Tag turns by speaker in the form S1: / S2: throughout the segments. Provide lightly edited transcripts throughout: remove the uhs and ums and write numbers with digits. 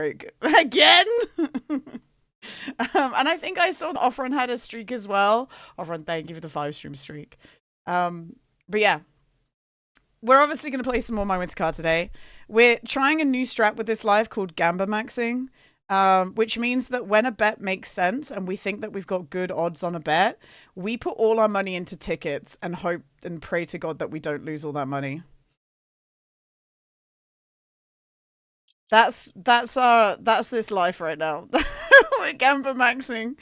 S1: Again? And I think I saw that Offron had a streak as well. Offron, thank you for the 5-stream streak. But yeah, we're obviously going to play some more My Winter Card today. We're trying a new strat with this live called Gamba maxing, which means that when a bet makes sense and we think that we've got good odds on a bet, we put all our money into tickets and hope and pray to God that we don't lose all that money. That's this life right now. We're Gamba maxing.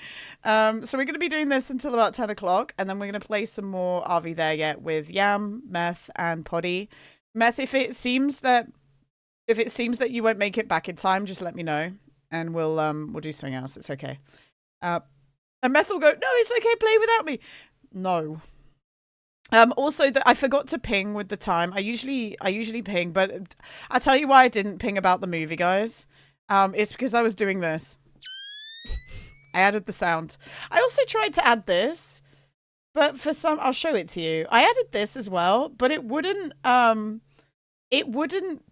S1: So we're going to be doing this until about 10 o'clock, and then we're going to play some more Are We There Yet with Yam, Meth, and Poddy. Meth, if it seems that you won't make it back in time, just let me know, and we'll do something else. It's okay. And Meth will go, no, it's okay, play without me. No. Also, I forgot to ping with the time. I usually ping, but I'll tell you why I didn't ping about the movie, guys. It's because I was doing this. I added the sound. I also tried to add this, but for some, I'll show it to you. I added this as well, but it wouldn't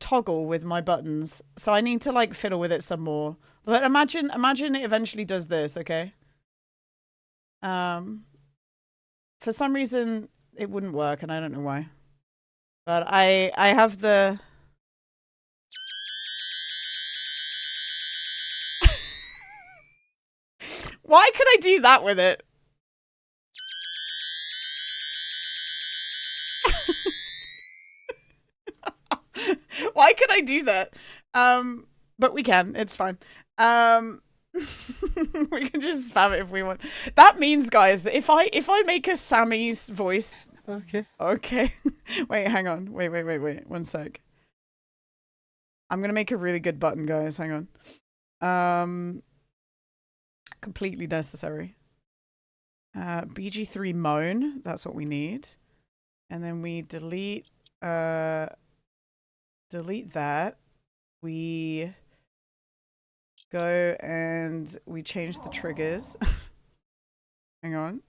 S1: toggle with my buttons. So I need to like fiddle with it some more. But imagine it eventually does this, okay? For some reason it wouldn't work, and I don't know why. But I have the... Why could I do that with it? Why could I do that? But we can. It's fine. We can just spam it if we want. That means, guys, that if I make a Sammy's voice...
S2: Okay.
S1: Okay. Wait, hang on. Wait. 1 sec. I'm going to make a really good button, guys. Hang on. Completely necessary. BG3 moan. That's what we need. And then we delete that. We go and we change the triggers. Hang on.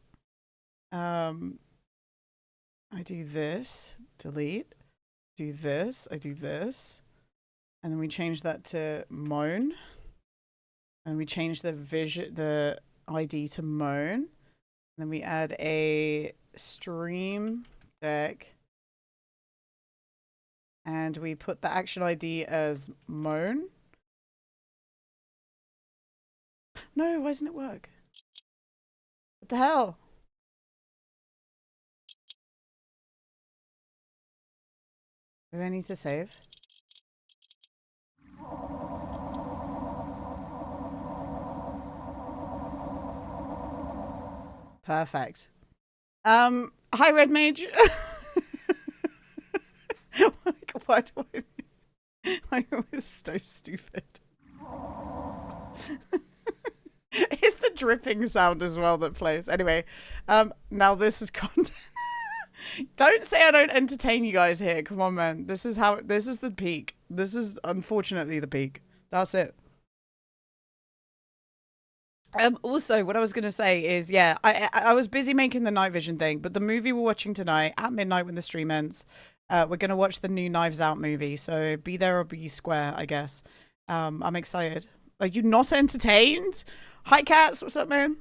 S1: I do this, delete, do this, I do this, and then we change that to moan, and we change the ID to moan, and then we add a stream deck, and we put the action ID as moan. No, why doesn't it work? What the hell? Do I need to save? Perfect. Hi, Red Mage. Like, what? I was so stupid. It's the dripping sound as well that plays. Anyway, now this is content. Don't say I don't entertain you guys here. Come on, man. This is the peak. This is unfortunately the peak. That's it. Also, what I was going to say is, yeah, I was busy making the night vision thing, but the movie we're watching tonight at midnight when the stream ends, we're going to watch the new Knives Out movie. So be there or be square, I guess. I'm excited. Are you not entertained? Hi, Cats. What's up, man?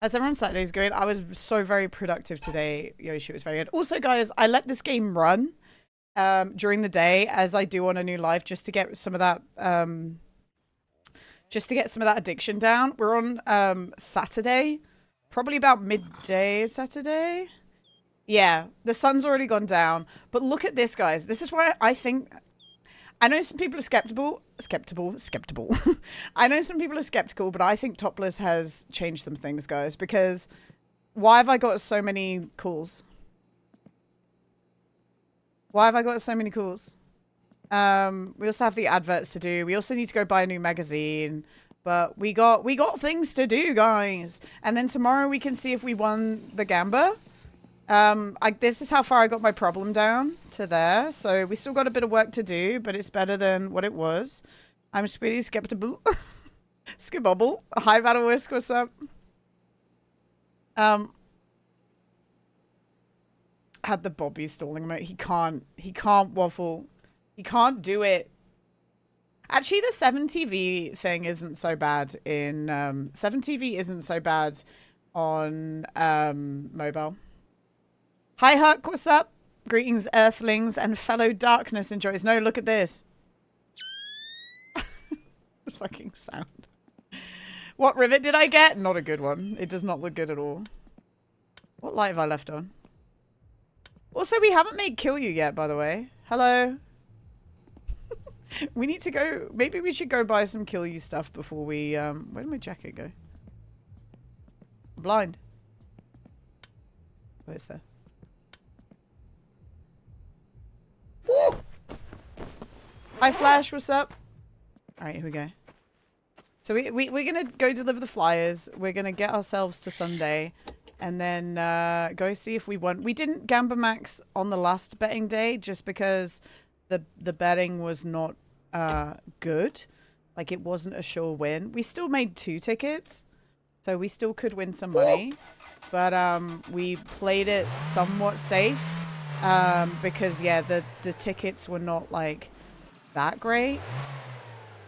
S1: How's everyone's Saturdays going? I was so very productive today. Yoshi was very good. Also, guys, I let this game run during the day as I do on a new live just to get some of that addiction down. We're on Saturday, probably about midday Saturday. Yeah, the sun's already gone down. But look at this, guys. This is why I think... I know some people are skeptical. I know some people are skeptical, but I think Topless has changed some things, guys, because why have I got so many calls? Why have I got so many calls? We also have the adverts to do. We also need to go buy a new magazine, but we got things to do, guys. And then tomorrow we can see if we won the Gamba. This is how far I got my problem down to there. So we still got a bit of work to do, but it's better than what it was. I'm just pretty skeptical. Skibobble. Hi, Battle Whisk. What's up? Had the Bobby stalling him. He can't waffle. He can't do it. Actually, the 7TV thing isn't so bad in 7TV isn't so bad on mobile. Hi Huck, what's up? Greetings, Earthlings and fellow darkness enjoys. No, look at this. The fucking sound. What rivet did I get? Not a good one. It does not look good at all. What light have I left on? Also, we haven't made Kill You yet, by the way. Hello. We need to go. Maybe we should go buy some Kill You stuff before we. Where did my jacket go? I'm blind. Where's there? Woo! Hi, Flash. What's up? All right, here we go. So we're going to go deliver the flyers. We're going to get ourselves to Sunday and then go see if we won. We didn't Gamba Max on the last betting day just because the betting was not good. Like, it wasn't a sure win. We still made 2 tickets, so we still could win some money. But we played it somewhat safe because, yeah, the tickets were not, like, that great.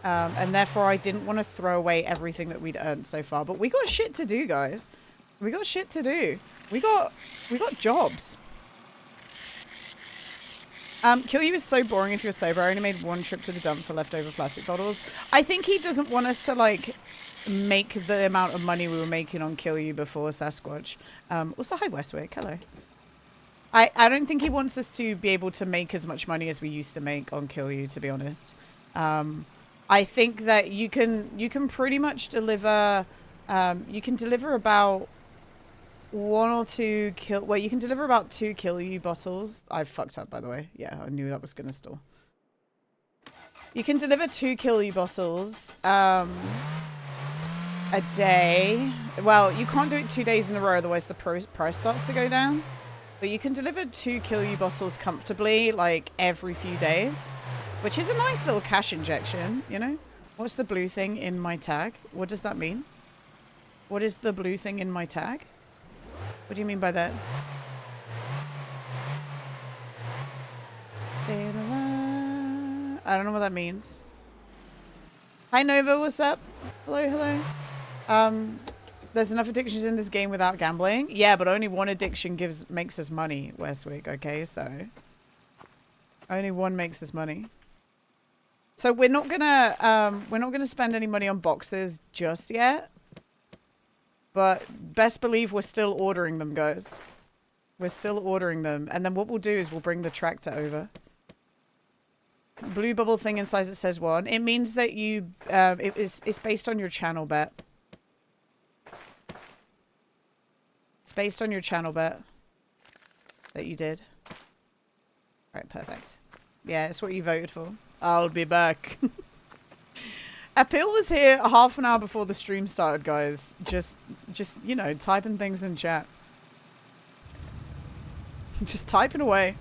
S1: And therefore, I didn't want to throw away everything that we'd earned so far. But we got shit to do, guys. We got shit to do. We got jobs. Kill You is so boring if you're sober. I only made 1 trip to the dump for leftover plastic bottles. I think he doesn't want us to, like, make the amount of money we were making on Kill You before Sasquatch. Also, hi, Westwick. Hello. I don't think he wants us to be able to make as much money as we used to make on Kill You, to be honest. I think that you can pretty much deliver, you can deliver about 1 or 2 kill. Well, you can deliver about 2 Kill You bottles. I fucked up, by the way. Yeah, I knew that was gonna stall. You can deliver 2 Kill You bottles a day. Well, you can't do it 2 days in a row, otherwise the price starts to go down. But you can deliver 2 Kill You bottles comfortably, like every few days, which is a nice little cash injection, you know? What's the blue thing in my tag? What does that mean? What is the blue thing in my tag? What do you mean by that? I don't know what that means. Hi Nova, what's up? Hello, hello. There's enough addictions in this game without gambling. Yeah, but only 1 addiction makes us money, Westwick, okay? So only 1 makes us money. So we're not gonna spend any money on boxes just yet. But best believe we're still ordering them, guys. We're still ordering them. And then what we'll do is we'll bring the tractor over. Blue bubble thing inside it says 1. It means that you, it's based on your channel bet. It's based on your channel bet that you did. Right, perfect. Yeah, it's what you voted for. I'll be back. Apil was here half an hour before the stream started, guys. Just you know, typing things in chat. Just typing away.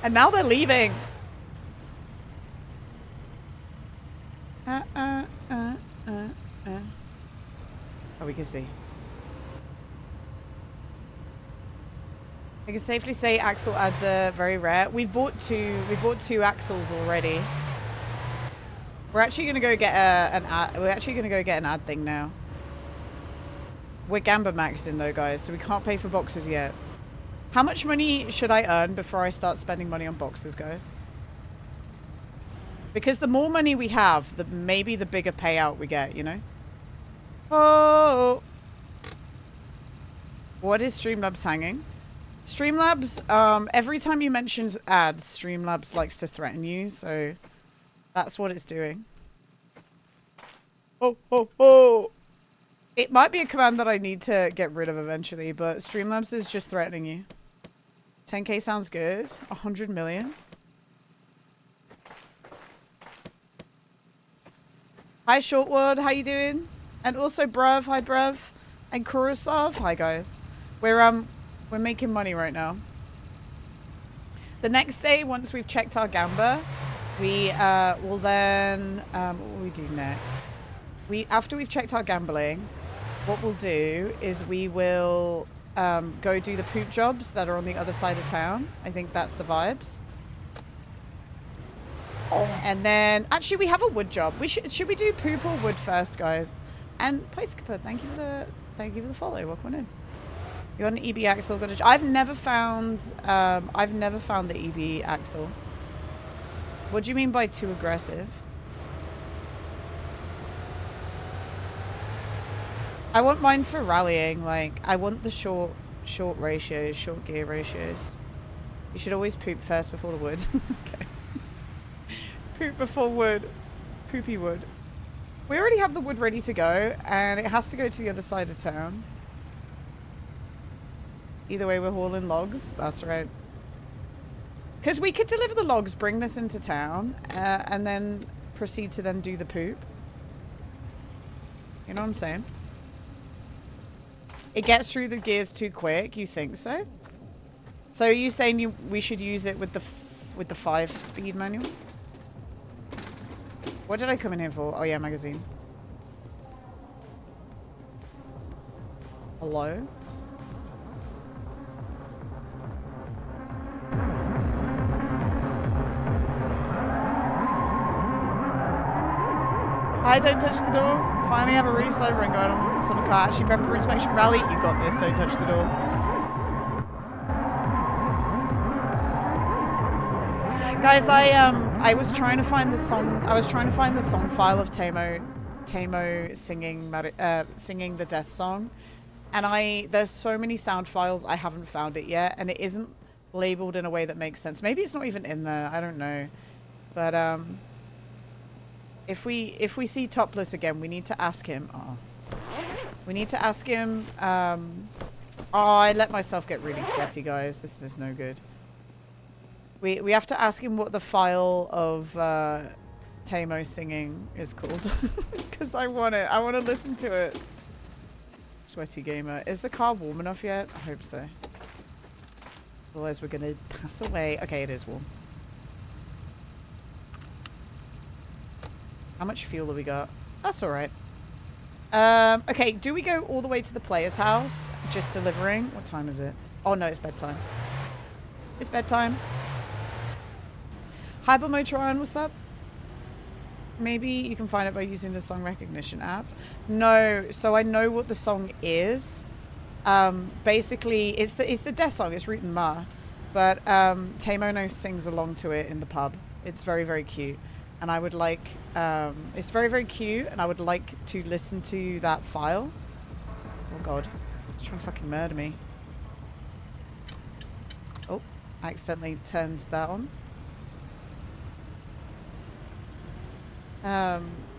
S1: And now they're leaving. Oh, we can see. I can safely say Axle ads are very rare. We've bought 2 Axles already. We're actually gonna go get an ad. We're actually gonna go get an ad thing now. We're Gamba maxing though, guys, so we can't pay for boxes yet. How much money should I earn before I start spending money on boxes, guys? Because the more money we have, maybe the bigger payout we get, you know? Oh! What is Streamlabs hanging? Streamlabs, every time you mention ads, Streamlabs likes to threaten you, so that's what it's doing. Oh, oh, oh! It might be a command that I need to get rid of eventually, but Streamlabs is just threatening you. 10k sounds good. 100 million. Hi, Shortwood. How you doing? And also, Bruv. Hi, Bruv. And Kurosov. Hi, guys. We're making money right now. The next day, once we've checked our Gamba, we will then... what will we do next? After we've checked our gambling, what we'll do is we will go do the poop jobs that are on the other side of town. I think that's the vibes. And then, actually, we have a wood job. Should we do poop or wood first, guys? And Postcapper, thank you for the follow. Welcome in. You got an EB axle? I've never found the EB axle. What do you mean by too aggressive? I want mine for rallying. Like, I want the short ratios, short gear ratios. You should always poop first before the wood. Okay. Poop before wood. Poopy wood. We already have the wood ready to go, and it has to go to the other side of town. Either way, we're hauling logs. That's right. Because we could deliver the logs, bring this into town, and then proceed to then do the poop. You know what I'm saying? It gets through the gears too quick. You think so? So are you saying we should use it with the 5-speed manual? What did I come in here for? Oh yeah, magazine. Hello? Hi, don't touch the door. Finally have a really slow run going on some car. Actually, prefer for inspection rally. You got this. Don't touch the door. Guys, I was trying to find the song. I was trying to find the song file of Tamo singing the death song, and there's so many sound files I haven't found it yet, and it isn't labeled in a way that makes sense. Maybe it's not even in there. I don't know, but if we see Topless again, we need to ask him. Oh, we need to ask him. Oh, I let myself get really sweaty, guys. This is no good. We have to ask him what the file of Tamo singing is called, because I want it. I want to listen to it. Sweaty gamer. Is the car warm enough yet? I hope so. Otherwise, we're gonna pass away. Okay, it is warm. How much fuel have we got? That's all right. Okay, do we go all the way to the player's house, just delivering? What time is it? Oh no, it's bedtime. It's bedtime. Hypermotron, what's up? Maybe you can find it by using the song recognition app. No, so I know what the song is. Basically, it's the death song. It's Root and Ma, but Tamono sings along to it in the pub. It's very, very cute, and I would like. It's very, very cute, and I would like to listen to that file. Oh God, it's trying to fucking murder me. Oh, I accidentally turned that on.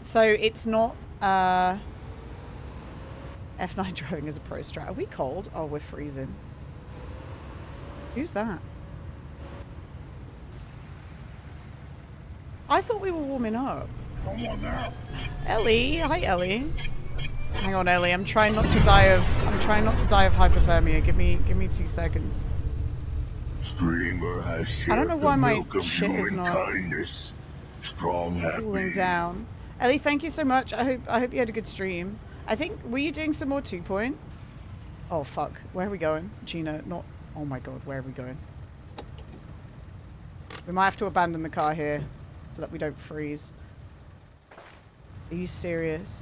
S1: So it's not F9 driving as a pro strat. Are we cold? Oh, we're freezing. Who's that? I thought we were warming up.
S2: Come on now.
S1: Ellie, hi Ellie. Hang on, Ellie. I'm trying not to die of hypothermia. Give me 2 seconds.
S2: Streamer has shared
S1: I don't know why
S2: the
S1: my
S2: milk of
S1: shit is not
S2: kindness. Strong,
S1: cooling
S2: happy.
S1: down. Ellie, thank you so much. I hope you had a good stream. I think, were you doing some more 2-point? Oh fuck, where are we going? Gina, not, oh my God, where are we going? We might have to abandon the car here so that we don't freeze. Are you serious?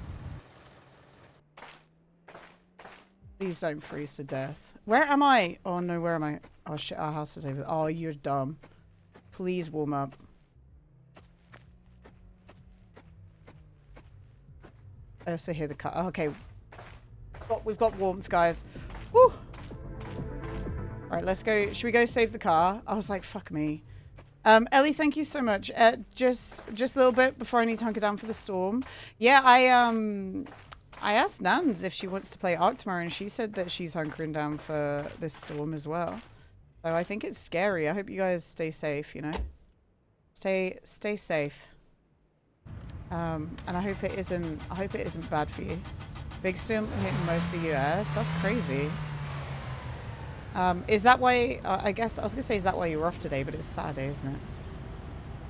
S1: Please don't freeze to death. Where am I? Oh no, where am I? Oh shit, our house is over there. Oh, you're dumb. Please warm up. I also hear the car. Oh, okay. We've got warmth, guys. Woo! Alright, let's go. Should we go save the car? I was like, fuck me. Ellie, thank you so much. Just a little bit before I need to hunker down for the storm. Yeah, I asked Nans if she wants to play Ark tomorrow, and she said that she's hunkering down for this storm as well. So I think it's scary. I hope you guys stay safe, you know? Stay safe. And I hope it isn't bad for you. Big storm hitting most of the US. That's crazy. Is that why, I guess, I was going to say, is that why you were off today, but it's Saturday, isn't it?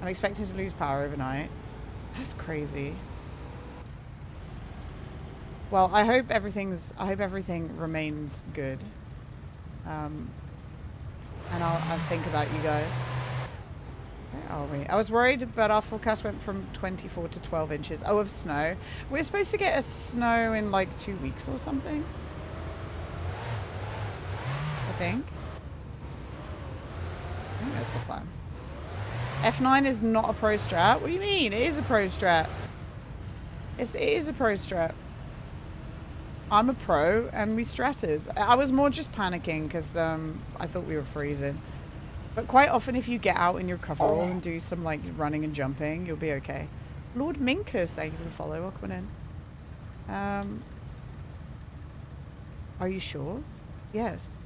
S1: I'm expecting to lose power overnight. That's crazy. Well, I hope everything remains good. And I'll think about you guys. Where are we? I was worried, but our forecast went from 24 to 12 inches. Oh, of snow. We're supposed to get a snow in like 2 weeks or something. I think that's the plan. F9 is not a pro strat. What do you mean? It is a pro strat. It is a pro strat. I'm a pro and we stratted. I was more just panicking because I thought we were freezing. But quite often if you get out in your coverall and do some like running and jumping, you'll be okay. Lord Minkus, thank you for the follow. Welcome in. Are you sure? Yes.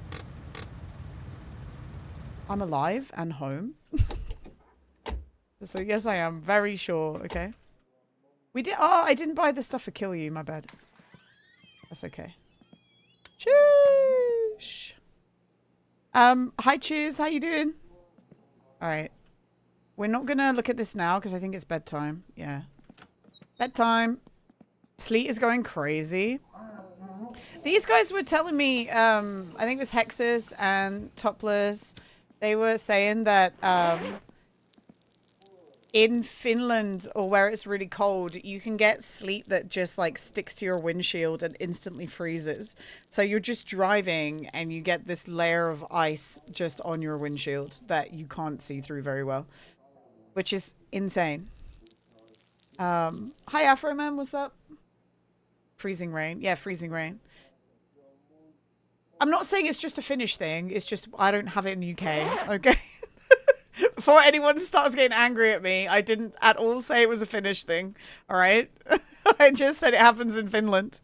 S1: I'm alive and home. So yes, I am very sure. Okay. We did. Oh, I didn't buy the stuff for kill you. My bad. That's okay. Cheers. Hi, Cheers. How you doing? All right. We're not gonna look at this now because I think it's bedtime. Yeah. Bedtime. Sleet is going crazy. These guys were telling me, I think it was Hexus and Topless. They were saying that in Finland or where it's really cold, you can get sleet that just like sticks to your windshield and instantly freezes. So you're just driving and you get this layer of ice just on your windshield that you can't see through very well, which is insane. Hi Afro Man, what's up? Freezing rain. Yeah, freezing rain. I'm not saying it's just a Finnish thing. It's just I don't have it in the UK. Okay. Before anyone starts getting angry at me, I didn't at all say it was a Finnish thing. All right. I just said it happens in Finland.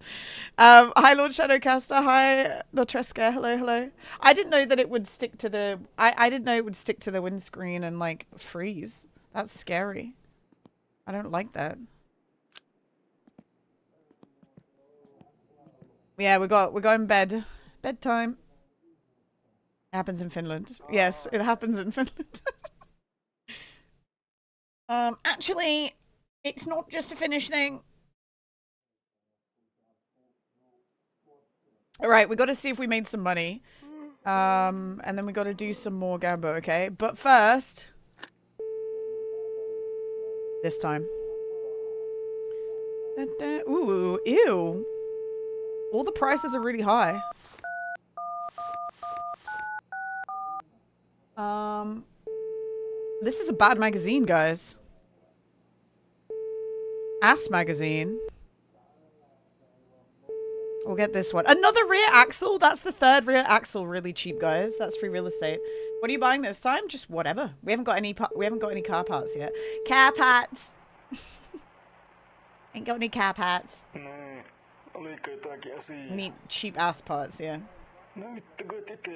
S1: Hi, Lord Shadowcaster. Hi, Notreska. Hello, hello. I didn't know that it would stick to the... I didn't know it would stick to the windscreen and, like, freeze. That's scary. I don't like that. Yeah, we're going bed. Bedtime. It happens in Finland. Yes, it happens in Finland. Actually, it's not just a Finnish thing. All right, we got to see if we made some money. And then we got to do some more Gamba, okay? But first, this time. Ooh, ew. All the prices are really high. This is a bad magazine, guys. Ass magazine. We'll get this one. Another rear axle. That's the third rear axle. Really cheap, guys. That's free real estate. What are you buying this time? Just whatever. We haven't got any car parts yet. Car parts. Ain't got any car parts. We need cheap ass parts, yeah.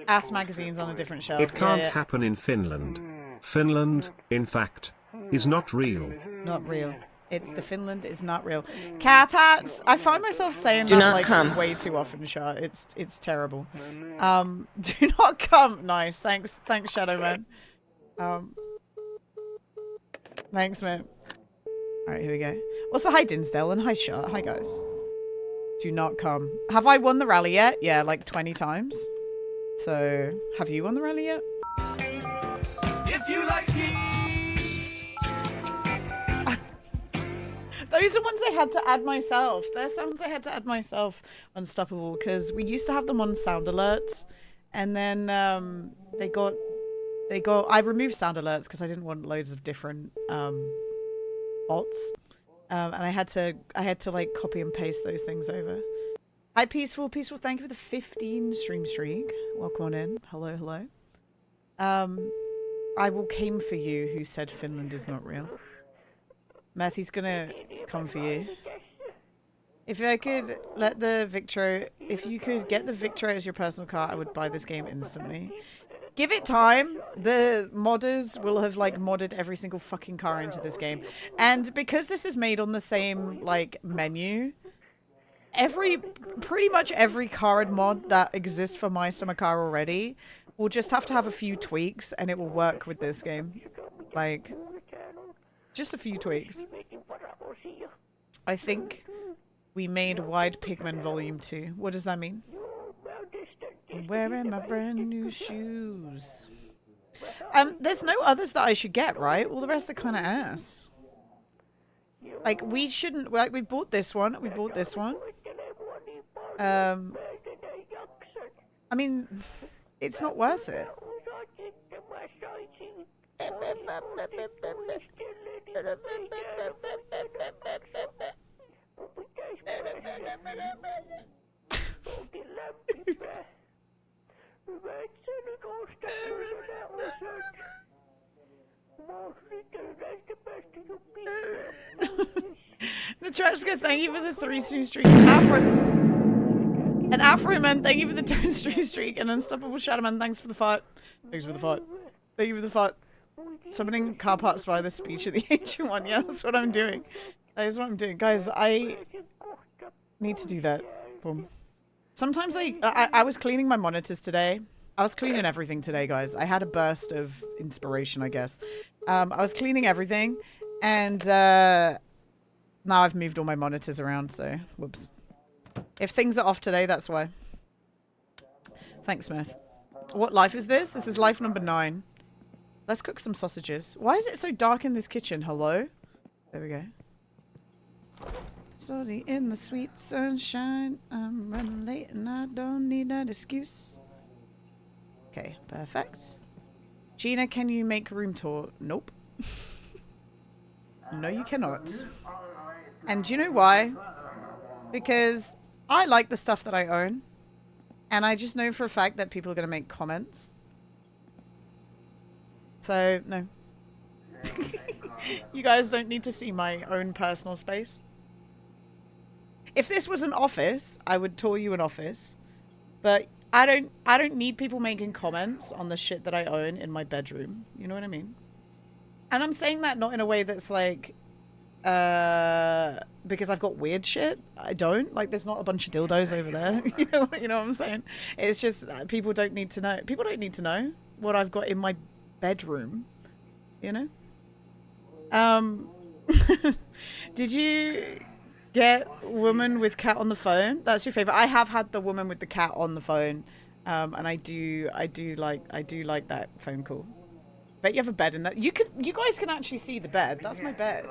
S1: Ass magazines on a different shelf.
S3: It can't happen in Finland. Finland, in fact, is not real.
S1: Not real. It's the Finland is not real. Car parts. I find myself saying that like way too often, Shah. It's terrible. Do not come. Nice. Thanks, Shadow Man. Thanks, man. All right, here we go. Also, hi Dinsdale and hi Shah. Hi guys. Do not come. Have I won the rally yet? Yeah, like 20 times. So, have you won the rally yet? If you like Those are ones I had to add myself. They're sounds I had to add myself. Unstoppable, because we used to have them on sound alerts, and then they got. I removed sound alerts because I didn't want loads of different bots, and I had to like copy and paste those things over. Hi, peaceful. Thank you for the 15 stream streak. Welcome on in. Hello, hello. I will came for you. Who said Finland is not real? Matthew's gonna come for you. If I could let the Victro, if you could get the Victro as your personal car, I would buy this game instantly. Give it time. The modders will have like modded every single fucking car into this game. And because this is made on the same like menu, pretty much every card mod that exists for My Summer Car already will just have to have a few tweaks and it will work with this game. Like, just a few tweaks. I think we made Wide Pigman Volume 2. What does that mean? I'm wearing my brand new shoes. There's no others that I should get, right? All the rest are kind of ass. Like, we shouldn't... Like, we bought this one. We bought this one. I mean, it's not worth it. Natrashka, thank you for the 3-stream streak. And Afro Man, thank you for the 10-stream streak. And Unstoppable Shadowman, thanks for the fight. Thanks for the fight. Thank you for the fight. Summoning car parts via the speech of the ancient one. Yeah, that's what I'm doing. That is what I'm doing. Guys, I need to do that. Boom. Sometimes I was cleaning my monitors today. I was cleaning everything today, guys. I had a burst of inspiration, I guess. I was cleaning everything, and now I've moved all my monitors around, so whoops. If things are off today, that's why. Thanks, Smith. What life is this? This is life number 9. Let's cook some sausages. Why is it so dark in this kitchen? Hello? There we go. Slowly in the sweet sunshine. I'm running late and I don't need an excuse. Okay, perfect. Gina, can you make a room tour? Nope. No, you cannot. And do you know why? Because I like the stuff that I own. And I just know for a fact that people are going to make comments. So, no. You guys don't need to see my own personal space. If this was an office, I would tour you an office. But I don't need people making comments on the shit that I own in my bedroom. You know what I mean? And I'm saying that not in a way that's like, because I've got weird shit. I don't. Like, there's not a bunch of dildos over there. You know what I'm saying? It's just, people don't need to know. People don't need to know what I've got in my bedroom. You know? Did you get woman with cat on the phone? That's your favorite. I have had the woman with the cat on the phone, and I do like that phone call. Bet you have a bed in that. You guys can actually see the bed. That's my bed.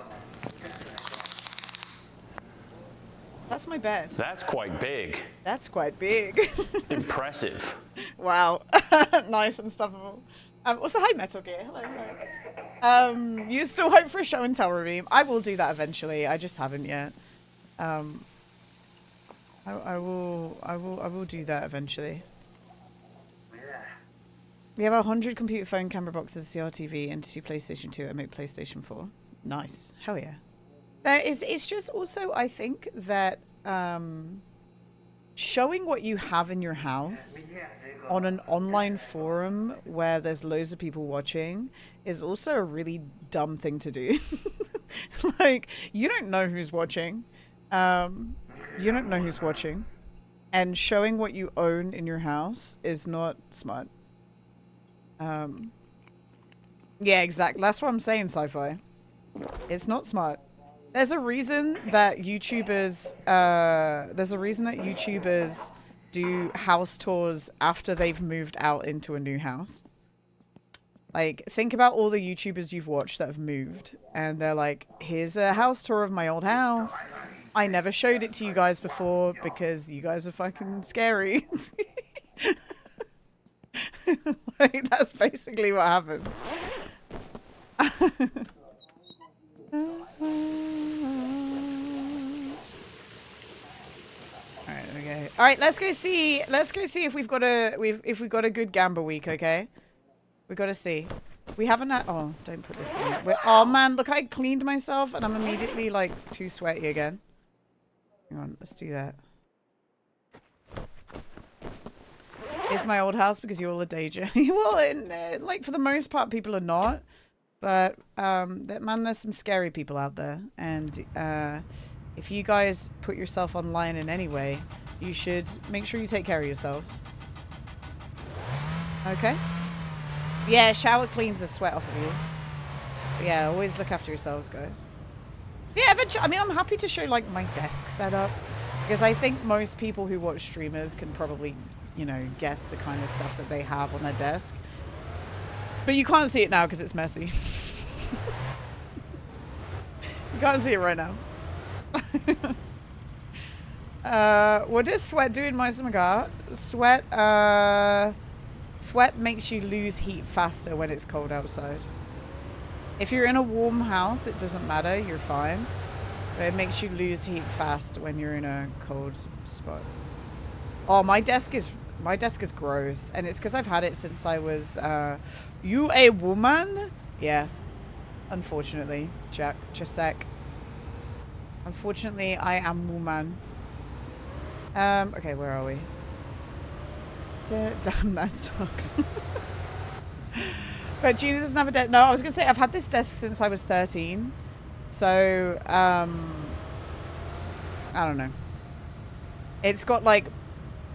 S1: That's my bed.
S4: That's quite big.
S1: That's quite big.
S4: Impressive.
S1: Wow. Nice and stuffable. Also, hi Metal Gear. Hello, hello. You still hope for a show and tell review? I will do that eventually. I just haven't yet. I will do that eventually. We have 100 computer phone camera boxes, CRTV, and 2 PlayStation 2 and make PlayStation 4. Nice. Hell yeah. It's just also, I think that showing what you have in your house on an online forum where there's loads of people watching is also a really dumb thing to do. Like, you don't know who's watching. You don't know who's watching. And showing what you own in your house is not smart. Yeah, exactly. That's what I'm saying, sci-fi. It's not smart. There's a reason that YouTubers, do house tours after they've moved out into a new house. Like, think about all the YouTubers you've watched that have moved, and they're like, here's a house tour of my old house. I never showed it to you guys before because you guys are fucking scary. Like, that's basically what happens. Alright, there we go. Alright, let's go see if we've got a good Gamba week, okay? We gotta see. We haven't had, oh, don't put this on. Oh man, look, I cleaned myself and I'm immediately like too sweaty again. Hang on, let's do that. It's my old house because you all are day journey. Well, like for the most part, people are not. But man, there's some scary people out there, and if you guys put yourself online in any way, you should make sure you take care of yourselves. Okay? Yeah, shower cleans the sweat off of you. But yeah, always look after yourselves, guys. Yeah, eventually, I mean, I'm happy to show like my desk setup because I think most people who watch streamers can probably, you know, guess the kind of stuff that they have on their desk. But you can't see it now because it's messy. You can't see it right now. What does sweat do in my Samagar? Sweat makes you lose heat faster when it's cold outside. If you're in a warm house, it doesn't matter. You're fine. But it makes you lose heat fast when you're in a cold spot. Oh, my desk is gross, and it's because I've had it since I was. You a woman? Yeah. Unfortunately, Jack, Jasek. Unfortunately, I am woman. Okay, where are we? Damn, that sucks. But Gina doesn't have a desk. No, I was gonna say I've had this desk since I was 13. So, I don't know. It's got like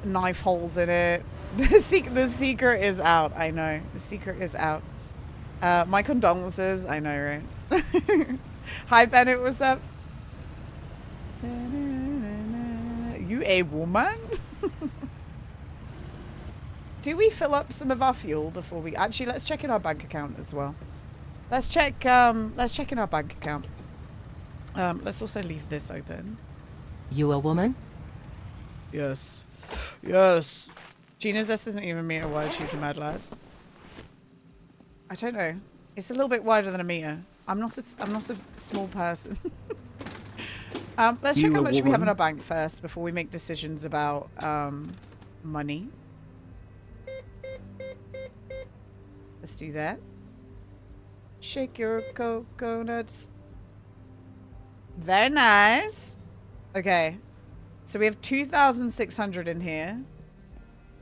S1: knife holes in it. The secret is out. I know. The secret is out. My condolences. I know, right? Hi, Bennett. What's up? You a woman? Do we fill up some of our fuel before we... Actually, let's check in our bank account as well. Let's check in our bank account. Let's also leave this open.
S5: You a woman?
S1: Yes. Yes. Gina's S isn't even a meter wide. She's a mad lad. I don't know. It's a little bit wider than a meter. I'm not a small person. Let's check how much we have in our bank first before we make decisions about money. Let's do that. Shake your coconuts. Very nice. Okay. So we have 2,600 in here.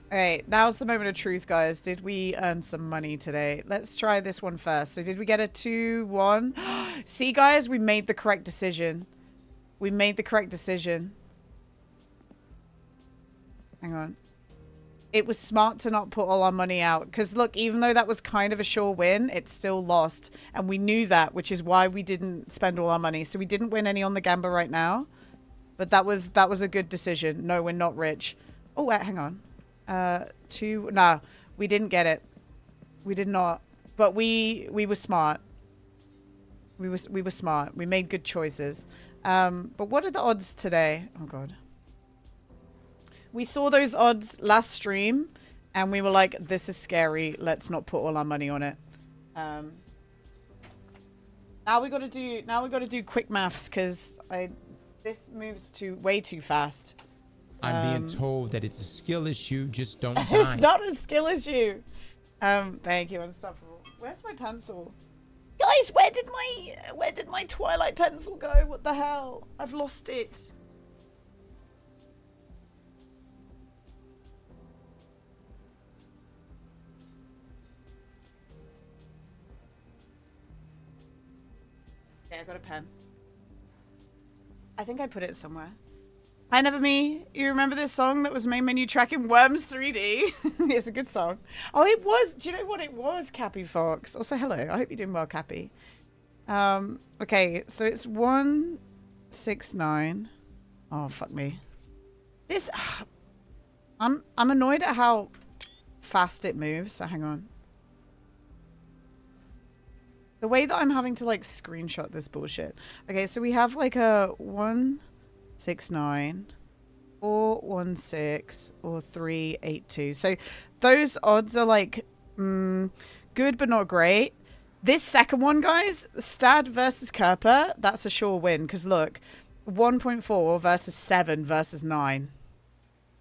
S1: Okay, now's the moment of truth, guys. Did we earn some money today? Let's try this one first. So did we get a 2-1? See, guys, we made the correct decision. We made the correct decision. Hang on. It was smart to not put all our money out. Because, look, even though that was kind of a sure win, it still lost. And we knew that, which is why we didn't spend all our money. So we didn't win any on the Gamba right now. But that was a good decision. No, we're not rich. Oh, wait, hang on. No, we didn't get it. We did not. But we were smart. We were smart. We made good choices. But what are the odds today? Oh, God. We saw those odds last stream, and we were like, this is scary. Let's not put all our money on it. Now we got to do quick maths, because this moves way too fast.
S6: I'm being told that it's a skill issue. Just don't die.
S1: It's not a skill issue. Thank you, Unstoppable. Where's my pencil? Guys, where did my Twilight pencil go? What the hell? I've lost it. Okay, I got a pen. I think I put it somewhere. Hi, Never Me. You remember this song that was main menu track in Worms 3D? It's a good song. Oh, it was. Do you know what it was, Cappy Fox? Also, hello. I hope you're doing well, Cappy. Okay, so it's 169. Oh, fuck me. This... I'm annoyed at how fast it moves, so hang on. The way that I'm having to, like, screenshot this bullshit. Okay, so we have, like, a 169, 416, or 382. So those odds are, like, good but not great. This second one, guys, Stad versus Kerper, that's a sure win. Because, look, 1.4 versus 7 versus 9.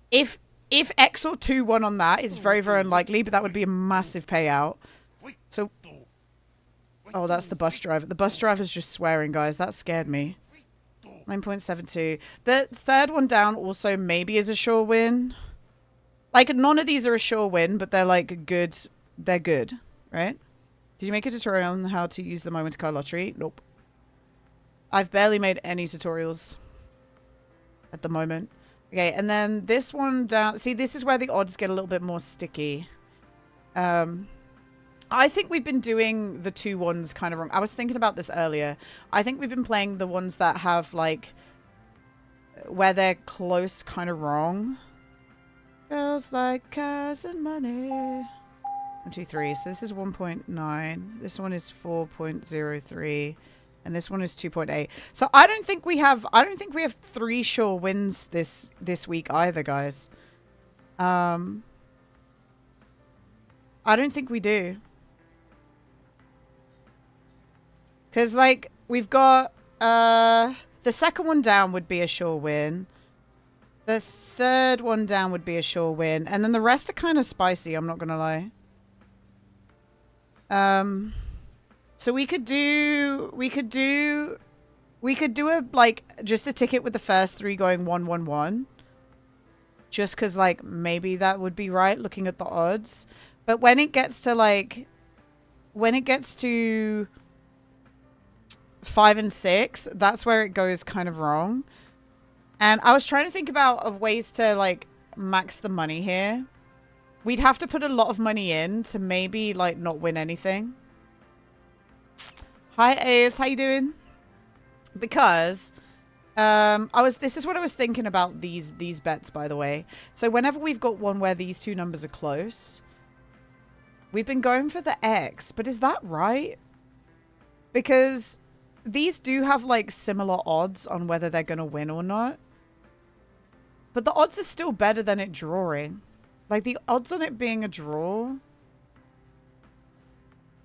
S1: If X or 2 won on that, it's very, very unlikely, but that would be a massive payout. So... Oh, that's the bus driver. The bus driver's just swearing, guys. That scared me. 9.72. The third one down also maybe is a sure win. Like, none of these are a sure win, but they're, like, good. They're good, right? Did you make a tutorial on how to use the Moment Card Lottery? Nope. I've barely made any tutorials at the moment. Okay, and then this one down. See, this is where the odds get a little bit more sticky. I think we've been doing the 2 ones kind of wrong. I was thinking about this earlier. I think we've been playing the ones that have, like, where they're close kind of wrong. Girls like cars and money. 1, 2, 3. So this is 1.9. This one is 4.03. And this one is 2.8. So I don't think we have 3 sure wins this week either, guys. I don't think we do. Cause like we've got the second one down would be a sure win. The third one down would be a sure win, and then the rest are kind of spicy, I'm not gonna lie. So we could do a like just a ticket with the first 3 going 1-1-1. Just cause like maybe that would be right looking at the odds. But when it gets to 5 and 6, that's where it goes kind of wrong. And I was trying to think of ways to like max the money here. We'd have to put a lot of money in to maybe like not win anything. Hi Ace, how you doing? Because this is what I was thinking about these bets, by the way. So whenever we've got one where these 2 numbers are close, we've been going for the X, but is that right? Because these do have like similar odds on whether they're going to win or not. But the odds are still better than it drawing. Like the odds on it being a draw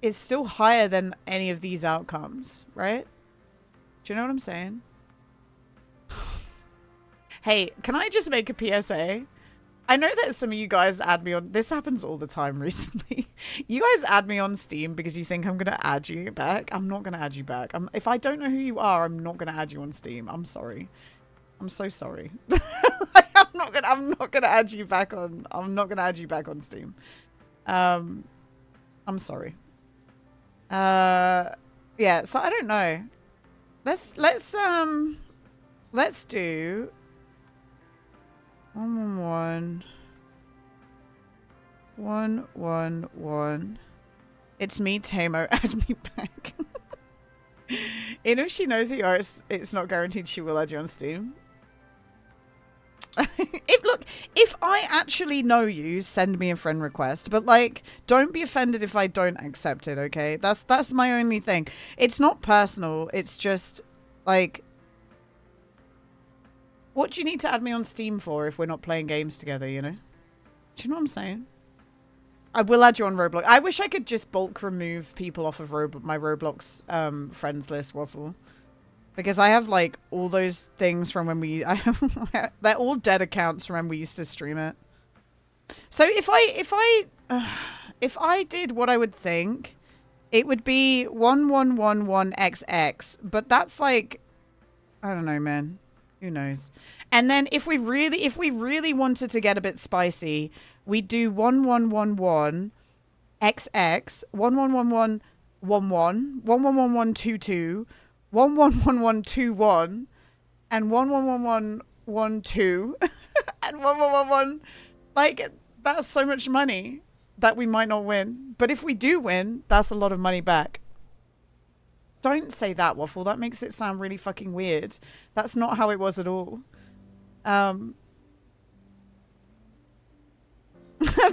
S1: is still higher than any of these outcomes, right? Do you know what I'm saying? Hey, can I just make a PSA? I know that some of you guys add me on... This happens all the time recently. You guys add me on Steam because you think I'm going to add you back. I'm not going to add you back. If I don't know who you are, I'm not going to add you on Steam. I'm sorry. I'm so sorry. I'm not gonna add you back on... I'm not going to add you back on Steam. I'm sorry. Yeah, so I don't know. Let's do 1-1-1. 1-1-1. It's me, Tamo. Add me back. Even if she knows who you are, it's not guaranteed she will add you on Steam. If I actually know you, send me a friend request. But like, don't be offended if I don't accept it, okay? That's my only thing. It's not personal. It's just like, what do you need to add me on Steam for if we're not playing games together, you know? Do you know what I'm saying? I will add you on Roblox. I wish I could just bulk remove people off of my Roblox friends list, Waffle. Because I have like all those things from when they're all dead accounts from when we used to stream it. So if I did what I would think, it would be 1111XX, but that's like, I don't know, man. Who knows? And then if we really wanted to get a bit spicy, we do 1111XX, 111111, 111122, 111121, and 111112, and 1111. Like, that's so much money that we might not win. But if we do win, that's a lot of money back. Don't say that, Waffle. That makes it sound really fucking weird. That's not how it was at all.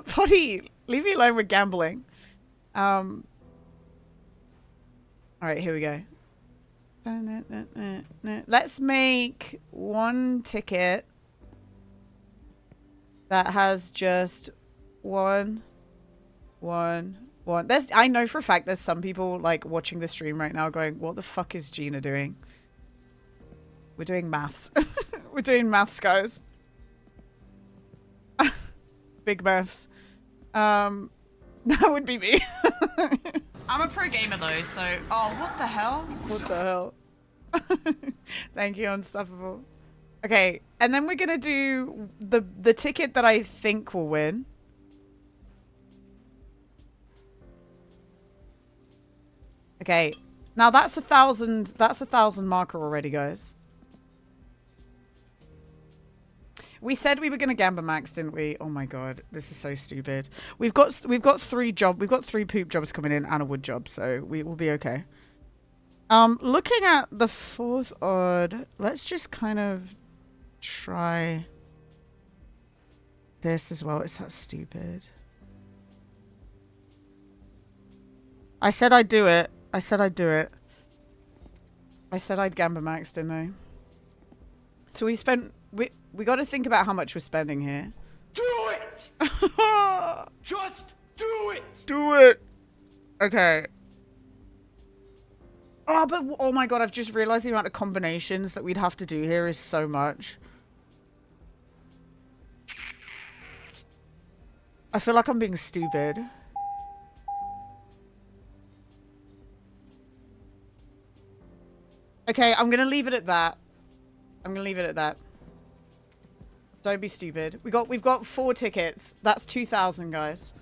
S1: Potty, leave me alone with gambling. All right, here we go. Let's make one ticket that has just 1, 1, 1. I know for a fact there's some people like watching the stream right now going, what the fuck is Gina doing? We're doing maths. We're doing maths, guys. Big maths. That would be me. I'm a pro gamer though, so... Oh, what the hell? What the hell? Thank you, Unstoppable. Okay, and then we're gonna do the ticket that I think will win. Okay, now that's 1,000. That's 1,000 marker already, guys. We said we were gonna Gamba max, didn't we? Oh my god, this is so stupid. We've got 3 poop jobs coming in and a wood job, so we will be okay. Looking at the 4th odd, let's just kind of try this as well. It's that stupid. I said I'd do it. I said I'd do it. I said I'd Gamba max, didn't I? So we got to think about how much we're spending here.
S5: Do it! Just do it!
S1: Do it! Okay. Oh, but oh my god, I've just realized the amount of combinations that we'd have to do here is so much. I feel like I'm being stupid. Okay, I'm gonna leave it at that. I'm gonna leave it at that. Don't be stupid. We've got 4 tickets. That's 2,000, guys.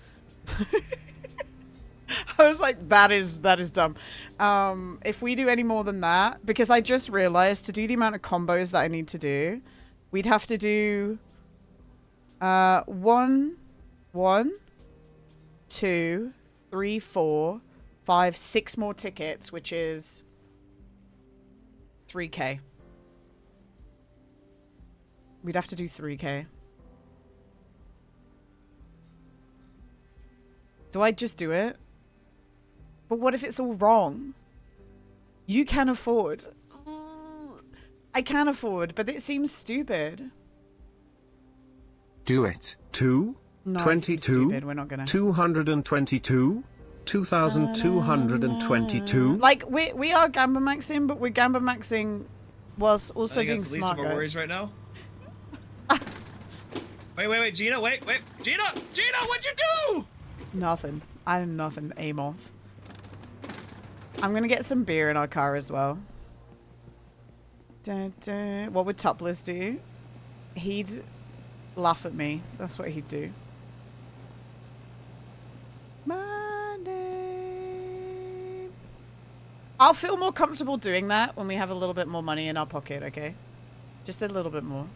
S1: I was like, that is dumb. If we do any more than that, because I just realized to do the amount of combos that I need to do, we'd have to do 1, 2, 3, 4, 5, 6 more tickets, which is 3K. We'd have to do 3K. Do I just do it? But what if it's all wrong? You can afford. I can afford, but it seems stupid.
S3: Do it. 2?
S1: No,
S3: 22?
S1: it's stupid. We're not gonna.
S3: 222? 2,222?
S1: Like, we are Gamba maxing, but we're Gamba maxing whilst also being
S5: That's the least
S1: smart,
S5: of our
S1: guys.
S5: worries right now. Wait, Gina, wait. Gina, what'd you do?
S1: Nothing. I did nothing, Amoth. I'm gonna get some beer in our car as well. Dun, dun. What would Topless do? He'd laugh at me. That's what he'd do. My name. I'll feel more comfortable doing that when we have a little bit more money in our pocket, okay? Just a little bit more.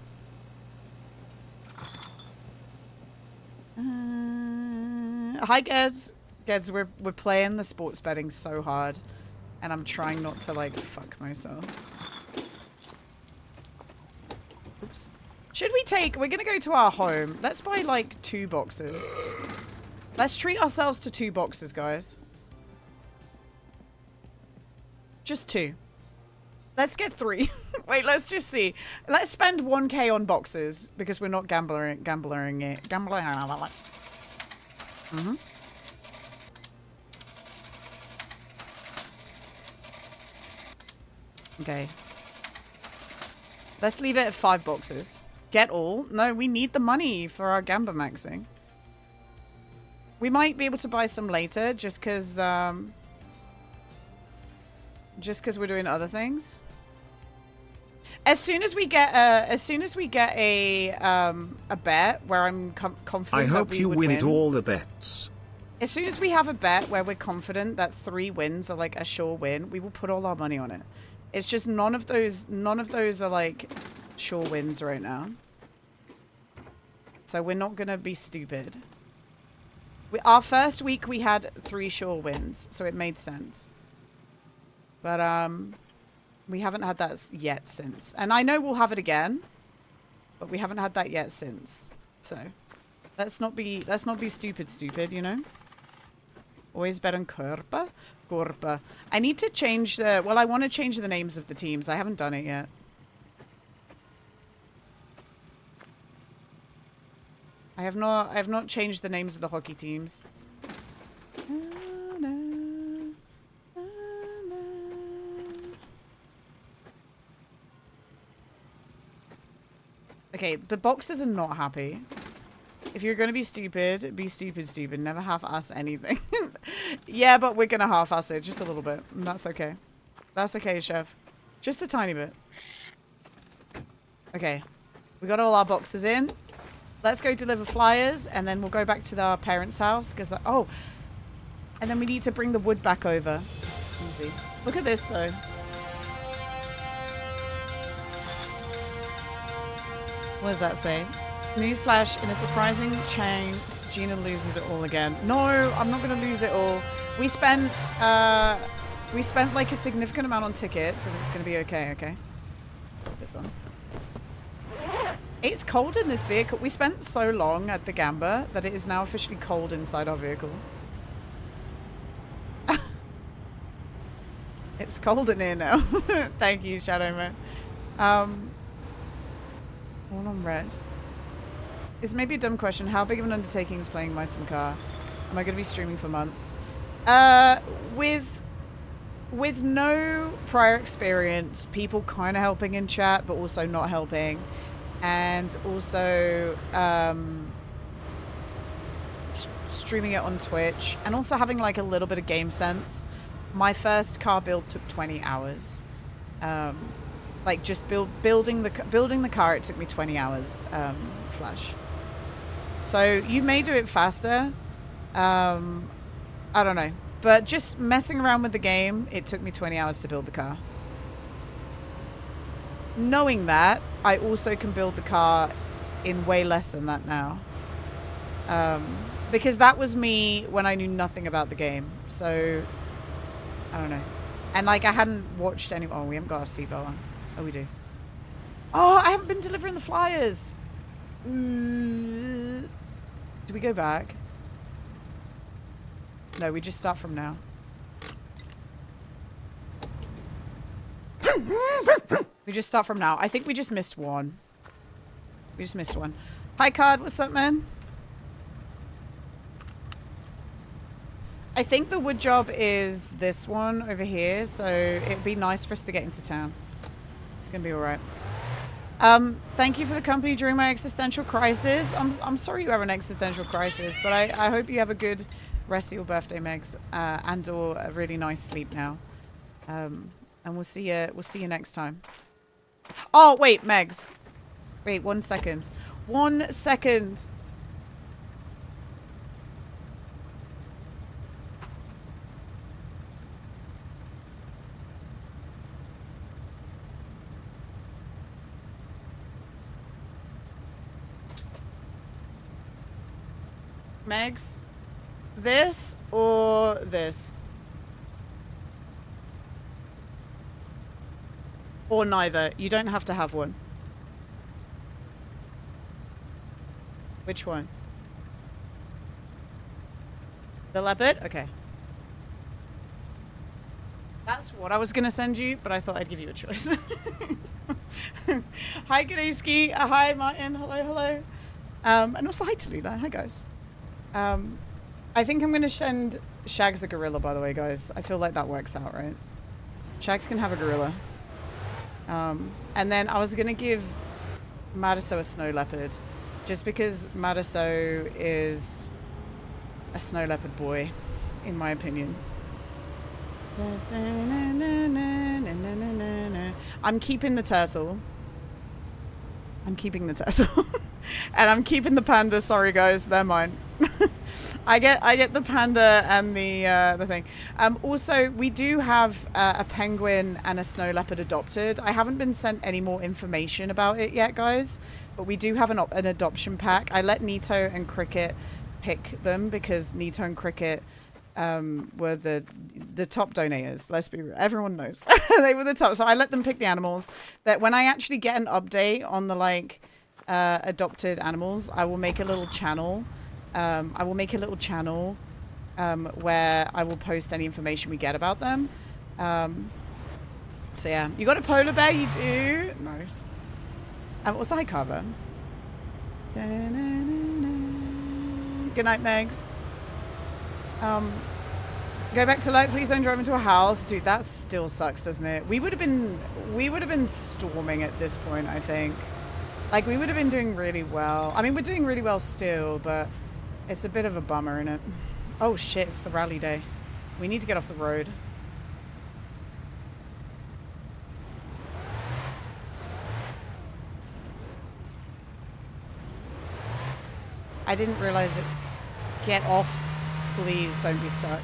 S1: Hi, Gez. Gez, we're playing the sports betting so hard, and I'm trying not to like fuck myself. Oops. Should we take? We're gonna go to our home. Let's buy like 2 boxes. Let's treat ourselves to 2 boxes, guys. Just 2. Let's get 3. Wait, let's just see. Let's spend 1K on boxes because we're not gambling it. Mm-hmm. Okay. Let's leave it at 5 boxes. Get all? No, we need the money for our Gamba maxing. We might be able to buy some later just because we're doing other things. As soon as we get a bet where I'm confident
S3: I
S1: that
S3: hope
S1: we
S3: you
S1: would
S3: win
S1: win.
S3: all the bets.
S1: As soon as we have a bet where we're confident that 3 wins are like a sure win, we will put all our money on it. It's just none of those are like sure wins right now. So we're not gonna be stupid. Our first week we had 3 sure wins, so it made sense. But we haven't had that yet since. And I know we'll have it again, but we haven't had that yet since. So let's not be stupid, you know? Always bet on Korpa. I need to change I want to change the names of the teams. I haven't done it yet. I have not changed the names of the hockey teams. Okay, the boxes are not happy. If you're going to be stupid, be stupid. Never half-ass anything. Yeah, but we're going to half-ass it just a little bit. And that's okay. That's okay, chef. Just a tiny bit. Okay. We got all our boxes in. Let's go deliver flyers, and then we'll go back to our parents' house. Oh, and then we need to bring the wood back over. Easy. Look at this, though. What does that say? Newsflash, in a surprising change, Gina loses it all again. No, I'm not going to lose it all. We spent like a significant amount on tickets, and it's going to be okay, okay? Put this on. It's cold in this vehicle. We spent so long at the Gamba that it is now officially cold inside our vehicle. It's cold in here now. Thank you, Shadow Man. One on red. It's maybe a dumb question. How big of an undertaking is playing my sim car? Am I going to be streaming for months? With no prior experience, people kind of helping in chat, but also not helping, and also streaming it on Twitch, and also having like a little bit of game sense. My first car build took 20 hours. Like just building the car, it took me 20 hours. Flash. So you may do it faster. I don't know. But just messing around with the game, it took me 20 hours to build the car. Knowing that, I also can build the car in way less than that now. Because that was me when I knew nothing about the game. So, I don't know. And like, I hadn't watched any... Oh, we haven't got our seatbelt on. Oh, we do. Oh, I haven't been delivering the flyers. Do we go back? No, we just start from now. We just start from now. I think we just missed one. We just missed one. Hi, Card. What's up, man? I think the wood job is this one over here, so it'd be nice for us to get into town. It's gonna be all right. Thank you for the company during my existential crisis. I'm sorry you have an existential crisis, but I hope you have a good rest of your birthday, Megs, and or a really nice sleep now. And we'll see you next time. Oh wait, Megs. Wait 1 second. 1 second. Megs, this or this? Or neither. You don't have to have one. Which one? The leopard? Okay. That's what I was going to send you, but I thought I'd give you a choice. Hi, Gadeski. Hi, Martin. Hello, hello. And also hi, Tallulah. Hi, guys. I think I'm going to send Shags a gorilla, by the way, guys. I feel like that works out, right? Shags can have a gorilla. And then I was going to give Madiso a snow leopard. Just because Madiso is a snow leopard boy, in my opinion. I'm keeping the turtle. I'm keeping the turtle. And I'm keeping the panda. Sorry, guys. They're mine. I get the panda and the thing. Also, we do have a penguin and a snow leopard adopted. I haven't been sent any more information about it yet, guys. But we do have an adoption pack. I let Nito and Cricket pick them because Nito and Cricket were the top donators. Let's be real. Everyone knows. They were the top. So I let them pick the animals. That when I actually get an update on the adopted animals, I will make a little channel. Where I will post any information we get about them. So yeah, you got a polar bear, you do. Nice. What's the high cover? Good night, Megs. Go back to light. Please don't drive into a house, dude. That still sucks, doesn't it? We would have been storming at this point, I think. Like we would have been doing really well. I mean, we're doing really well still, but it's a bit of a bummer, isn't it? Oh shit! It's the rally day. We need to get off the road. I didn't realize it. Get off. Please don't be stuck.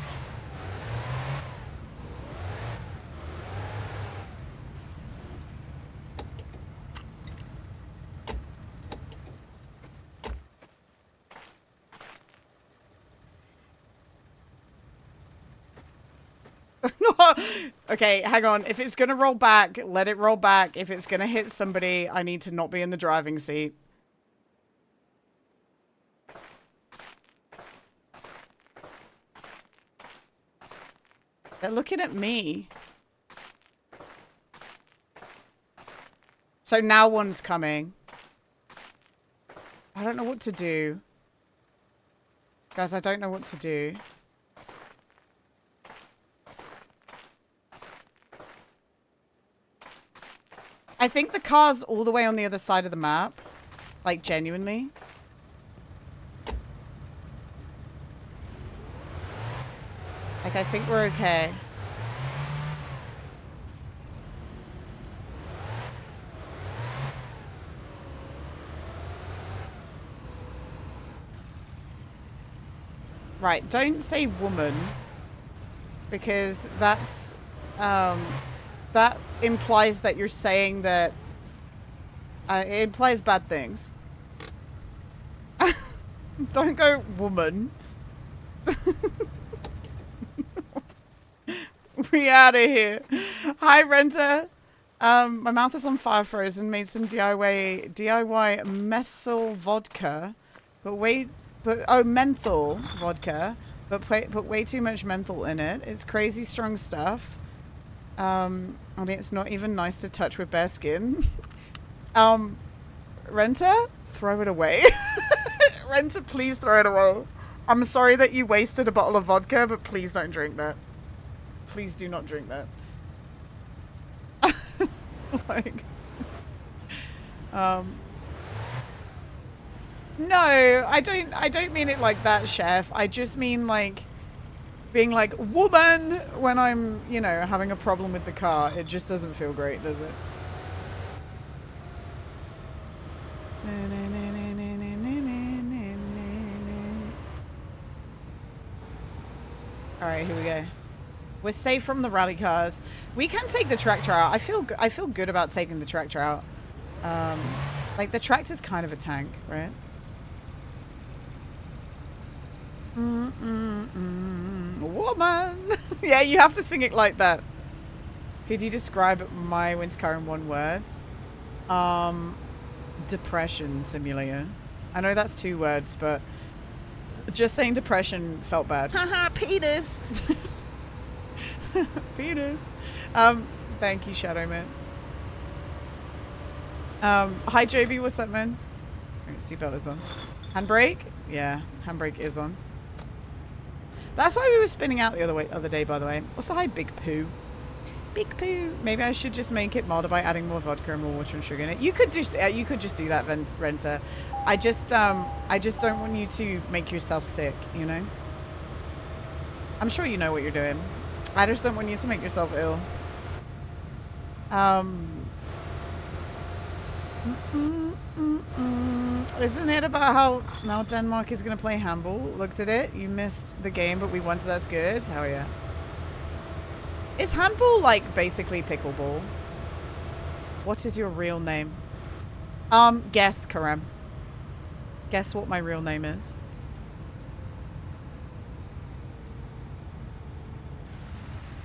S1: Okay, hang on. If it's going to roll back, let it roll back. If it's going to hit somebody, I need to not be in the driving seat. They're looking at me. So now one's coming. I don't know what to do. Guys, I don't know what to do. I think the car's all the way on the other side of the map. Like, genuinely. Like, I think we're okay. Right, don't say woman. Because that's, that implies that you're saying that, it implies bad things. Don't go woman. We out of here. Hi, Renter. My mouth is on fire, frozen. Made some DIY methyl vodka, menthol vodka, but put way too much menthol in it. It's crazy strong stuff. And it's not even nice to touch with bare skin. Renter, throw it away. Renter, please throw it away. I'm sorry that you wasted a bottle of vodka, but please don't drink that. Please do not drink that. Like, no, I don't mean it like that, chef. I just mean like being like woman when I'm, you know, having a problem with the car. It just doesn't feel great, does it? All right, here we go. We're safe from the rally cars. We can take the tractor out. I feel good about taking the tractor out. Like the tractor's kind of a tank, right? Woman. Yeah, you have to sing it like that. Could you describe my winter car in one word? Depression simulator. I know that's 2 words, but just saying depression felt bad. Haha, penis. Penis. Thank you, Shadow Man. Hi, JB. What's up, man? Seatbelt is on. Handbrake? Yeah, handbrake is on. That's why we were spinning out the other day, by the way. Also, hi, Big Pooh. Big Pooh. Maybe I should just make it milder by adding more vodka and more water and sugar in it. You could just do that, Renter. I just don't want you to make yourself sick, you know? I'm sure you know what you're doing. I just don't want you to make yourself ill. Isn't it about how now Denmark is going to play handball? Looked at it. You missed the game, but we won, so that's good. Hell yeah. Is handball like basically pickleball? What is your real name? Guess, Karam. Guess what my real name is.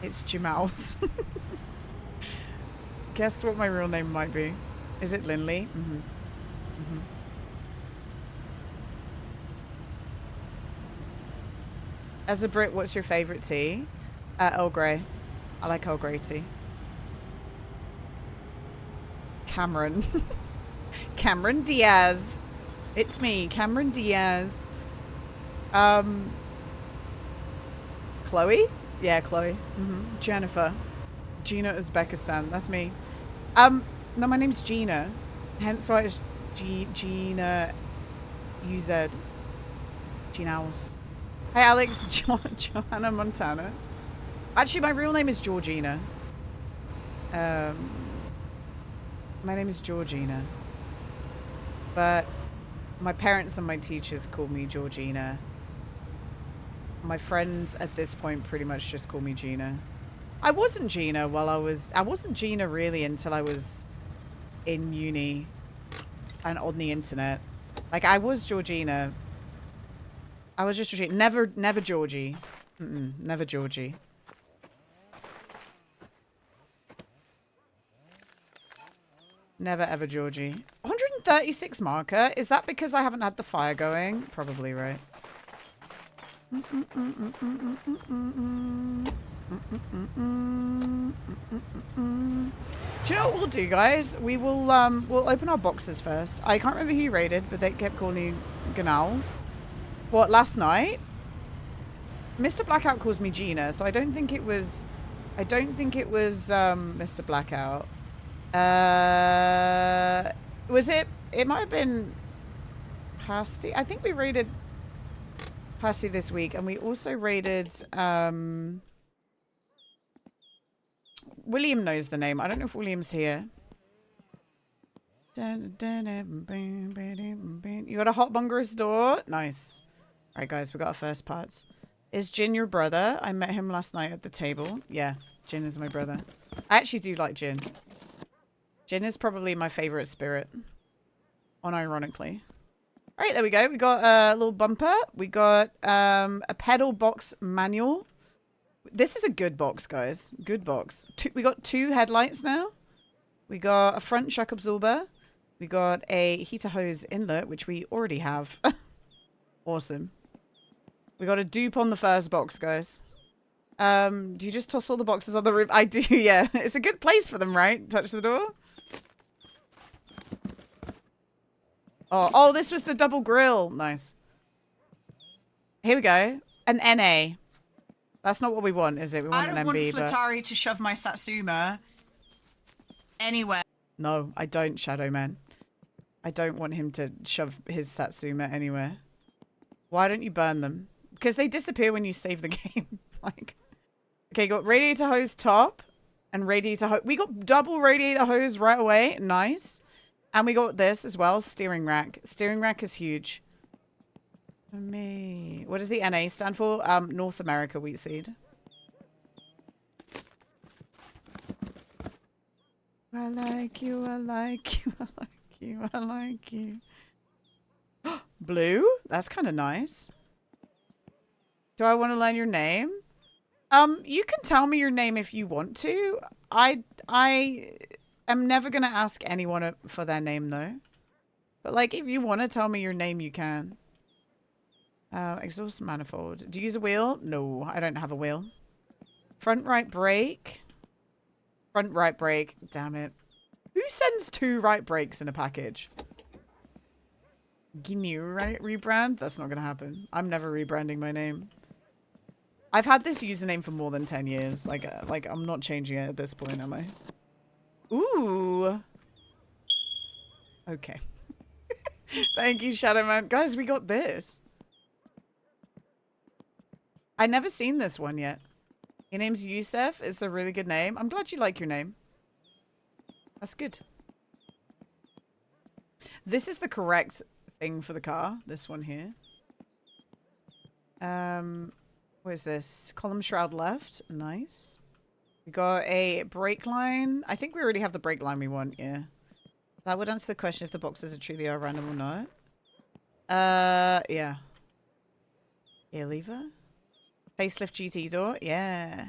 S1: It's Jamals. Guess what my real name might be. Is it Lindley? Mm-hmm. Mm-hmm. As a Brit, what's your favourite tea? Earl Grey. I like Earl Grey tea. Cameron. Cameron Diaz. It's me, Cameron Diaz. Chloe? Yeah, Chloe. Mm-hmm. Jennifer. Gina Uzbekistan. That's me. No, my name's Gina. Hence why it's Gina UZ. Gina Owls. Hey, Alex. Joanna Montana. Actually, my real name is Georgina. My name is Georgina. But my parents and my teachers call me Georgina. My friends at this point pretty much just call me Gina. I wasn't Gina I wasn't Gina really until I was in uni and on the internet. Like, I was Georgina. I was just Georgina. Never Georgie. Never Georgie. Never ever Georgie. 136 marker? Is that because I haven't had the fire going? Probably, right? Do you know what we'll do, guys? We will we'll open our boxes first. I can't remember who you raided, but they kept calling you Ganals. What, last night? Mr. Blackout calls me Gina, so I don't think it was Mr. Blackout. Was it? It might have been Pasty. I think we raided Pasty this week, and we also raided William knows the name. I don't know if William's here. You got a hot bunger's door? Nice. All right, guys, we got our first parts. Is Jin your brother? I met him last night at the table. Yeah, Jin is my brother. I actually do like Jin. Jin is probably my favorite spirit. Unironically. All right, there we go. We got a little bumper. We got a pedal box manual. This is a good box, guys. Good box. We got 2 headlights now. We got a front shock absorber. We got a heater hose inlet, which we already have. Awesome. We got a dupe on the first box, guys. Do you just toss all the boxes on the roof? I do, yeah. It's a good place for them, right? Touch the door. Oh, this was the double grill. Nice. Here we go. An NA. That's not what we want, is it? We want an MB. I don't want Flatari to shove my Satsuma anywhere. No, I don't, Shadow Man. I don't want him to shove his Satsuma anywhere. Why don't you burn them? Because they disappear when you save the game. Like, okay, got radiator hose top and radiator hose. We got double radiator hose right away. Nice. And we got this as well, steering rack. Steering rack is huge. For me. What does the NA stand for? North America wheat seed. I like you, I like you, I like you, I like you. Blue? That's kind of nice. Do I want to learn your name? You can tell me your name if you want to. I am never going to ask anyone for their name, though. But, like, if you want to tell me your name, you can. Exhaust manifold. Do you use a wheel? No, I don't have a wheel. Front right brake. Front right brake. Damn it. Who sends 2 right brakes in a package? Gnu, right? Rebrand? That's not going to happen. I'm never rebranding my name. I've had this username for more than 10 years. Like I'm not changing it at this point, am I? Ooh. Okay. Thank you, Shadowman. Guys, we got this. I never seen this one yet. Your name's Yusef. It's a really good name. I'm glad you like your name. That's good. This is the correct thing for the car. This one here. What is this? Column shroud left. Nice. We got a brake line. I think we already have the brake line we want. Yeah. That would answer the question if the boxes are truly are random or not. Yeah. Air lever. Facelift GT door. Yeah.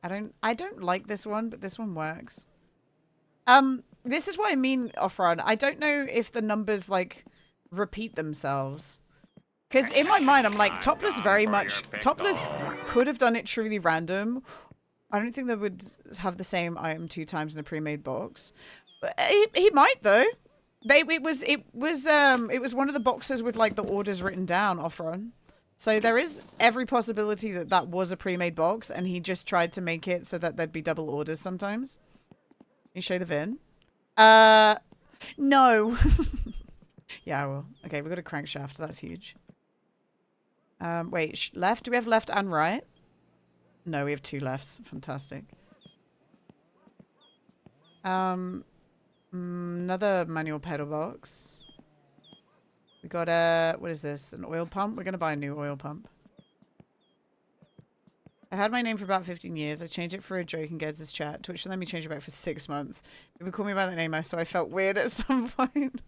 S1: I don't like this one, but this one works. This is what I mean, Offrod. I don't know if the numbers, like, repeat themselves. Because in my mind, I'm like, Topless Topless could have done it truly random. I don't think they would have the same item 2 times in a pre-made box. But he might, though. It was one of the boxes with, like, the orders written down, Offrod. So there is every possibility that that was a pre-made box, and he just tried to make it so that there'd be double orders sometimes. Can you show the VIN? No. Yeah, I will. Okay, we've got a crankshaft. That's huge. Wait, left? Do we have left and right? No, we have 2 lefts. Fantastic. Another manual pedal box. We got a, what is this? An oil pump? We're going to buy a new oil pump. I had my name for about 15 years. I changed it for a joke and Geds' chat. Twitch let me change it back for 6 months. People call me by that name, so I felt weird at some point.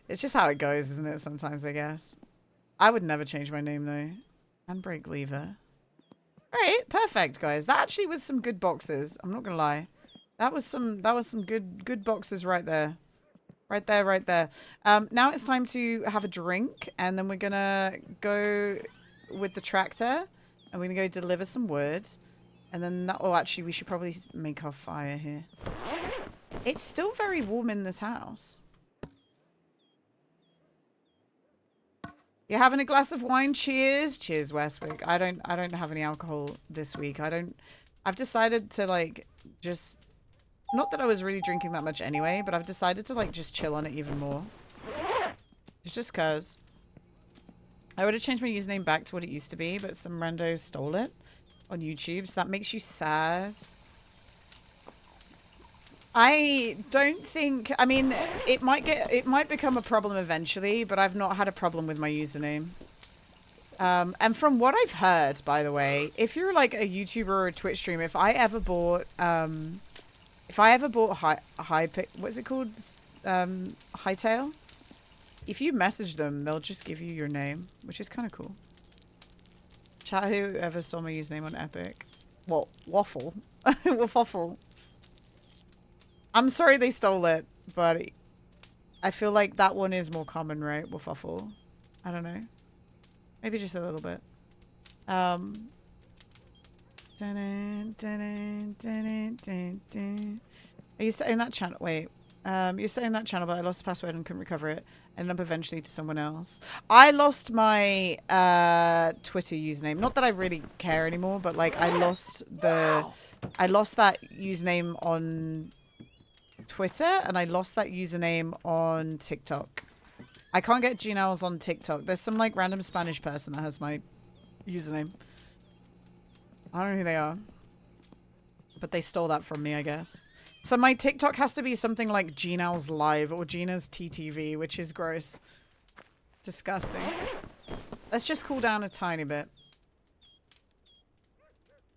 S1: It's just how it goes, isn't it? Sometimes, I guess. I would never change my name, though. Handbrake lever. All right, perfect, guys. That actually was some good boxes. I'm not going to lie. That was some good boxes right there. Right there, right there. Now it's time to have a drink, and then we're gonna go with the tractor, and we're gonna go deliver some wood. And then that, oh, actually, we should probably make our fire here. It's still very warm in this house. You're having a glass of wine? Cheers. Cheers, Westwick. I don't have any alcohol this week. I've decided to like just, not that I was really drinking that much anyway, but I've decided to like just chill on it even more. It's just cause I would have changed my username back to what it used to be, but some randos stole it on YouTube, so that makes you sad. I don't think, I mean, it might become a problem eventually, but I've not had a problem with my username. And from what I've heard, by the way, if you're like a YouTuber or a Twitch streamer, if I ever bought what's it called? Hightail? If you message them, they'll just give you your name, which is kind of cool. Chat, whoever saw my username on Epic. What? Waffle? Waffle. I'm sorry they stole it, but I feel like that one is more common, right? Waffle. I don't know. Maybe just a little bit. Are you setting that channel? Wait. You're setting that channel, but I lost the password and couldn't recover it. Ended up eventually to someone else. I lost my Twitter username. Not that I really care anymore, but like I lost that username on Twitter, and I lost that username on TikTok. I can't get Gmails on TikTok. There's some like random Spanish person that has my username. I don't know who they are, but they stole that from me, I guess. So my TikTok has to be something like Gina's Live or Gina's TTV, which is gross. Disgusting. Let's just cool down a tiny bit.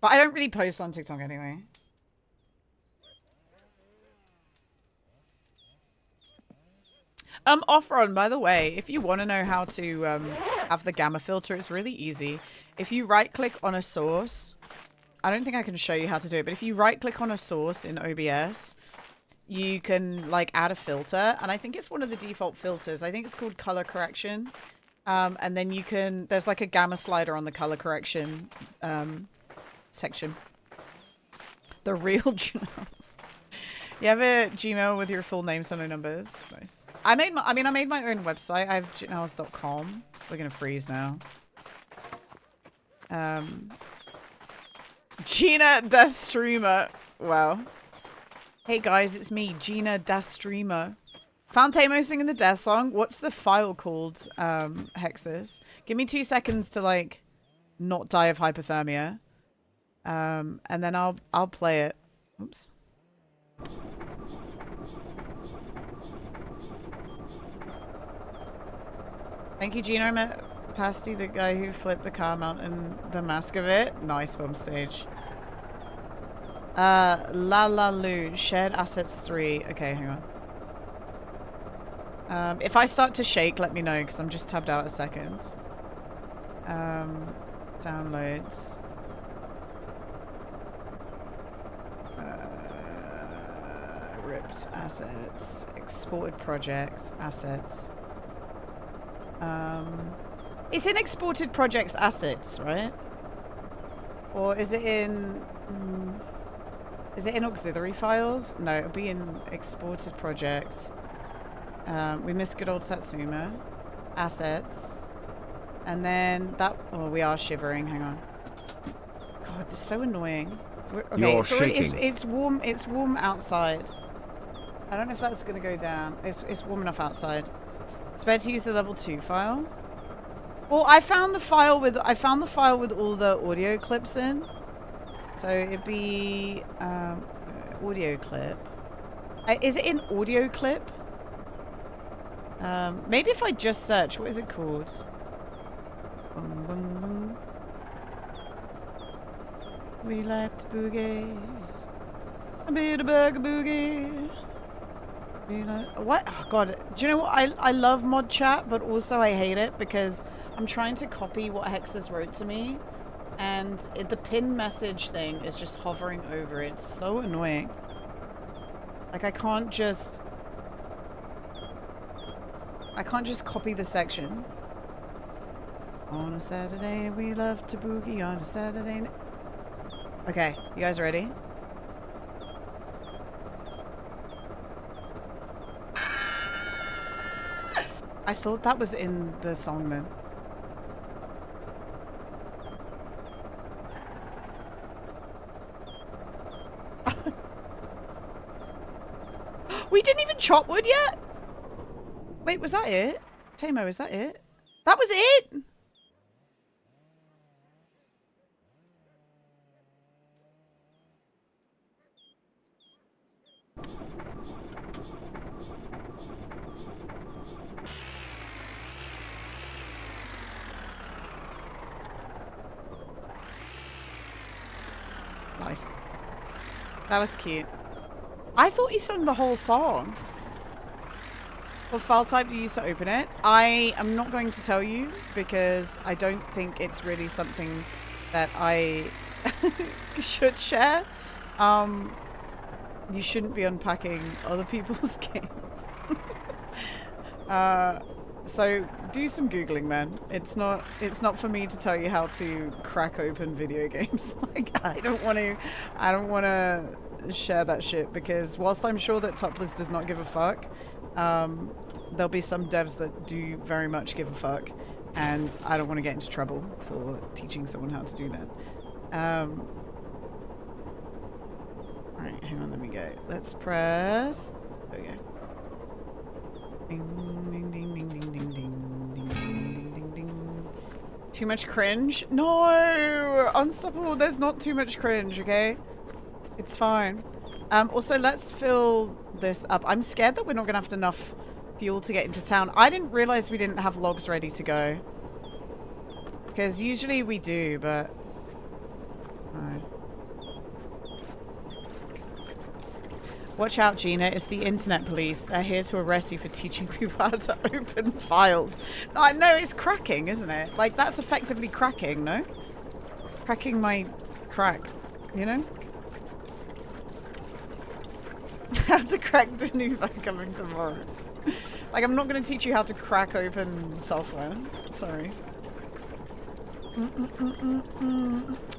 S1: But I don't really post on TikTok anyway. Off-run, by the way, if you want to know how to have the gamma filter, it's really easy. If you right-click on a source, I don't think I can show you how to do it, but if you right-click on a source in OBS, you can like add a filter, and I think it's one of the default filters. I think it's called color correction, and then you can. There's like a gamma slider on the color correction section. The real Gmails. You have a Gmail with your full name, so no numbers. Nice. I made my own website. I have gmails.com. We're gonna freeze now. Gina Das Streamer. Wow. Hey guys, it's me, Gina Das Streamer. Found Tamo singing the death song. What's the file called, Hexus? Give me 2 seconds to like not die of hypothermia. And then I'll play it. Oops. Thank you, Gino. I met Pasty, the guy who flipped the car mount in the mask of it. Nice bump stage. La La Lu, shared assets 3. Okay, hang on. If I start to shake, let me know, because I'm just tabbed out a second. Downloads. Rips, assets, exported projects, assets. It's in exported projects assets, right? Or is it in auxiliary files? No, it'll be in exported projects. We missed good old Satsuma. Assets. And then that, oh, we are shivering, hang on. God, it's so annoying. Okay,
S3: You're shaking.
S1: It's warm outside. I don't know if that's gonna go down. It's warm enough outside. It's better to use the level 2 file. Well, I found the file with all the audio clips in. So it'd be audio clip. Is it in audio clip? Maybe if I just search, what is it called? Boom, boom, boom. We like to boogie. A bit of boogie. What? Oh god, do you know what? I love mod chat, but also I hate it because I'm trying to copy what Hexus wrote to me, and the pin message thing is just hovering over it. It's so annoying. Like I can't just copy the section. On a Saturday we love to boogie on a Saturday night. Okay, you guys ready? I thought that was in the song then. We didn't even chop wood yet? Wait, was that it? Tamo, is that it? That was it? Nice. That was cute. I thought he sung the whole song. What file type do you use to open it? I am not going to tell you because I don't think it's really something that I should share. You shouldn't be unpacking other people's games. So do some Googling, man. It's not for me to tell you how to crack open video games. Like, I don't want to share that shit because whilst I'm sure that Topless does not give a fuck, there'll be some devs that do very much give a fuck, and I don't want to get into trouble for teaching someone how to do that. Alright, hang on, let me go. Let's press. There we go. Ding, ding, ding, ding, ding, ding, ding, ding, ding, ding, ding. Too much cringe? No! Unstoppable, there's not too much cringe, okay? It's fine. Also, let's fill this up. I'm scared that we're not going to have enough fuel to get into town. I didn't realize we didn't have logs ready to go. Because usually we do, but... No. Watch out, Gina. It's the internet police. They're here to arrest you for teaching people how to open files. No, I know it's cracking, isn't it? Like, that's effectively cracking, no? Cracking my crack, you know? How to crack the new phone coming tomorrow. Like, I'm not going to teach you how to crack open software. Sorry.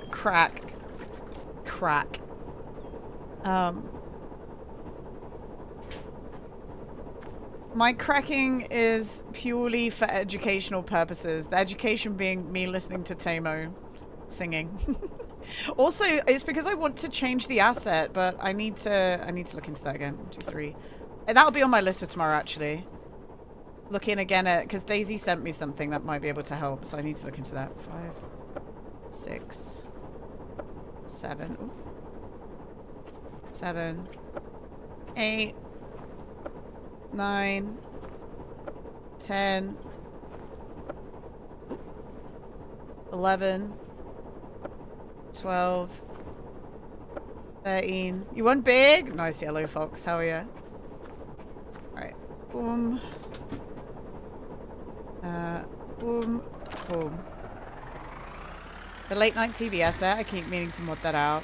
S1: Crack. Crack. My cracking is purely for educational purposes. The education being me listening to Tamo singing. Also, it's because I want to change the asset, but I need to look into that again. 1, 2, 3. That'll be on my list for tomorrow, actually. Looking again at, because Daisy sent me something that might be able to help, so I need to look into that. 5, 6, 7. Ooh. 7, 8, 9, 10, 11, 12, 13. You want big? Nice yellow fox. Hell yeah. Alright. Boom. Boom. Boom. The late night TV asset. I keep meaning to mod that out.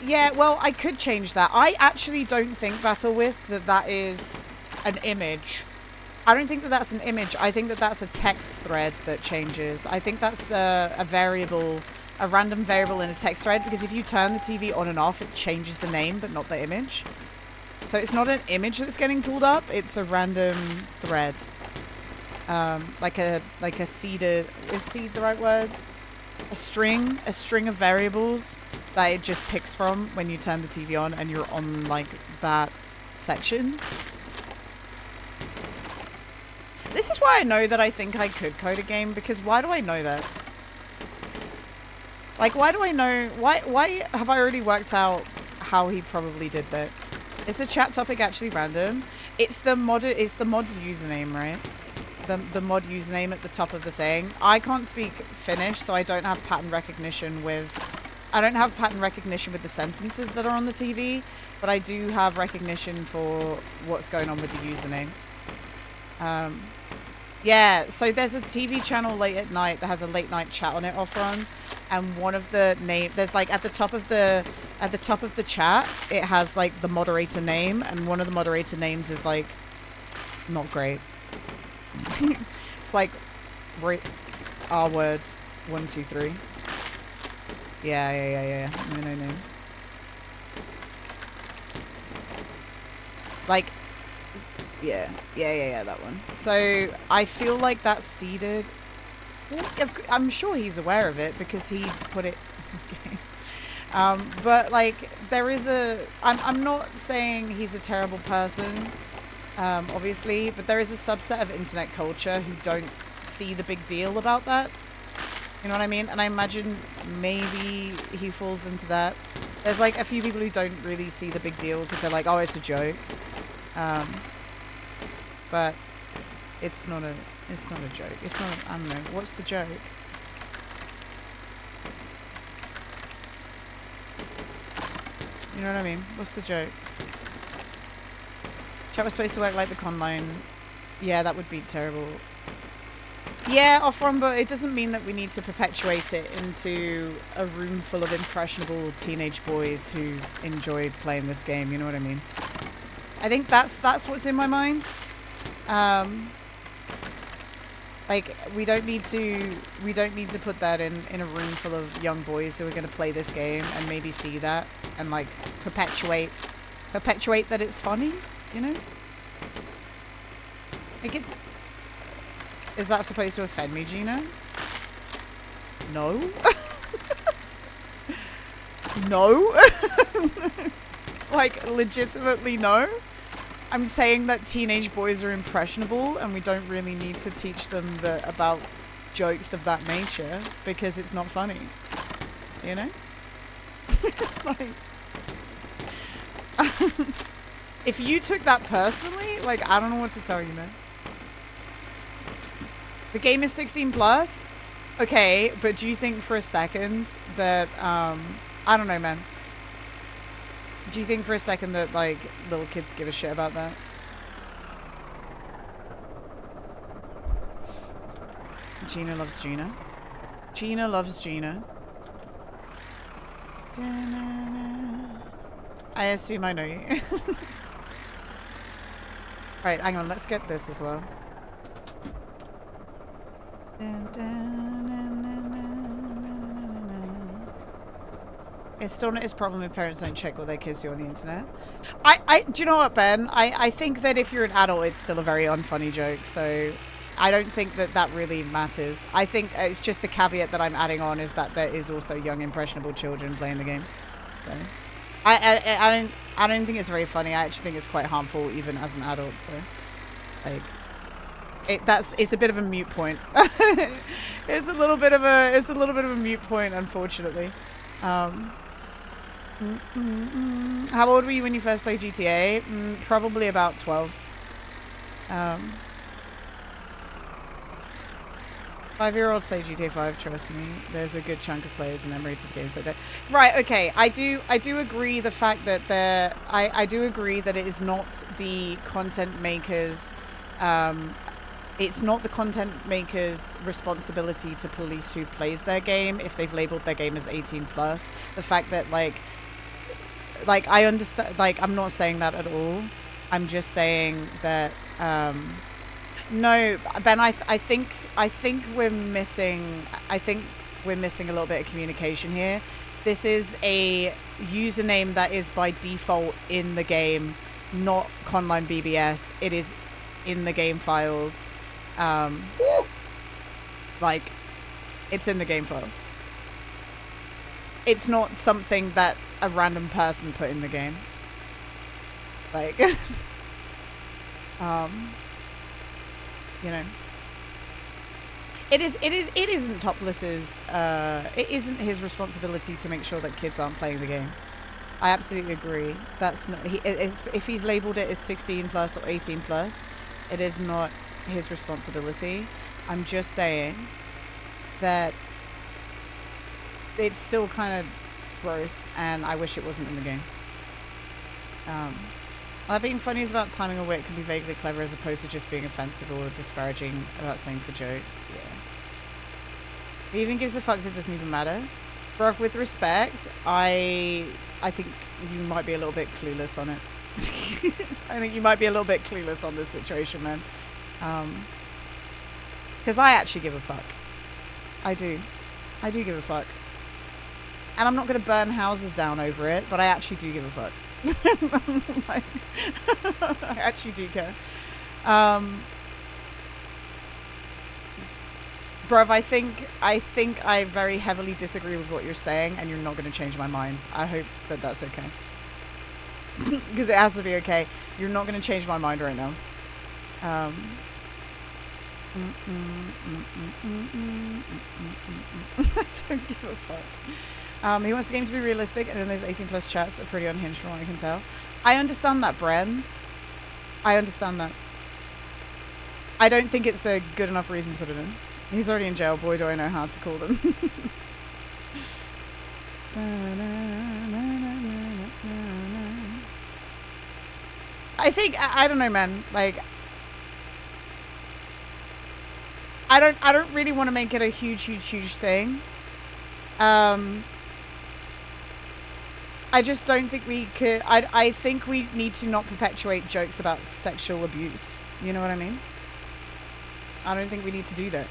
S1: Yeah, well, I could change that. I actually don't think, Battle Whisk, that is an image. I don't think that that's an image. I think that that's a text thread that changes. I think that's a variable, a random variable in a text thread, because if you turn the TV on and off, it changes the name, but not the image. So it's not an image that's getting pulled up. It's a random thread. Like a seeded, is seed the right word? A string of variables that it just picks from when you turn the TV on and you're on like that section. This is why I know that I think I could code a game, because why do I know that? Like, why do I know, why have I already worked out how he probably did that? Is the chat topic actually random? It's the mod's username, right? The mod username at the top of the thing. I can't speak Finnish, so I don't have pattern recognition with the sentences that are on the TV, but I do have recognition for what's going on with the username. Yeah, so there's a TV channel late at night that has a late night chat on it off-run, and one of the there's like at the top of the chat, it has like the moderator name, and one of the moderator names is like not great. It's like R words 1, 2, 3. Yeah. No. Like, yeah, that one. So I feel like that's seeded. I'm sure he's aware of it because he put it in the game. But like, there is I'm not saying he's a terrible person, obviously, but there is a subset of internet culture who don't see the big deal about that. You know what I mean? And I imagine maybe he falls into that. There's like a few people who don't really see the big deal because they're like, oh, it's a joke. But it's not a joke. It's not, I don't know. What's the joke? You know what I mean? What's the joke? Chat was supposed to work like the con line. Yeah, that would be terrible. Yeah, off-run, but it doesn't mean that we need to perpetuate it into a room full of impressionable teenage boys who enjoy playing this game. You know what I mean? I think that's what's in my mind. Like, we don't need to put that in a room full of young boys who are going to play this game and maybe see that and like perpetuate that it's funny, you know? Like, is that supposed to offend me, Gina? No. No. Like, legitimately no. I'm saying that teenage boys are impressionable and we don't really need to teach them about jokes of that nature because it's not funny. You know? Like, if you took that personally, like, I don't know what to tell you, man. The game is 16 plus? Okay, but do you think for a second that, I don't know, man. Do you think for a second that, like, little kids give a shit about that? Gina loves Gina. Gina loves Gina. I assume I know you. Right, hang on, let's get this as well. It's still not his problem if parents don't check what their kids do on the internet. Do you know what, Ben? I think that if you're an adult, it's still a very unfunny joke. So I don't think that really matters. I think it's just a caveat that I'm adding on is that there is also young impressionable children playing the game. So I don't think it's very funny. I actually think it's quite harmful even as an adult. So like. It's a bit of a moot point. It's a little bit of a moot point, unfortunately. How old were you when you first played GTA? Probably about 12. 5-year-olds play GTA 5, trust me. There's a good chunk of players in M-rated games that don't. Right, okay. I do agree the fact that I do agree that it is not the content makers it's not the content maker's responsibility to police who plays their game if they've labeled their game as 18 plus. The fact that like I understand, like, I'm not saying that at all. I'm just saying that no, Ben, I think we're missing a little bit of communication here. This is a username that is by default in the game, not Conline BBS. It is in the game files. Like, it's in the game files. It's not something that a random person put in the game. Like, you know, it isn't Topless's, it isn't his responsibility to make sure that kids aren't playing the game. I absolutely agree. That's not, if he's labeled it as 16 plus or 18 plus, it is not his responsibility. I'm just saying that it's still kind of gross and I wish it wasn't in the game. That being funny is about timing or wit can be vaguely clever as opposed to just being offensive or disparaging about saying for jokes. Yeah. He even gives a fuck, it doesn't even matter. Bruv, with respect, I think you might be a little bit clueless on it. I think you might be a little bit clueless on this situation, man. Because I actually give a fuck. I do give a fuck. And I'm not going to burn houses down over it, but I actually do give a fuck. Like, I actually do care. Bruv, I think I very heavily disagree with what you're saying, and you're not going to change my mind. I hope that that's okay. Because it has to be okay. You're not going to change my mind right now. I don't give a fuck. He wants the game to be realistic, and then those 18 plus chats are pretty unhinged from what I can tell. I understand that, Bren. I understand that. I don't think it's a good enough reason to put it in. He's already in jail. Boy, do I know how to call them. I think, I don't know, man. Like, I don't really want to make it a huge thing. I just don't think we could. I think we need to not perpetuate jokes about sexual abuse. You know what I mean? I don't think we need to do that.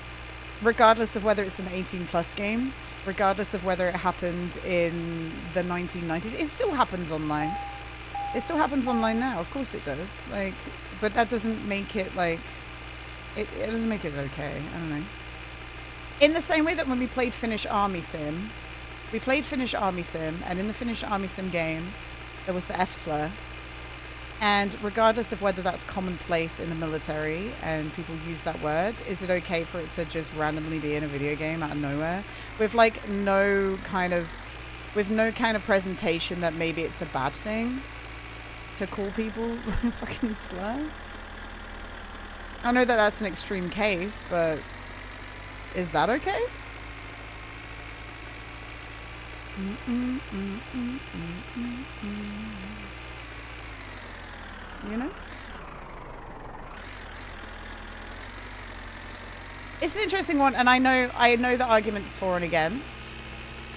S1: Regardless of whether it's an 18 plus game, regardless of whether it happened in the 1990s, it still happens online. It still happens online now. Of course it does. Like, but that doesn't make it like, it doesn't make it okay. I don't know. In the same way that when we played Finnish Army Sim, and in the Finnish Army Sim game, there was the F slur. And regardless of whether that's commonplace in the military and people use that word, is it okay for it to just randomly be in a video game out of nowhere? With like no kind of presentation that maybe it's a bad thing to call people fucking slur? I know that that's an extreme case, but is that okay? You know? It's an interesting one, and I know the arguments for and against,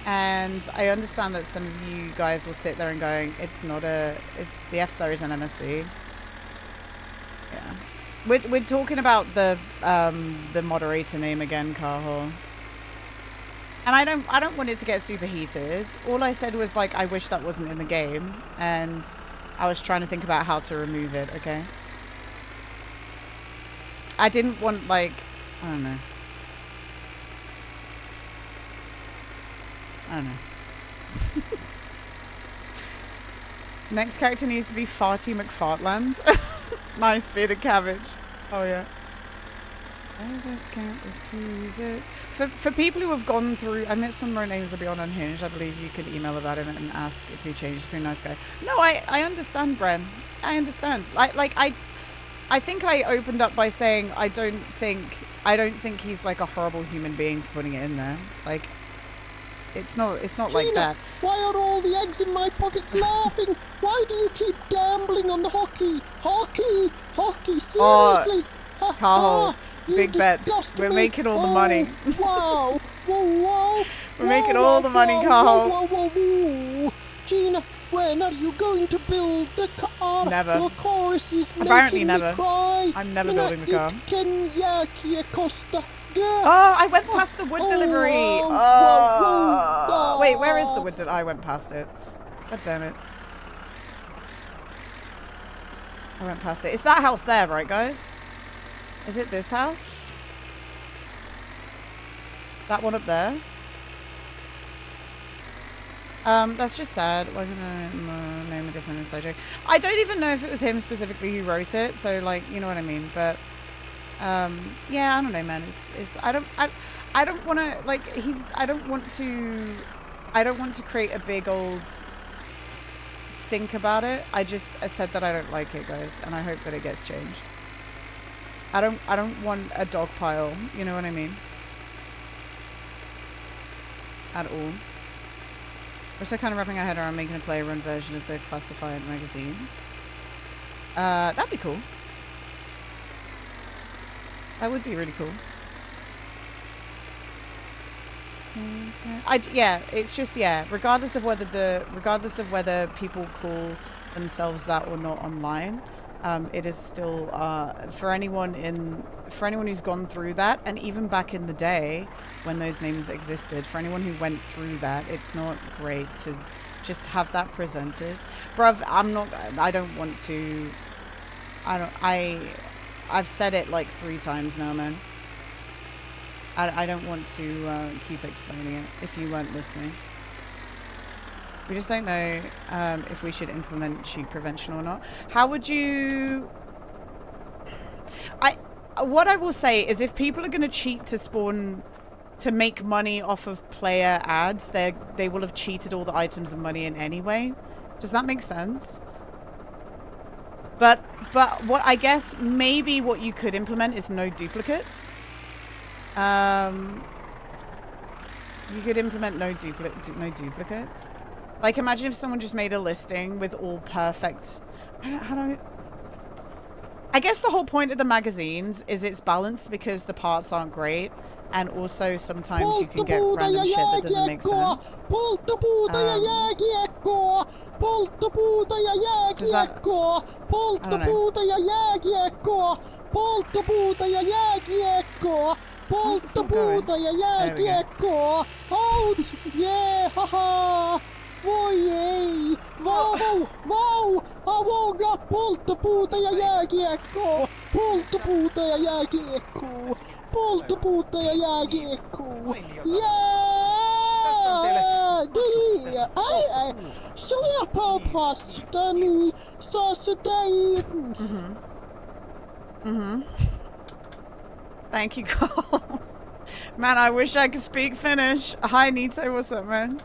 S1: and I understand that some of you guys will sit there and going, it's the F slur is an MSC. Yeah. We're talking about the moderator name again, Carhol. And I don't want it to get super heated. All I said was like, I wish that wasn't in the game, and I was trying to think about how to remove it, okay? I didn't want, like, I don't know. Next character needs to be Farty McFartland. Nice bearded cabbage. Oh, yeah. I just can't refuse it. For people who have gone through, I met some more names will be on Unhinged. I believe you could email about him and ask it to be changed. He's a nice guy. No, I understand, Bren. I understand. I think I opened up by saying I don't think he's like a horrible human being for putting it in there. Like, it's not like that.
S7: Why are all the eggs in my pockets laughing? Why do you keep gambling on the hockey? Hockey, seriously?
S1: Carl, big bets. We're making all the money.
S7: Wow. Whoa.
S1: We're making all the money, Carl.
S7: Whoa. Gina, when are you going to build the car?
S1: Never.
S7: Your chorus is
S1: Apparently
S7: making
S1: never.
S7: Me cry.
S1: I'm never building the car. Oh, I went past the wood delivery. Oh. Wait, where is the wood delivery? I went past it. God damn it. I went past it. It's that house there, right, guys? Is it this house? That one up there? That's just sad. We're gonna name a different inside joke. I don't even know if it was him specifically who wrote it, so like, you know what I mean. But yeah, I don't know, man. It's I don't want to like I don't want to create a big old stink about it. I said that I don't like it, guys, and I hope that it gets changed. I don't want a dog pile, you know what I mean? At all. We're still kind of wrapping our head around making a player-run version of the classified magazines. That'd be cool. That would be really cool. Yeah, it's just, yeah, regardless of whether people call themselves that or not online, it is still for anyone who's gone through that, and even back in the day when those names existed, for anyone who went through that, it's not great to just have that presented. Bruv, I've said it like 3 times now, man. I don't want to keep explaining it if you weren't listening. We just don't know if we should implement cheat prevention or not. How would you... What I will say is, if people are going to cheat to spawn, to make money off of player ads, they will have cheated all the items and money in anyway. Does that make sense? But what I guess maybe what you could implement is no duplicates. You could implement no duplicates. Like, imagine if someone just made a listing with all perfect... I guess the whole point of the magazines is it's balanced because the parts aren't great. And also, sometimes you can get random shit that doesn't make sense. Does that... How's this not going? There we go.
S7: Oh, yeah, haha. Voi ei! Vau! Vau! Avoga polttopuuta ja jääkiekkoa! Polttopuuta ja jääkiekkoa! Polttopuuta ja jääkiekkoa! Jää! Dilia! Ai! Sulapa pastani! Saa se tein!
S1: Thank you, Cole. Man, I wish I could speak Finnish. Hi, Nito. What's up, man?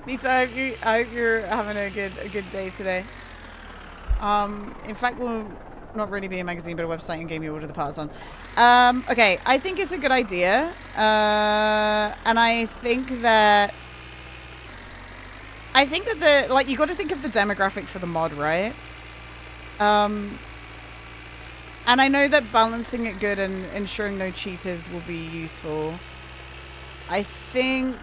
S1: Nito, I hope you're having a good day today. In fact, we'll not really be a magazine, but a website and game you order the parts on. Okay, I think it's a good idea. And I think that you got to think of the demographic for the mod, right? And I know that balancing it good and ensuring no cheaters will be useful. I think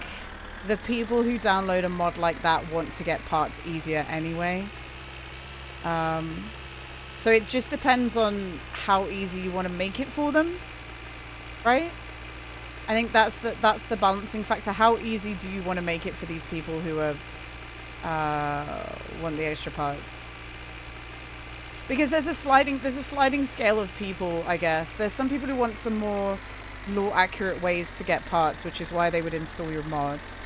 S1: the people who download a mod like that want to get parts easier anyway. So it just depends on how easy you want to make it for them, right? I think that's the balancing factor. How easy do you want to make it for these people who are want the extra parts? Because there's a sliding scale of people, I guess. There's some people who want some more law-accurate ways to get parts, which is why they would install your mods.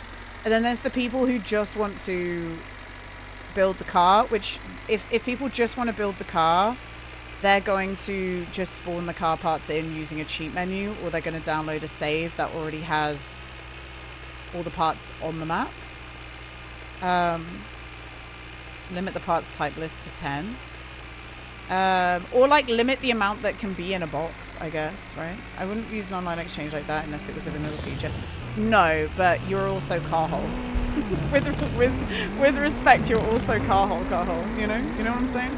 S1: And then there's the people who just want to build the car, which if people just want to build the car, they're going to just spawn the car parts in using a cheat menu, or they're going to download a save that already has all the parts on the map. Limit the parts type list to 10. Or like limit the amount that can be in a box, I guess, right? I wouldn't use an online exchange like that unless it was a vanilla feature. No, but you're also Carhole. with respect, you're also Carhole, you know what I'm saying?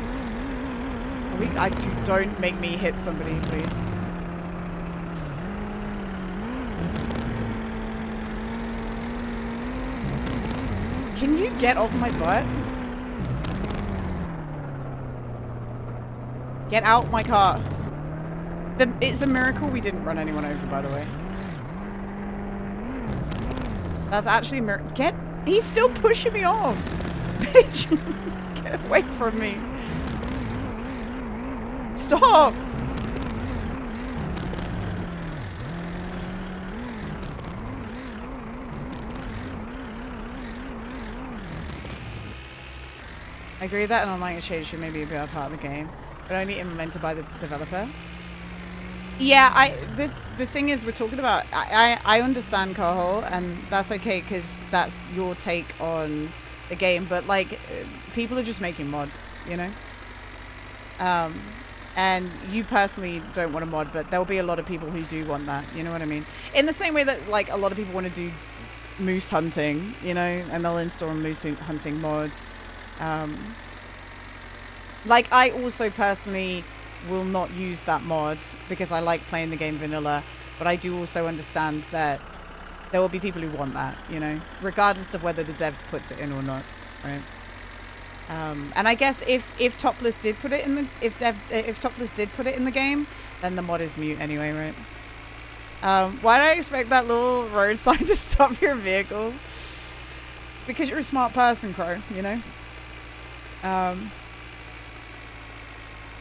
S1: Don't make me hit somebody, please. Can you get off my butt? Get out my car. It's a miracle we didn't run anyone over, by the way. That's actually a miracle. He's still pushing me off. Bitch. Get away from me. Stop. I agree that an online exchange should maybe be a part of the game, but only implemented by the developer. Yeah, the thing is, we're talking about, I understand, Carhole, and that's okay because that's your take on the game, but like, people are just making mods, you know? And you personally don't want a mod, but there'll be a lot of people who do want that, you know what I mean? In the same way that like a lot of people want to do moose hunting, you know, and they'll install moose hunting mods. Like, I also personally will not use that mod because I like playing the game vanilla, but I do also understand that there will be people who want that, you know, regardless of whether the dev puts it in or not, right? And I guess if Topless did put it in the if Topless did put it in the game, then the mod is mute anyway, right? Why do I expect that little road sign to stop your vehicle? Because you're a smart person, Crow. You know.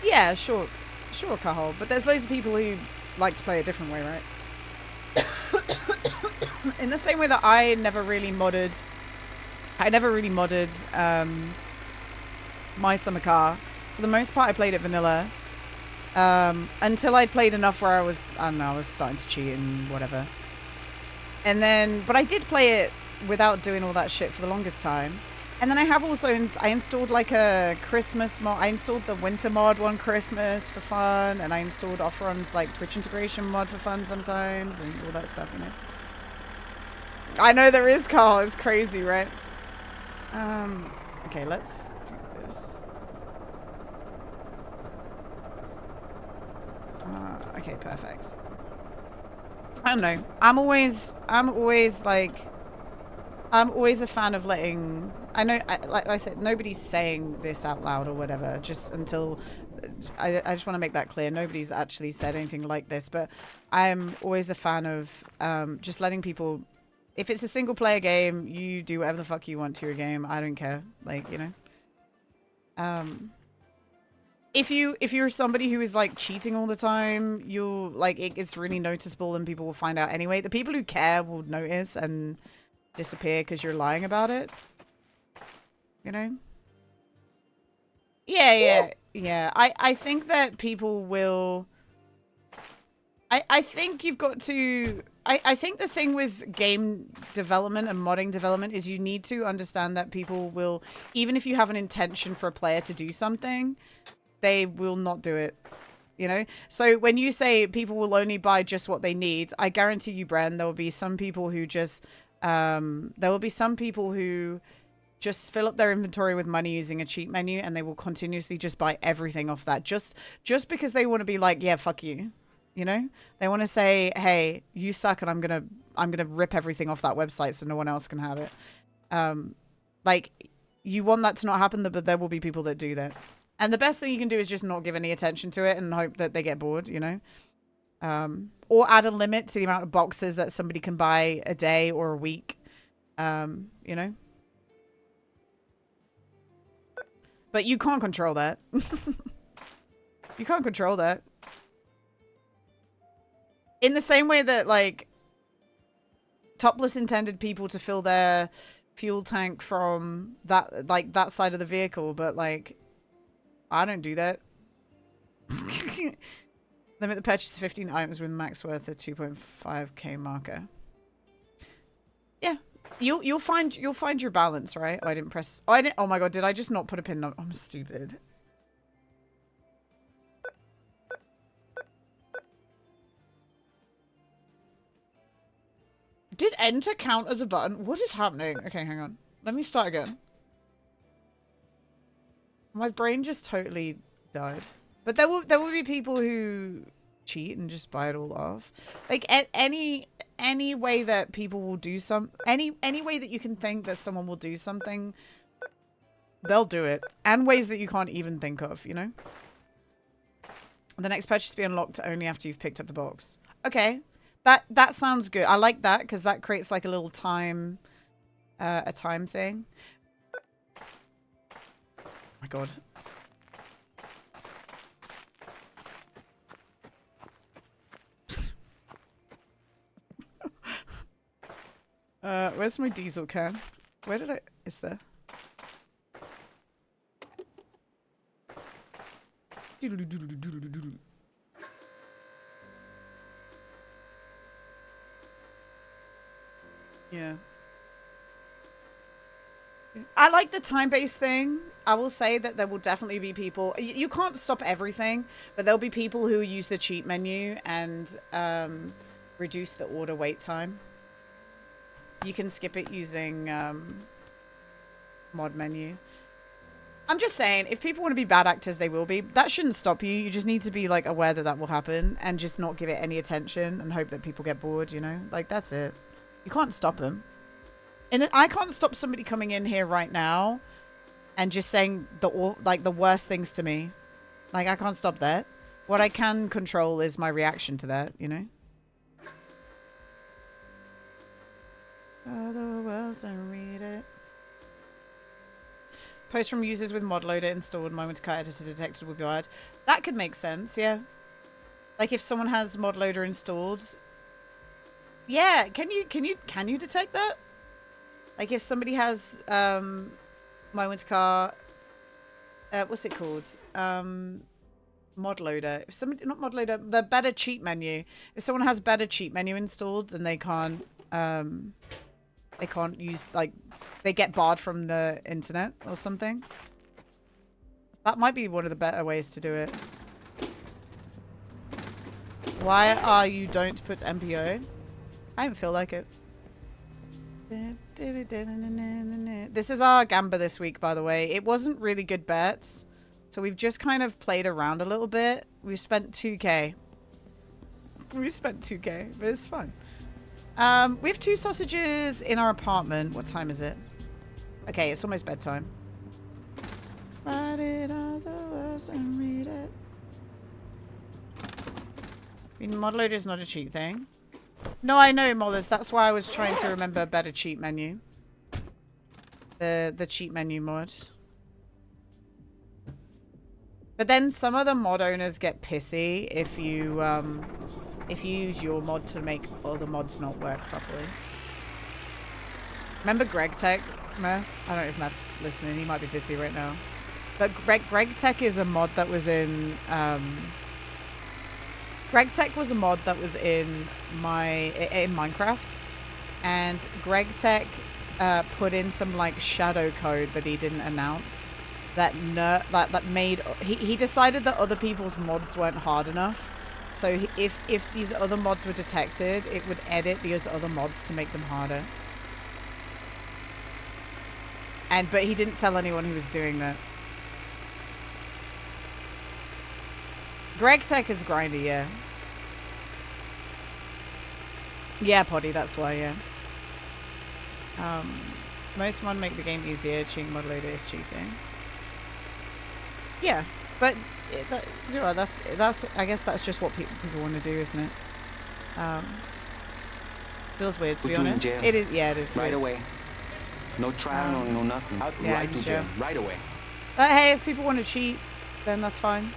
S1: Yeah, sure, Cahol. But there's loads of people who like to play a different way, right? In the same way that I never really modded my summer car. For the most part, I played it vanilla. Until I played enough where I was starting to cheat and whatever. And then, but I did play it without doing all that shit for the longest time. And then I have also, I installed like a Christmas mod. I installed the winter mod one Christmas for fun. And I installed Offeron's like Twitch integration mod for fun sometimes. And all that stuff, you know. I know there is, Carl. It's crazy, right? Okay, let's do this. Okay, perfect. I don't know. I'm always a fan of letting. I know, like I said, nobody's saying this out loud or whatever. Just until I just want to make that clear. Nobody's actually said anything like this, but I'm always a fan of just letting people. If it's a single player game, you do whatever the fuck you want to your game. I don't care. Like, you know. If you're somebody who is like cheating all the time, you'll like it's really noticeable and people will find out anyway. The people who care will notice and disappear because you're lying about it. You know? Yeah. I think that people will. I think you've got to. I think the thing with game development and modding development is you need to understand that people will, even if you have an intention for a player to do something, they will not do it. You know? So when you say people will only buy just what they need, I guarantee you, Bren, there will be some people who just fill up their inventory with money using a cheat menu, and they will continuously just buy everything off that just because they want to be like, yeah, fuck you. You know, they want to say, hey, you suck, and I'm gonna rip everything off that website so no one else can have it. Like, you want that to not happen, but there will be people that do that. And the best thing you can do is just not give any attention to it and hope that they get bored, you know? Or add a limit to the amount of boxes that somebody can buy a day or a week, you know? But you can't control that. You can't control that. In the same way that, like, Topless intended people to fill their fuel tank from that, like, that side of the vehicle, but, like, I don't do that. Limit the purchase to 15 items with max worth of 2.5k marker. Yeah, you'll find your balance, right? Oh, I didn't press. Oh, I didn't. Oh my god, did I just not put a pin number? I'm stupid. Did enter count as a button? What is happening? Okay, hang on. Let me start again. My brain just totally died. But there will be people who cheat and just buy it all off. Like any way that people will do any way that you can think that someone will do something, they'll do it. And ways that you can't even think of, you know? The next purchase be unlocked only after you've picked up the box. Okay. That sounds good. I like that because that creates like a little time, a time thing. Oh my god. Where's my diesel can? Where did I... Is there? Yeah. I like the time-based thing. I will say that there will definitely be people... You can't stop everything, but there'll be people who use the cheat menu and reduce the order wait time. You can skip it using mod menu. I'm just saying, if people want to be bad actors, they will be. That shouldn't stop you. You just need to be like aware that that will happen and just not give it any attention and hope that people get bored, you know? Like, that's it. You can't stop them. And I can't stop somebody coming in here right now and just saying the worst things to me. Like, I can't stop that. What I can control is my reaction to that, you know? Other worlds don't read it. Post from users with mod loader installed, moment cut editor detected will be wired. That could make sense, yeah. Like if someone has mod loader installed. Yeah, can you detect that? Like if somebody has moment car what's it called? Mod loader. If somebody, not mod loader, the better cheat menu. If someone has better cheat menu installed, then they can't use, like, they get barred from the internet or something. That might be one of the better ways to do it. Why are you don't put MPO? I don't feel like it. This is our Gamba this week, by the way. It wasn't really good bets. So we've just kind of played around a little bit. We've spent 2k. We spent 2k, but it's fun. We have 2 sausages in our apartment. What time is it? Okay, it's almost bedtime. Write it all the words and read it. I mean, mod loader is not a cheat thing. No, I know, Mollers. That's why I was trying to remember a better cheat menu. The cheat menu mod. But then some of the mod owners get pissy if you use your mod to make other mods not work properly. Remember Greg Tech, Meth? I don't know if Meth's listening. He might be busy right now. But Greg Tech is a mod that was in... Greg Tech was a mod that was in Minecraft. And Greg Tech put in some, like, shadow code that he didn't announce. That made... He decided that other people's mods weren't hard enough. So if these other mods were detected, it would edit these other mods to make them harder. But he didn't tell anyone who was doing that. Greg Tech is grindy, yeah. Yeah, Poddy, that's why, yeah. Most mod make the game easier. Cheating mod loader is cheating. Yeah, but you know, that's I guess that's just what people want to do, isn't it? Feels weird to be honest. It is, yeah, it is
S8: right
S1: weird.
S8: away. No trial, no nothing.
S1: Yeah,
S8: Right to jail, right away.
S1: But hey, if people want to cheat, then that's fine.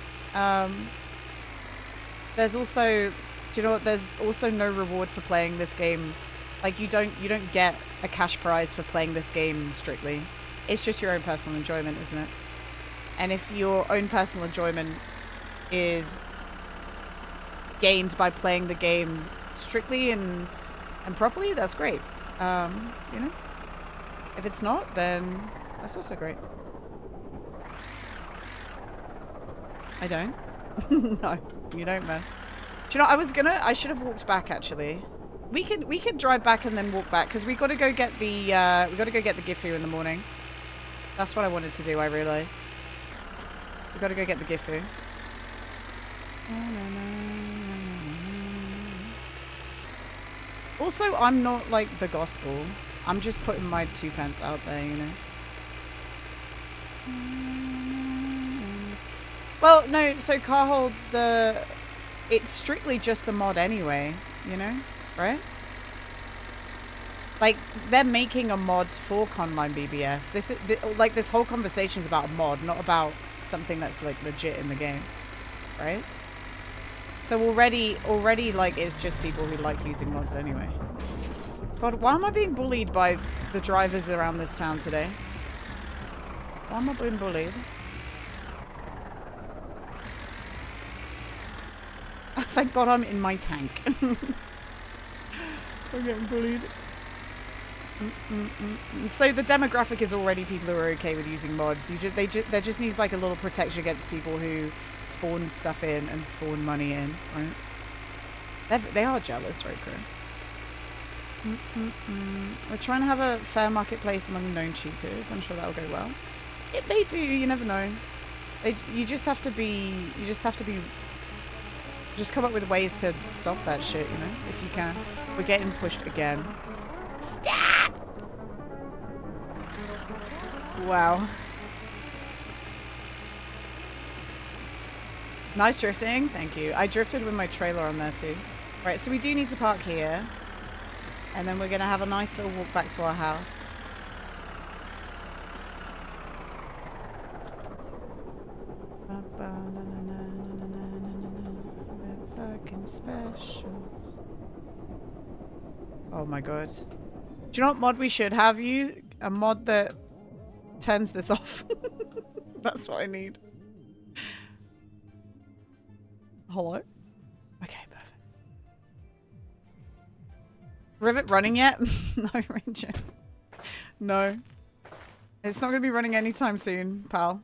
S1: There's also, do you know what? There's also no reward for playing this game. Like you don't get a cash prize for playing this game strictly. It's just your own personal enjoyment, isn't it? And if your own personal enjoyment is gained by playing the game strictly and properly, that's great. You know? If it's not, then that's also great. I don't. No, you don't, man. Do you know, I should have walked back actually. We could drive back and then walk back because we got to go get the Gifu in the morning. That's what I wanted to do, I realized. We got to go get the Gifu. Also, I'm not like the gospel. I'm just putting my 2 pence out there, you know. Well, no, so Carhold, it's strictly just a mod anyway, you know, right? Like, they're making a mod for Conline BBS. This whole conversation is about a mod, not about something that's, like, legit in the game, right? So already, like, it's just people who like using mods anyway. God, why am I being bullied by the drivers around this town today? Why am I being bullied? Thank God I'm in my tank. I'm getting bullied. So the demographic is already people who are okay with using mods. There just needs like a little protection against people who spawn stuff in and spawn money in, right? They are jealous, right, Chris? We're trying to have a fair marketplace among known cheaters. I'm sure that'll go well. It may do. You never know. You just have to come up with ways to stop that shit, you know, if you can. We're getting pushed again. Stop! Wow. Nice drifting. Thank you. I drifted with my trailer on there too. Right, so we do need to park here. And then we're going to have a nice little walk back to our house. Fucking special. Oh my god. Do you know what mod we should have? You a mod that turns this off. That's what I need. Hello? Okay, perfect. Rivet running yet? No, Ranger. No. It's not going to be running anytime soon, pal.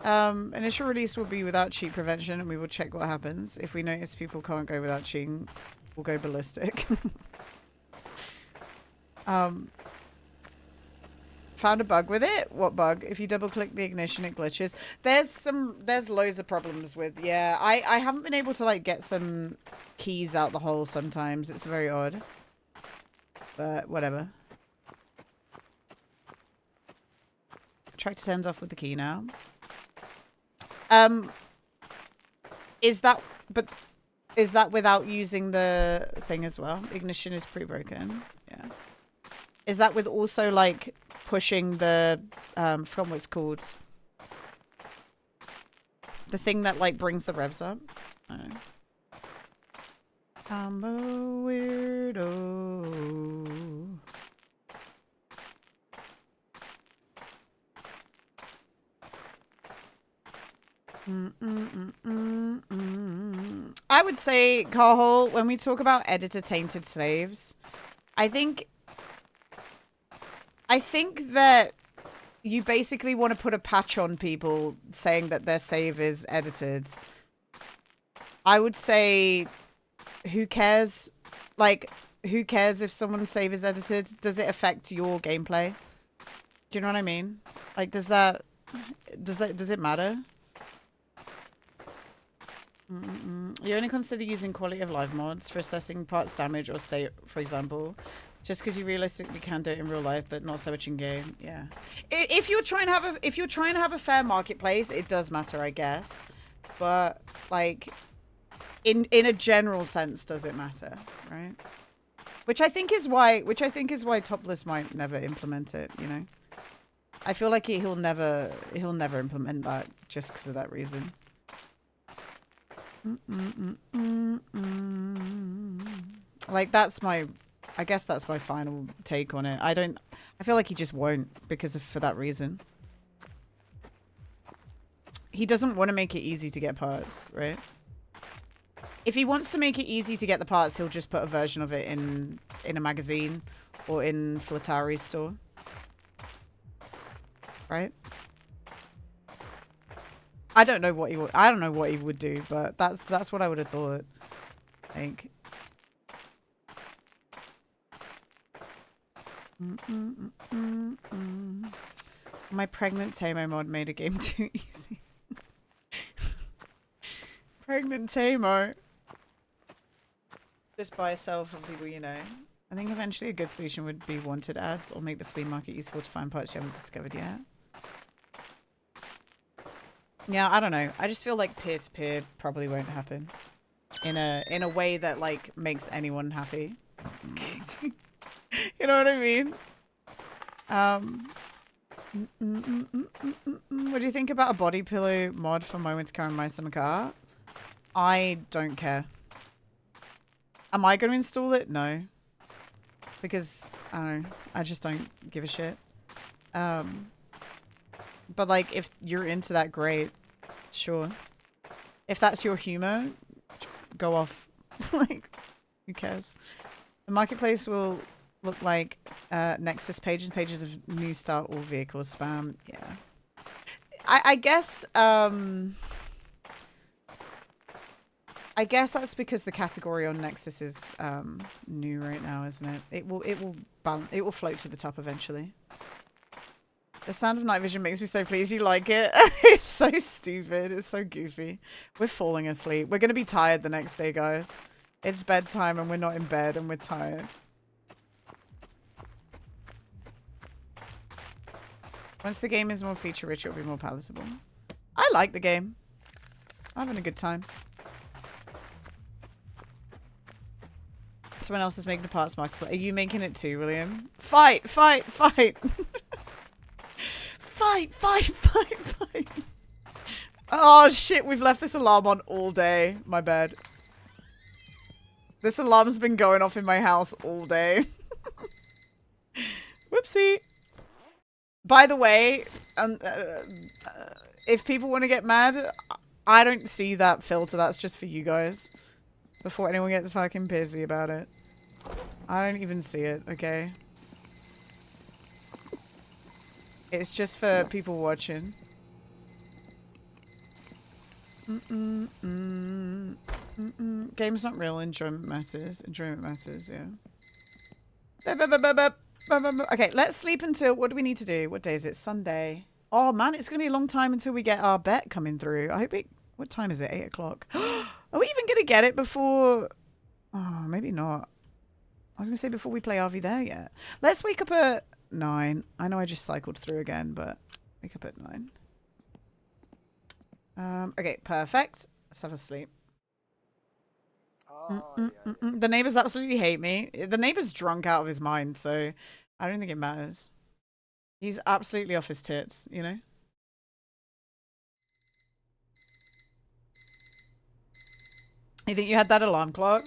S1: Initial release will be without cheat prevention, and we will check what happens. If we notice people can't go without cheating, we'll go ballistic. Found a bug with it? What bug? If you double click the ignition, it glitches. There's loads of problems with, yeah. I haven't been able to like get some keys out the hole sometimes. It's very odd. But whatever. Tractor turns off with the key now. Is that without using the thing as well? Ignition is pre-broken. Yeah. Is that with also like pushing the from what it's called? The thing that like brings the revs up? I don't know. I'm a weirdo. I would say, Carhol, when we talk about editor-tainted slaves, I think that you basically want to put a patch on people saying that their save is edited. I would say, who cares? Like, who cares if someone's save is edited? Does it affect your gameplay? Do you know what I mean? Like, does it matter? You only consider using quality of life mods for assessing parts damage or state, for example, just because you realistically can do it in real life, but not so much in game. Yeah, if you're trying to have a fair marketplace, it does matter, I guess. But like, in a general sense, does it matter, right? Which I think is why Topless might never implement it. You know, I feel like he'll never implement that just because of that reason. Like I guess that's my final take on it. I feel like he just won't for that reason. He doesn't want to make it easy to get parts, right? If he wants to make it easy to get the parts, he'll just put a version of it in a magazine or in Flatari's store. Right? I don't know what he would do, but that's what I would have thought. I think. My pregnant Tamo mod made a game too easy. Pregnant Tamo. Just buy a sell from people you know. I think eventually a good solution would be wanted ads or make the flea market useful to find parts you haven't discovered yet. Yeah, I don't know. I just feel like peer-to-peer probably won't happen in a way that like makes anyone happy. You know what I mean? What do you think about a body pillow mod for moments carrying mice on a car? I don't care. Am I going to install it? No. Because, I don't know. I just don't give a shit. But like, if you're into that, great. Sure. If that's your humor, go off. Like, who cares? The marketplace will look like Nexus pages of new start or vehicles spam. Yeah. I guess that's because the category on Nexus is new right now, isn't it? It will float to the top eventually. The sound of night vision makes me so pleased you like it. It's so stupid. It's so goofy. We're falling asleep. We're going to be tired the next day, guys. It's bedtime and we're not in bed and we're tired. Once the game is more feature rich, it'll be more palatable. I like the game. Having a good time. Someone else is making a parts marketplace. Are you making it too, William? Fight, fight, fight. Fight, fight, fight, fight. Oh shit, we've left this alarm on all day. My bad. This alarm's been going off in my house all day. Whoopsie. By the way, if people want to get mad, I don't see that filter. That's just for you guys. Before anyone gets fucking pissy about it. I don't even see it, okay? It's just for people watching. Game's not real, enjoyment matters. Enjoyment matters, yeah. Okay, let's sleep until... What do we need to do? What day is it? Sunday. Oh, man, it's going to be a long time until we get our bet coming through. I hope it... What time is it? 8 o'clock. Are we even going to get it before... Oh, maybe not. I was going to say before we play RV there yet. Let's wake up at 9. I know I just cycled through again, but wake up at 9. Okay, perfect. Let's have a sleep. The neighbors absolutely hate me. The neighbor's drunk out of his mind, so I don't think it matters. He's absolutely off his tits, you know? You think you had that alarm clock?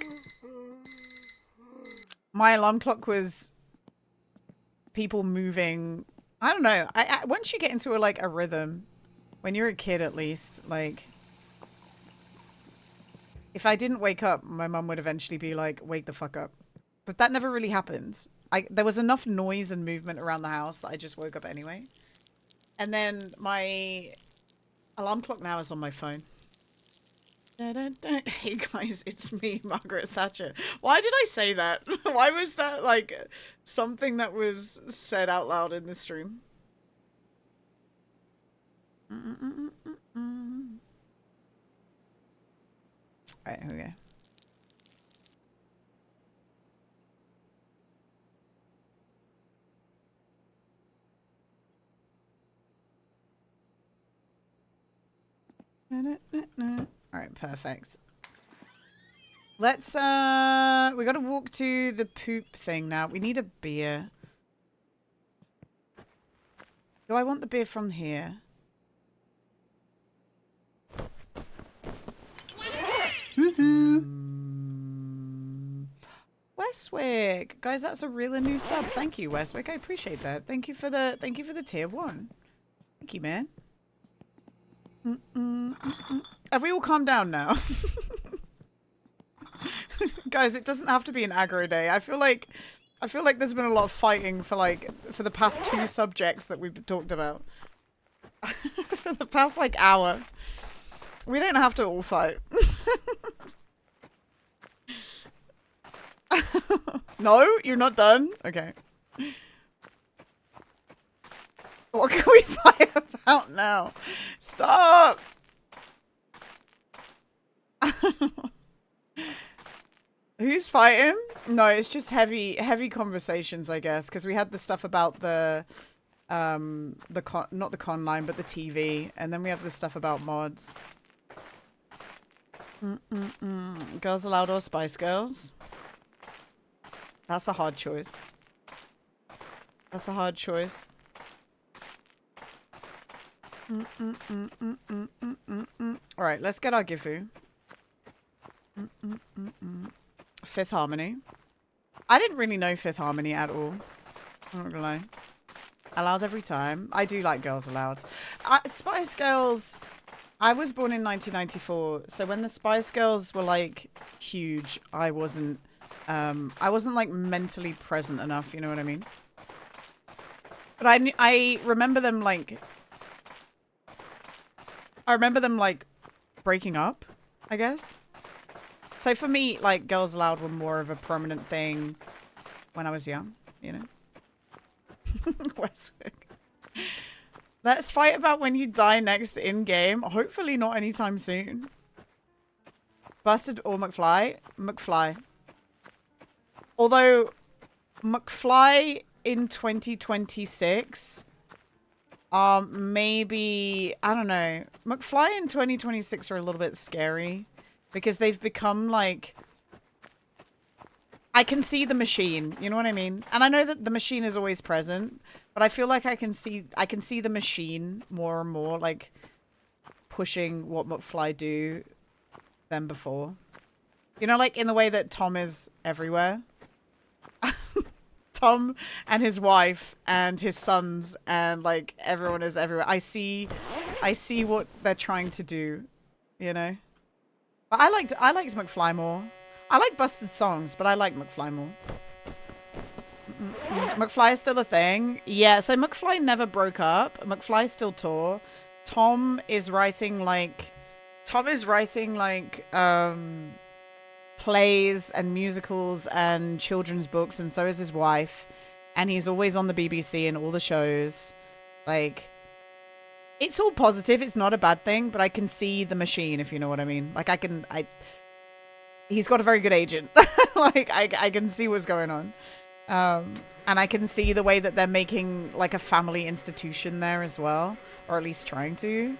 S1: My alarm clock was people moving. I don't know. Once you get into a rhythm, when you're a kid at least, like, if I didn't wake up, my mum would eventually be like, wake the fuck up. But that never really happened. There was enough noise and movement around the house that I just woke up anyway. And then my alarm clock now is on my phone. Hey guys, it's me, Margaret Thatcher. Why did I say that? Why was that like something that was said out loud in the stream? Alright, here we go. Alright, perfect. Let's, we gotta walk to the poop thing now. We need a beer. Do I want the beer from here? Westwick, guys, that's a real new sub. Thank you, Westwick. I appreciate that. Thank you for the tier 1. Thank you, man. Have we all calmed down now? Guys, it doesn't have to be an aggro day. I feel like there's been a lot of fighting for the past 2 subjects that we've talked about. For the past hour. We don't have to all fight. No, you're not done? Okay. What can we fight about now? Stop! Who's fighting? No, it's just heavy conversations, I guess, because we had the stuff about not the con line, but the TV, and then we have the stuff about mods. Girls Aloud or Spice Girls? That's a hard choice. That's a hard choice. Alright, let's get our Gifu. Fifth Harmony. I didn't really know Fifth Harmony at all. I'm not gonna lie. Aloud every time. I do like Girls Aloud. Spice Girls... I was born in 1994, so when the Spice Girls were huge, I wasn't mentally present enough, you know what I mean? But I remember them breaking up, I guess. So for me, Girls Aloud were more of a prominent thing when I was young, you know? Westwick. Let's fight about when you die next in-game. Hopefully not anytime soon. Busted or McFly? McFly. Although, McFly in 2026 Maybe, I don't know. McFly in 2026 are a little bit scary because they've become like, I can see the machine, you know what I mean? And I know that the machine is always present, but I feel like I can see the machine more and more like pushing what McFly do than before. You know, like in the way that Tom is everywhere. Tom and his wife and his sons and like everyone is everywhere. I see what they're trying to do, you know. But I liked McFly more. I like Busted songs, but I like McFly more. McFly is still a thing. Yeah, so McFly never broke up. McFly still tour. Tom is writing like plays and musicals and children's books, and so is his wife, and he's always on the BBC and all the shows. Like, it's all positive. It's not a bad thing, but I can see the machine, if you know what I mean. Like, he's got a very good agent. Like, I can see what's going on. And I can see the way that they're making like a family institution there as well, or at least trying to.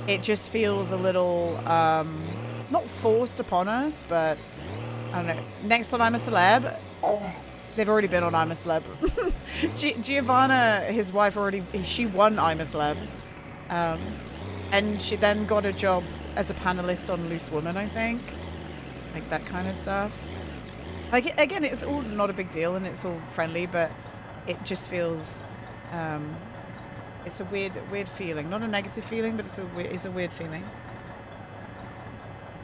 S1: It just feels a little not forced upon us, but I don't know. Next on I'm a Celeb. They've already been on I'm a Celeb. Giovanna, his wife, she won I'm a Celeb. And she then got a job as a panelist on Loose Woman, I think. Like that kind of stuff. Like, again, it's all not a big deal and it's all friendly, but it just feels, it's a weird feeling. Not a negative feeling, but it's a weird feeling.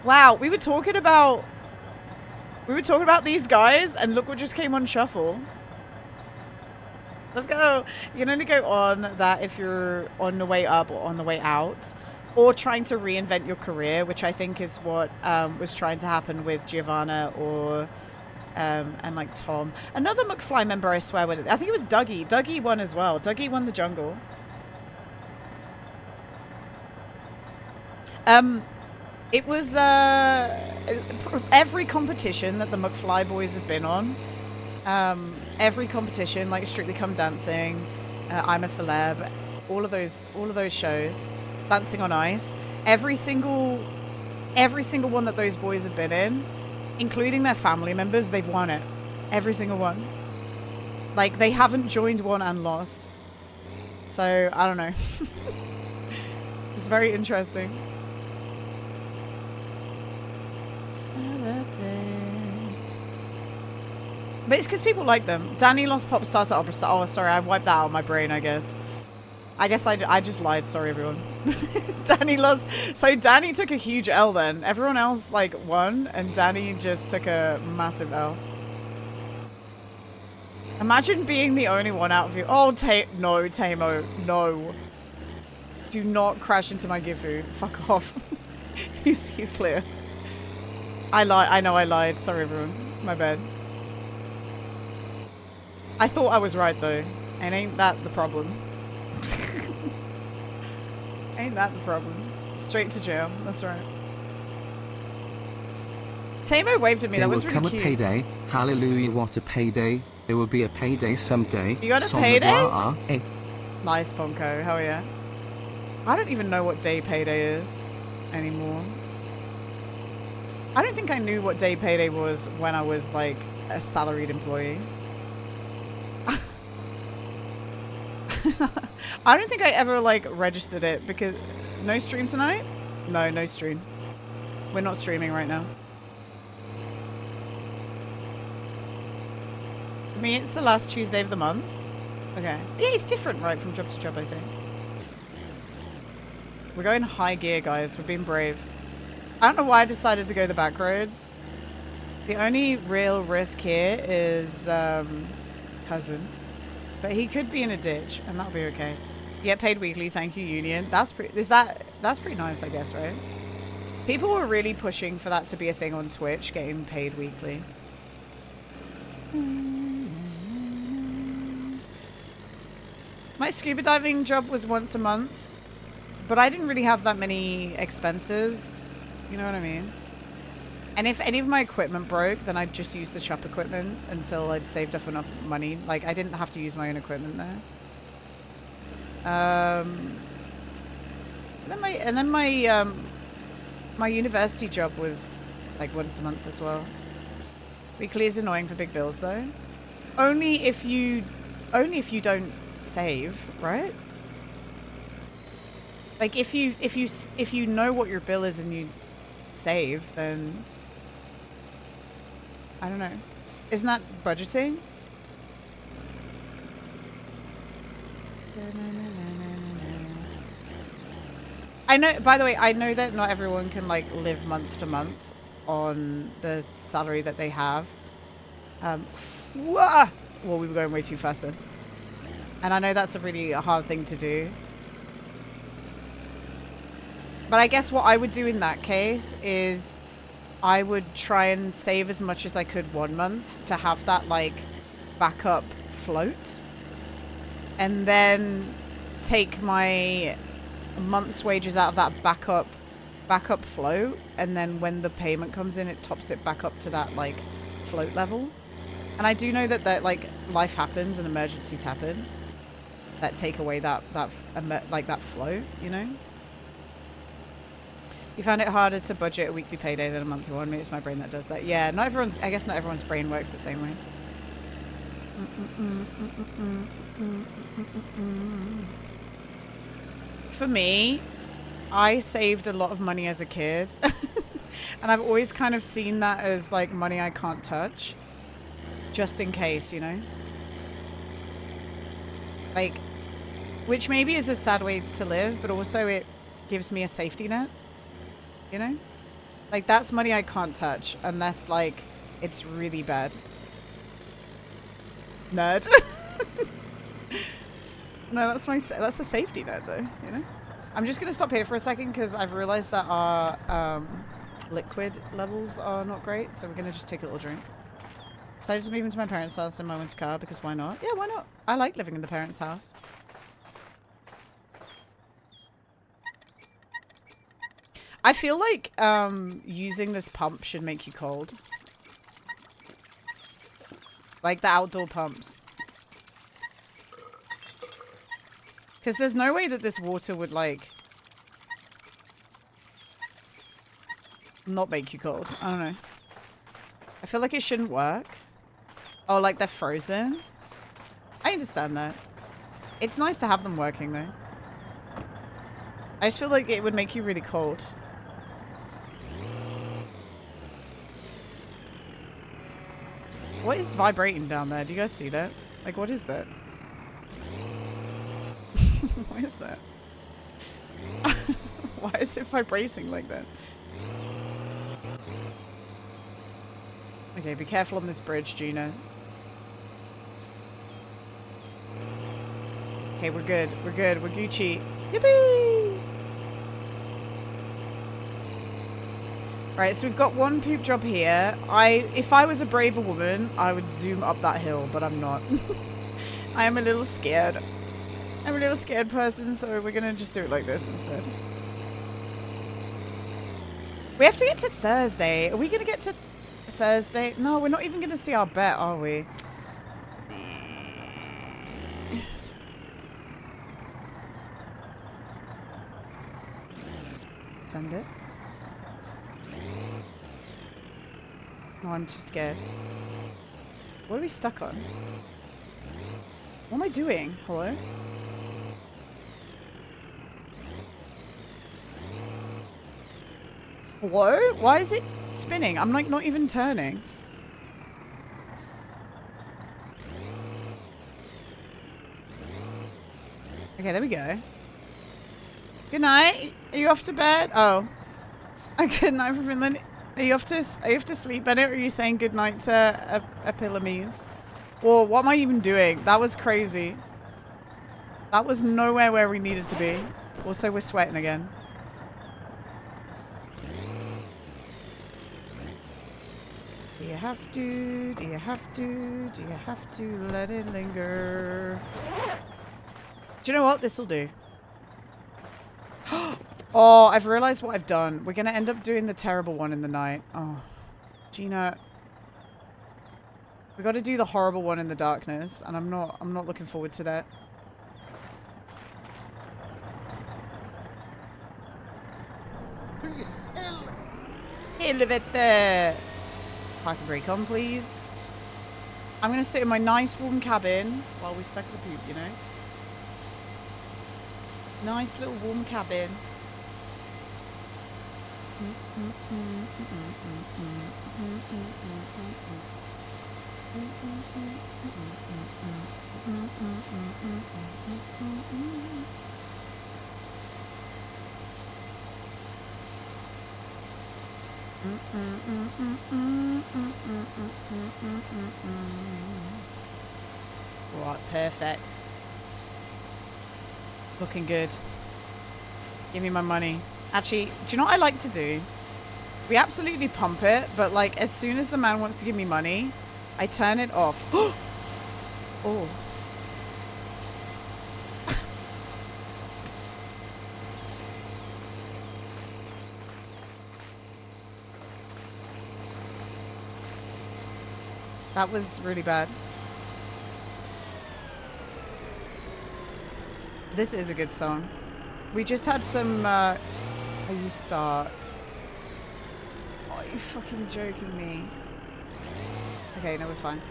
S1: Wow, we were talking about these guys, and look what just came on shuffle. Let's go. You can only go on that if you're on the way up or on the way out, or trying to reinvent your career, which I think is what was trying to happen with Giovanna or and like Tom. Another McFly member, I swear, I think it was Dougie. Dougie won as well. Dougie won the jungle. It was every competition that the McFly boys have been on. Every competition, like Strictly Come Dancing, I'm a Celeb, all of those shows, Dancing on Ice, every single one that those boys have been in, including their family members, they've won it. Every single one. Like, they haven't joined one and lost. So, I don't know. It's very interesting. But it's because people like them. Danny lost Pop Star to Opera Star. Oh, sorry, I wiped that out of my brain, I guess. I just lied. Sorry, everyone. Danny lost. So Danny took a huge L then. Everyone else, like, won, and Danny just took a massive L. Imagine being the only one out of you. Oh, no, Tamo. No. Do not crash into my Gifu. Fuck off. He's clear. I know I lied. Sorry, everyone. My bad. I thought I was right, though. And ain't that the problem? Ain't that the problem? Straight to jail. That's right. Tamo waved at me. That was really cute.
S9: There will come a payday. Hallelujah, what a payday. There will be a payday someday.
S1: You got a payday? Nice, Ponko. Hell yeah. I don't even know what day payday is anymore. I don't think I knew what day payday was when I was, like, a salaried employee. I don't think I ever, like, registered it because... No stream tonight? No stream. We're not streaming right now. I mean, it's the last Tuesday of the month. Okay. Yeah, it's different, right, from job to job, I think. We're going high gear, guys. We're being brave. I don't know why I decided to go the back roads. The only real risk here is cousin. But he could be in a ditch, and that'll be okay. You get paid weekly, thank you, Union. That's pretty nice, I guess, right? People were really pushing for that to be a thing on Twitch, getting paid weekly. My scuba diving job was once a month, but I didn't really have that many expenses. You know what I mean? And if any of my equipment broke, then I'd just use the shop equipment until I'd saved up enough money. Like, I didn't have to use my own equipment there. And then my university job was like once a month as well. Weekly is annoying for big bills though. Only if you don't save, right? Like if you know what your bill is and you save, then I don't know. Isn't that budgeting? I know, by the way, I know that not everyone can like live month to month on the salary that they have. Well, we were going way too fast then. And I know that's a really hard thing to do. But I guess what I would do in that case is I would try and save as much as I could 1 month to have that like backup float. And then take my month's wages out of that backup float, and then when the payment comes in, it tops it back up to that like float level. And I do know that like life happens and emergencies happen that take away that flow, you know. You found it harder to budget a weekly payday than a monthly one. Maybe it's my brain that does that. Yeah, I guess not everyone's brain works the same way. For me, I saved a lot of money as a kid. And I've always kind of seen that as like money I can't touch. Just in case, you know? Like, which maybe is a sad way to live, but also it gives me a safety net. You know? Like, that's money I can't touch unless, like, it's really bad. Nerd. No, that's a safety net, though, you know? I'm just going to stop here for a second because I've realized that our liquid levels are not great, so we're going to just take a little drink. So I just moved into my parents' house in my winter car because why not? Yeah, why not? I like living in the parents' house. I feel like using this pump should make you cold. Like the outdoor pumps. Because there's no way that this water would, like, not make you cold. I don't know. I feel like it shouldn't work. Oh, like they're frozen? I understand that. It's nice to have them working, though. I just feel like it would make you really cold. What is vibrating down there? Do you guys see that? Like, what is that? What is that? Why is it vibrating like that? Okay, be careful on this bridge, Gina. Okay, we're good. We're good. We're Gucci. Yippee! Right, so we've got one poop job here. If I was a braver woman, I would zoom up that hill, but I'm not. I am a little scared. I'm a little scared person, so we're gonna just do it like this instead. We have to get to Thursday. Are we gonna get to Thursday? No, we're not even gonna see our bet, are we? Send it. No, I'm too scared. What are we stuck on? What am I doing? Hello? Hello? Why is it spinning? I'm like not even turning. Okay, there we go. Good night. Are you off to bed? Oh. Good night from Finland. Are you off to sleep, Bennett? Or are you saying good night to a Pilamise? Whoa, what am I even doing? That was crazy. That was nowhere where we needed to be. Also, we're sweating again. Do you have to? Do you have to? Do you have to let it linger? Do you know what? This'll do. Oh, I've realized what I've done. We're going to end up doing the terrible one in the night. Oh, Gina. We got to do the horrible one in the darkness, and I'm not looking forward to that. Elevator. Parking brake on, please. I'm gonna sit in my nice warm cabin while we suck the poop, you know? Nice little warm cabin. Right, perfect. Looking good. Give me my money. Actually, do you know what I like to do? We absolutely pump it, but like as soon as the man wants to give me money, I turn it off. Oh. That was really bad. This is a good song. We just had some, are you start? Oh, are you fucking joking me? Okay, no, we're fine.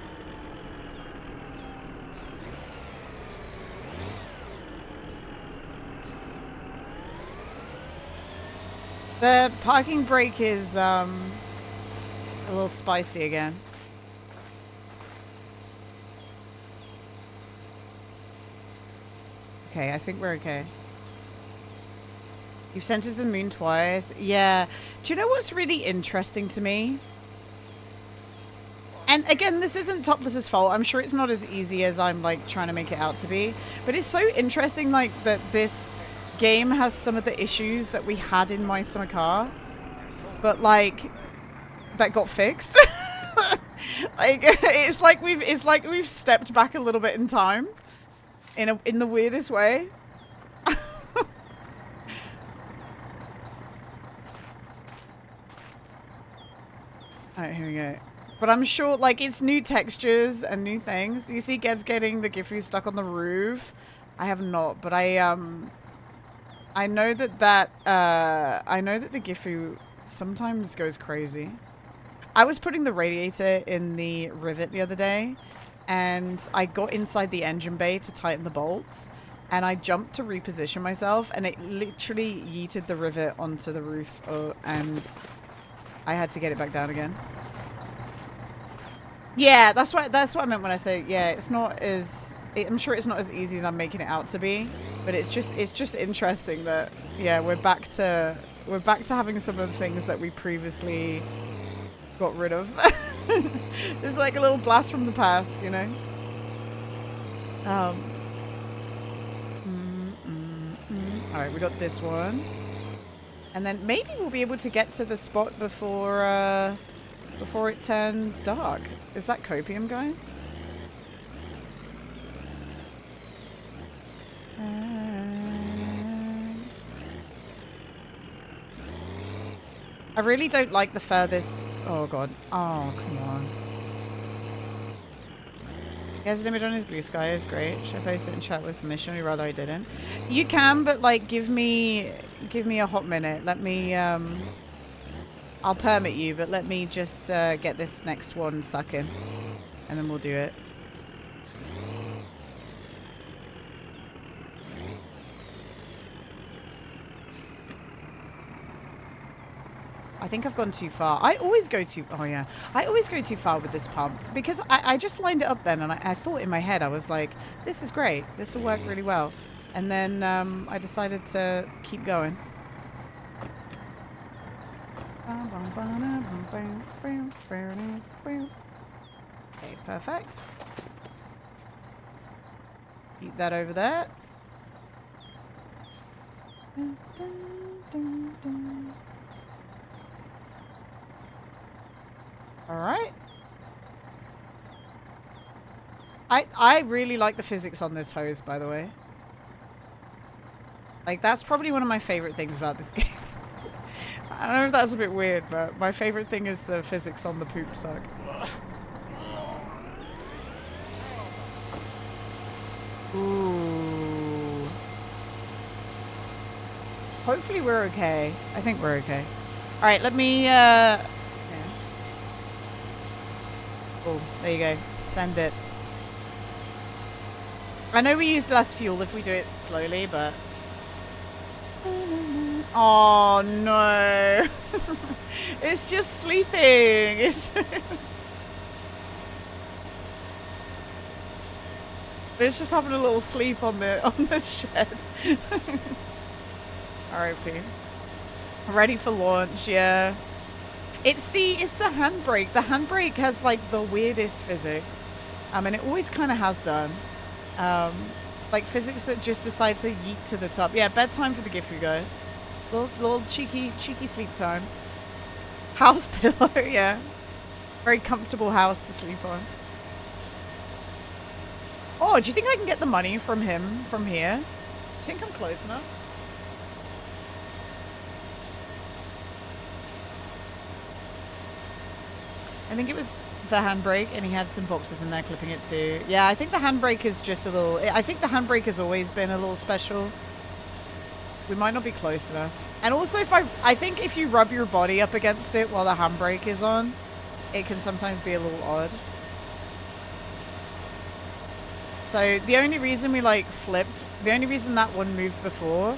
S1: The parking brake is, a little spicy again. Okay, I think we're okay. You've sent it to the moon twice. Yeah. Do you know what's really interesting to me? And again, this isn't Topless's fault. I'm sure it's not as easy as I'm like trying to make it out to be. But it's so interesting like that this game has some of the issues that we had in My Summer Car. But like that got fixed. Like it's like we've stepped back a little bit in time. In the weirdest way. Alright, here we go. But I'm sure, like, it's new textures and new things. You see Ged's getting the Gifu stuck on the roof. I have not, but I know that the Gifu sometimes goes crazy. I was putting the radiator in the rivet the other day, and I got inside the engine bay to tighten the bolts, and I jumped to reposition myself, and it literally yeeted the rivet onto the roof, and I had to get it back down again. Yeah, that's what I meant when I say, yeah, it's not as... I'm sure it's not as easy as I'm making it out to be, but it's just interesting that, yeah, we're back to having some of the things that we previously got rid of. It's like a little blast from the past, you know? Alright, we got this one. And then maybe we'll be able to get to the spot before it turns dark. Is that copium, guys? I really don't like the furthest... Oh, God. Oh, come on. He has an image on his blue sky. Is great. Should I post it in chat with permission? Or rather, I didn't. You can, but, like, give me a hot minute. Let me, I'll permit you, but let me just get this next one sucking. And then we'll do it. I think I've gone too far. I always go too... Oh, yeah. I always go too far with this pump. Because I just lined it up then, and I thought in my head, I was like, this is great. This will work really well. And then I decided to keep going. Okay, perfect. Keep that over there. Alright. I really like the physics on this hose, by the way. Like, that's probably one of my favorite things about this game. I don't know if that's a bit weird, but my favorite thing is the physics on the poop suck. Ooh. Hopefully we're okay. I think we're okay. All right, let me, Oh, there you go. Send it. I know we use less fuel if we do it slowly, but... Oh, no. It's just sleeping. It's just having a little sleep on the shed. R.I.P. Ready for launch, yeah. It's the handbrake. The handbrake has like the weirdest physics. And it always kind of has done. Like physics that just decide to yeet to the top. Yeah, bedtime for the Gifu guys. Little cheeky sleep time. House pillow, yeah. Very comfortable house to sleep on. Oh, do you think I can get the money from him from here? Do you think I'm close enough? I think it was the handbrake, and he had some boxes in there clipping it too. Yeah, I think the handbrake is just a little... I think the handbrake has always been a little special. We might not be close enough. And also, I think if you rub your body up against it while the handbrake is on, it can sometimes be a little odd. So the only reason we like flipped, the only reason that one moved before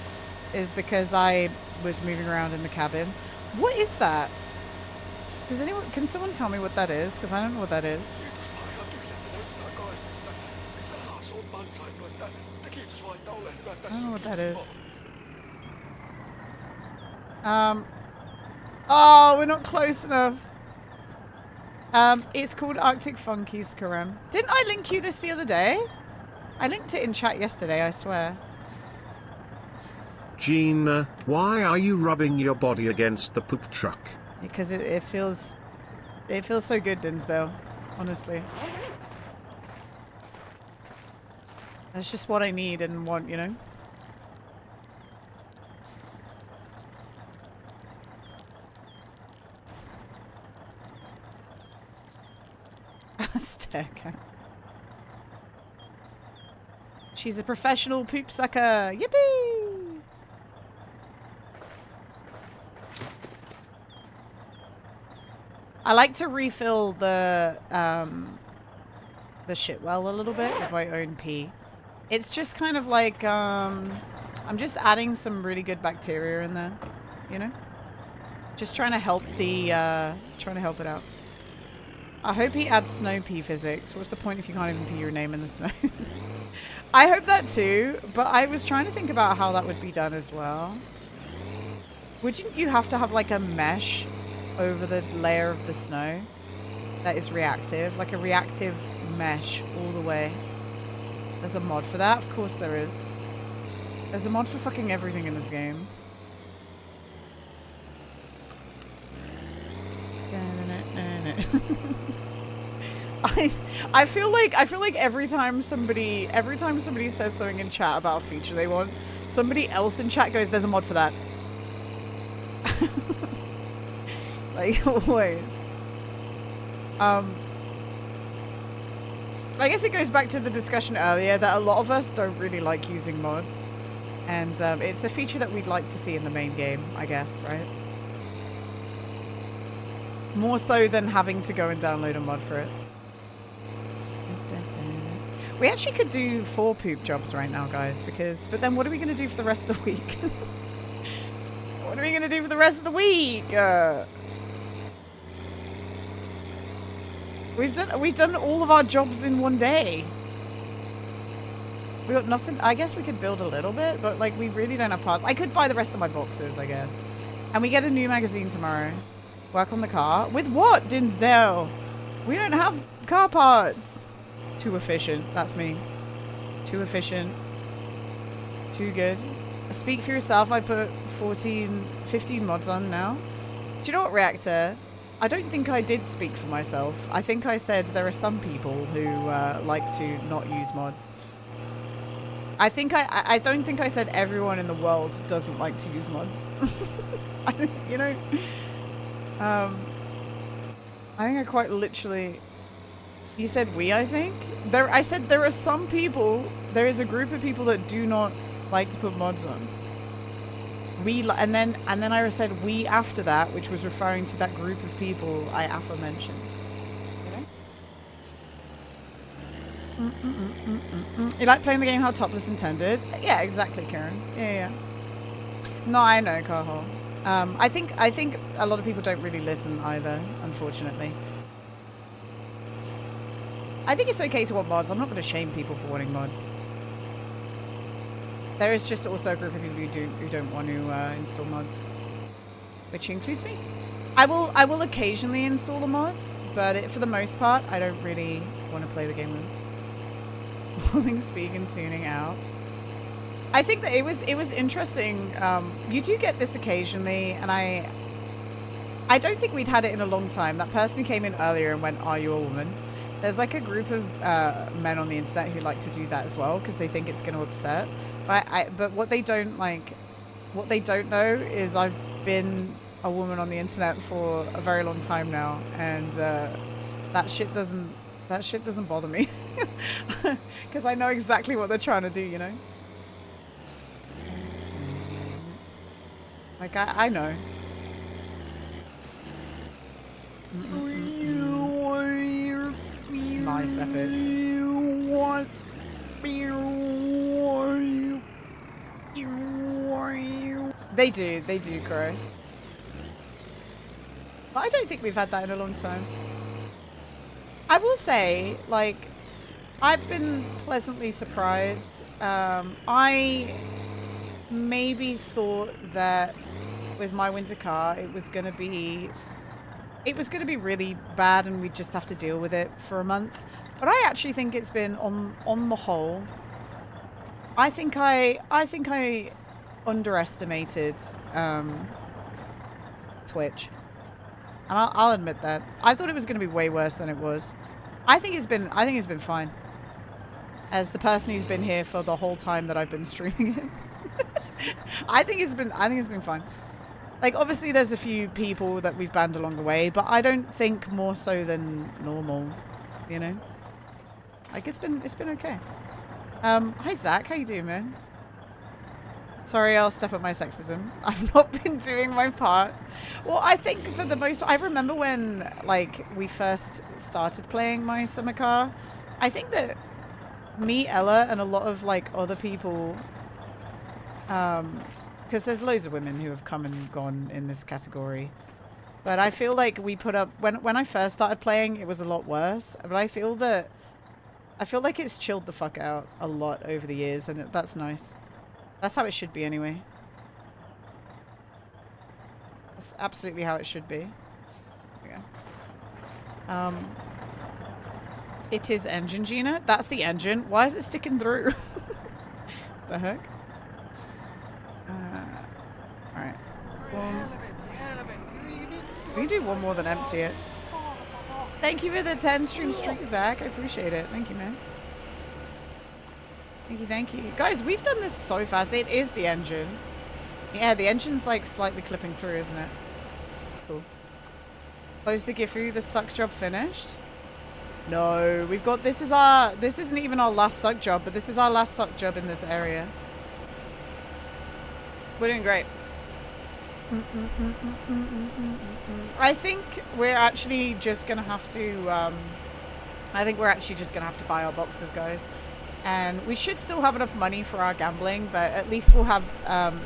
S1: is because I was moving around in the cabin. What is that? Can someone tell me what that is? Because I don't know what that is. I don't know what that is. Oh, we're not close enough. It's called Arctic Funkies, Karam. Didn't I link you this the other day? I linked it in chat yesterday, I swear.
S3: Gina, why are you rubbing your body against the poop truck?
S1: Because it feels so good, Dinsdale. Honestly. That's just what I need and want, you know? Staircat. She's a professional poop sucker. Yippee! I like to refill the shit well a little bit with my own pee. It's just kind of like I'm just adding some really good bacteria in there, you know? Just trying to help it out. I hope he adds snow pee physics. What's the point if you can't even pee your name in the snow? I hope that too, but I was trying to think about how that would be done as well. Wouldn't you have to have like a mesh over the layer of the snow that is reactive? Like a reactive mesh all the way. There's a mod for that? Of course there is. There's a mod for fucking everything in this game. I feel like every time somebody says something in chat about a feature they want, somebody else in chat goes, "There's a mod for that." Like always. I guess it goes back to the discussion earlier that a lot of us don't really like using mods, and it's a feature that we'd like to see in the main game, I guess, right? More so than having to go and download a mod for it. We actually could do 4 poop jobs right now, guys, but then what are we going to do for the rest of the week? What are we going to do for the rest of the week? We've done all of our jobs in one day. We got nothing. I guess we could build a little bit, but like we really don't have parts. I could buy the rest of my boxes, I guess. And we get a new magazine tomorrow. Work on the car. With what, Dinsdale? We don't have car parts. Too efficient. That's me. Too efficient. Too good. Speak for yourself. I put 15 mods on now. Do you know what, Reactor? I don't think I did speak for myself. I think I said there are some people who like to not use mods. I don't think I said everyone in the world doesn't like to use mods. You know? I think I quite literally... You said we, I think? I said there are some people, there is a group of people that do not like to put mods on. and then I said we after that, which was referring to that group of people I aforementioned. You know? You like playing the game how topless intended? Yeah, exactly, Karen. Yeah. No, I know, Carl. I think a lot of people don't really listen either, unfortunately. I think it's okay to want mods. I'm not going to shame people for wanting mods. There is just also a group of people who don't want to install mods, which includes me. I will occasionally install the mods, but for the most part, I don't really want to play the game. Warming, speak, and tuning out. I think that it was interesting. You do get this occasionally, and I don't think we'd had it in a long time. That person who came in earlier and went, "Are you a woman?" There's like a group of men on the internet who like to do that as well because they think it's going to upset. But what they don't know is I've been a woman on the internet for a very long time now, and that shit doesn't bother me because I know exactly what they're trying to do, you know. Like I know. Nice epics. They do, Crow. But I don't think we've had that in a long time. I will say, like, I've been pleasantly surprised. I maybe thought that with my winter car, it was gonna be really bad, and we'd just have to deal with it for a month. But I actually think it's been on the whole. I think I underestimated Twitch, and I'll admit that. I thought it was going to be way worse than it was. I think it's been fine. As the person who's been here for the whole time that I've been streaming it, I think it's been fine. Like, obviously there's a few people that we've banned along the way, but I don't think more so than normal, you know? Like, it's been okay. Hi Zach, how you doing, man? Sorry, I'll step up my sexism. I've not been doing my part. Well, I think for the most part, I remember when, like, we first started playing my summer car, I think that me, Ella, and a lot of, like, other people, because there's loads of women who have come and gone in this category. But I feel like we put up... When I first started playing, it was a lot worse. But I feel like it's chilled the fuck out a lot over the years, and that's nice. That's how it should be anyway. That's absolutely how it should be. There we go. It is engine, Gina. That's the engine. Why is it sticking through? The heck? Alright. We can do one more than empty it. Thank you for the 10 stream streak, Zach. I appreciate it. Thank you, man. Thank you. Guys, we've done this so fast. It is the engine. Yeah, the engine's like slightly clipping through, isn't it? Cool. Close the Gifu. The suck job finished. No, we've got... This isn't even our last suck job, but this is our last suck job in this area. We're doing great. I think we're actually just gonna have to buy our boxes, guys, and we should still have enough money for our gambling, but at least we'll have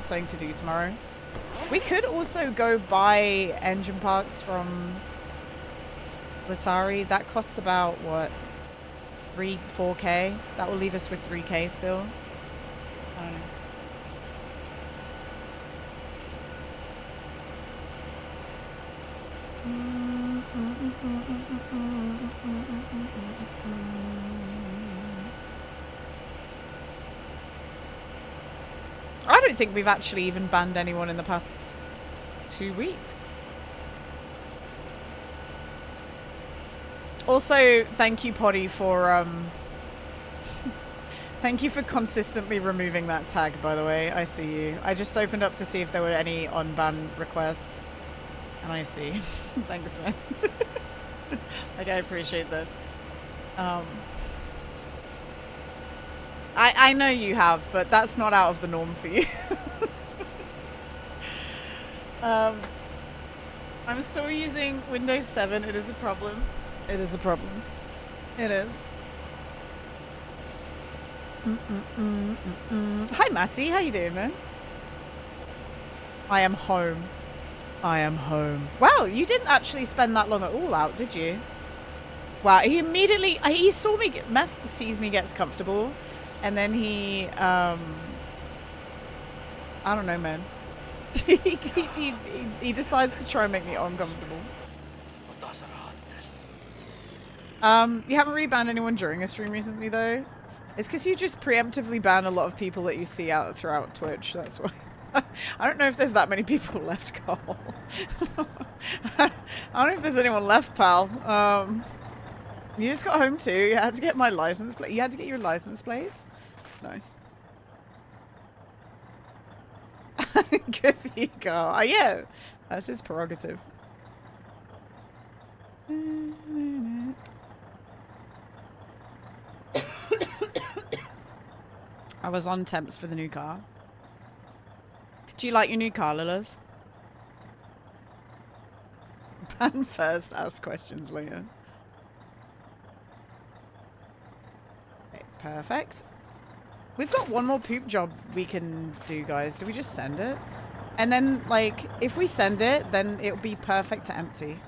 S1: something to do tomorrow. We could also go buy engine parts from Latari. That costs about what, 4K. That will leave us with 3K still. I don't know. I don't think we've actually even banned anyone in the past 2 weeks. Also, thank you, Potty, for thank you for consistently removing that tag, by the way. I see you. I just opened up to see if there were any unban requests. And I see. Thanks, man. Like, I appreciate that. I know you have, but that's not out of the norm for you. I'm still using Windows 7. It is a problem. It is a problem. It is. Hi, Matty. How you doing, man? I am home. I am home. Wow, you didn't actually spend that long at all out, did you? Wow, he immediately... He saw me... Meth sees me, gets comfortable. And then he... I don't know, man. he decides to try and make me uncomfortable. You haven't rebanned anyone during a stream recently, though? It's because you just preemptively ban a lot of people that you see out throughout Twitch. That's why. I don't know if there's that many people left, Carl. I don't know if there's anyone left, pal. You just got home too. You had to get my license plate. You had to get your license plates? Nice. Good for you, Carl. Oh, yeah. That's his prerogative. I was on temps for the new car. Do you like your new car, Lilith? Ban first, ask questions later. Okay, perfect. We've got one more poop job we can do, guys. Do we just send it? And then, like, if we send it, then it'll be perfect to empty.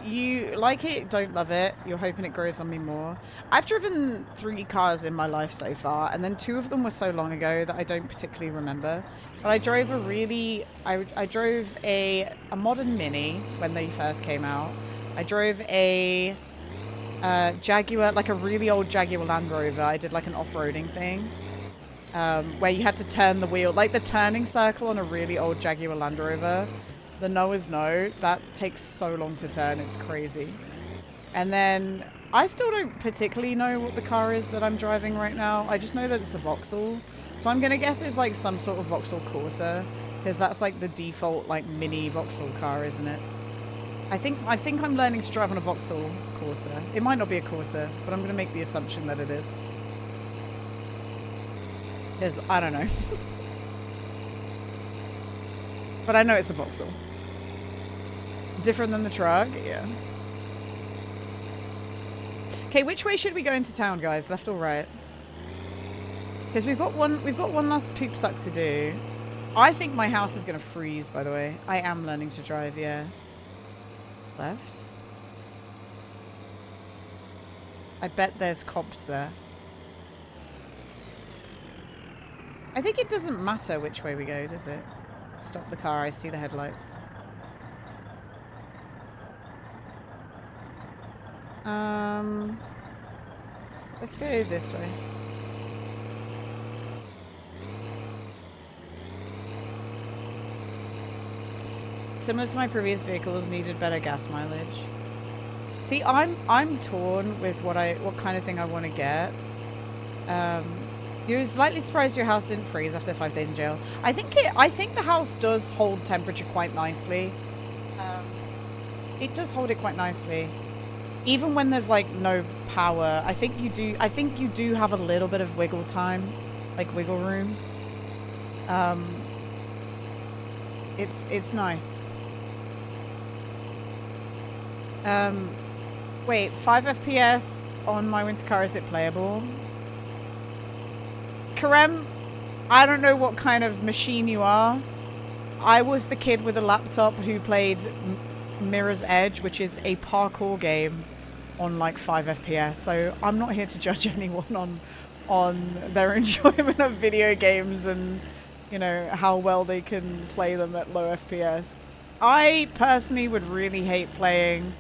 S1: You like it, don't love it. You're hoping it grows on me more. I've driven 3 cars in my life so far, and then 2 of them were so long ago that I don't particularly remember. But I drove a really... I drove a modern Mini when they first came out. I drove a Jaguar, like a really old Jaguar Land Rover. I did like an off-roading thing. Where you had to turn the wheel, like the turning circle on a really old Jaguar Land Rover. The no is no. That takes so long to turn. It's crazy. And then I still don't particularly know what the car is that I'm driving right now. I just know that it's a Vauxhall. So I'm going to guess it's like some sort of Vauxhall Corsa, because that's like the default like mini Vauxhall car, isn't it? I think I'm learning to drive on a Vauxhall Corsa. It might not be a Corsa, but I'm going to make the assumption that it is. Because I don't know. But I know it's a Vauxhall. Different than the truck? Yeah. Okay, which way should we go into town, guys? Left or right? Because we've got one last poop suck to do. I think my house is gonna freeze, by the way. I am learning to drive, yeah. Left? I bet there's cops there. I think it doesn't matter which way we go, does it? Stop the car, I see the headlights. Let's go this way. Similar to my previous vehicles, needed better gas mileage. See, I'm torn with what kind of thing I want to get. You're slightly surprised your house didn't freeze after 5 days in jail. I think the house does hold temperature quite nicely. It does hold it quite nicely. Even when there's like no power, I think you do have a little bit of wiggle time, like wiggle room. It's nice. Wait, 5 FPS on my winter car, is it playable? Karem, I don't know what kind of machine you are. I was the kid with a laptop who played Mirror's Edge, which is a parkour game on like 5 FPS. So I'm not here to judge anyone on their enjoyment of video games and, you know, how well they can play them at low FPS. I personally would really hate playing...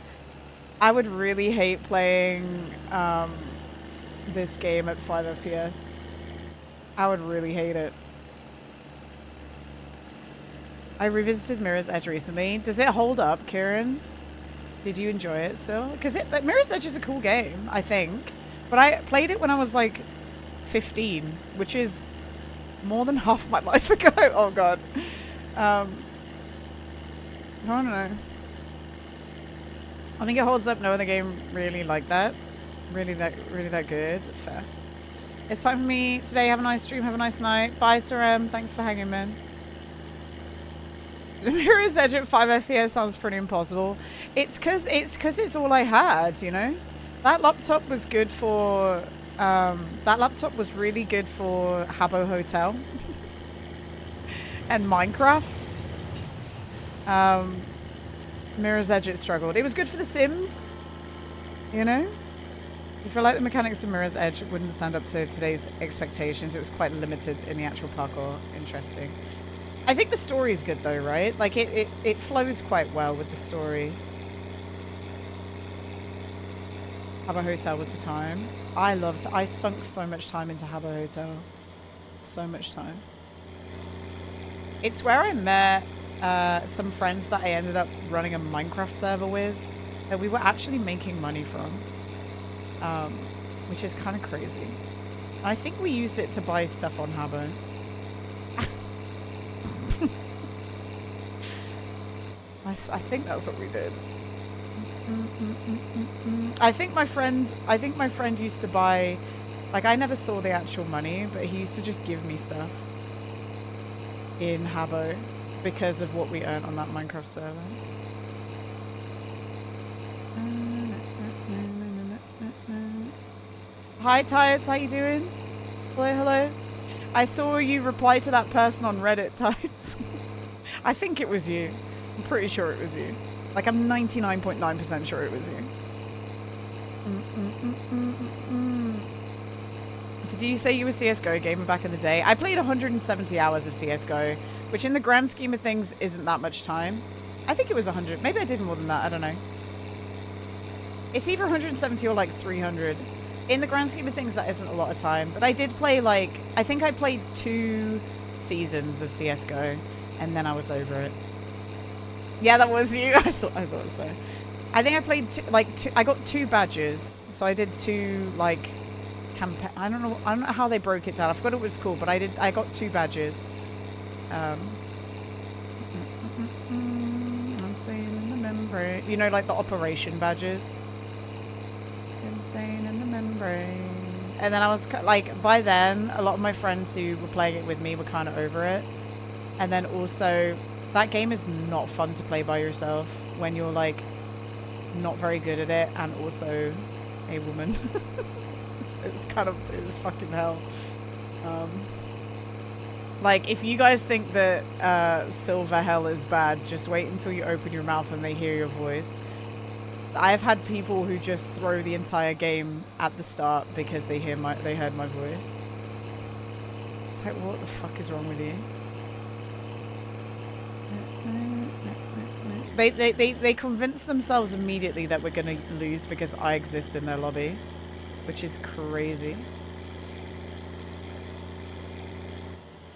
S1: this game at 5 FPS. I would really hate it. I revisited Mirror's Edge recently. Does it hold up, Kieran? Did you enjoy it still? Because Mirror's Edge is a cool game, I think. But I played it when I was like 15, which is more than half my life ago. Oh god. I don't know. I think it holds up. No other game really like that. Really that good. Fair. It's time for me today. Have a nice stream. Have a nice night. Bye, Sir M. Thanks for hanging, man. Mirror's Edge at 5 FPS sounds pretty impossible. It's cause it's all I had, you know? That laptop was good for that laptop was really good for Habbo Hotel and Minecraft. Mirror's Edge, it struggled. It was good for The Sims, you know? I feel like the mechanics of Mirror's Edge wouldn't stand up to today's expectations. It was quite limited in the actual parkour. Interesting. I think the story is good though, right? Like it flows quite well with the story. Habbo Hotel was the time. I sunk so much time into Habbo Hotel. So much time. It's where I met some friends that I ended up running a Minecraft server with that we were actually making money from. Which is kind of crazy. I think we used it to buy stuff on Habbo. I think that's what we did. I think my friend used to buy, like, I never saw the actual money, but he used to just give me stuff in Habbo because of what we earned on that Minecraft server. Hi Tights, how you doing? Hello, hello. I saw you reply to that person on Reddit, Tights. I think it was you. I'm pretty sure it was you. Like, I'm 99.9% sure it was you. Did you say you were a CSGO gamer back in the day? I played 170 hours of CSGO, which in the grand scheme of things isn't that much time. I think it was 100. Maybe I did more than that. I don't know. It's either 170 or like 300. In the grand scheme of things, that isn't a lot of time. But I did play, like, I think I played 2 seasons of CSGO, and then I was over it. Yeah, that was you. I thought so. I think I played I got 2 badges. So I did 2 like campaign. I don't know how they broke it down. I forgot what it was called, but I got 2 badges. Insane in the membrane. You know, like the operation badges. Insane in the membrane. And then I was like, by then, a lot of my friends who were playing it with me were kind of over it. And then also, that game is not fun to play by yourself when you're like not very good at it and also a woman. it's fucking hell. Like, if you guys think that Silver Hell is bad, just wait until you open your mouth and they hear your voice. I've had people who just throw the entire game at the start because they heard my voice. It's like, what the fuck is wrong with you? They convince themselves immediately that we're gonna lose because I exist in their lobby, which is crazy.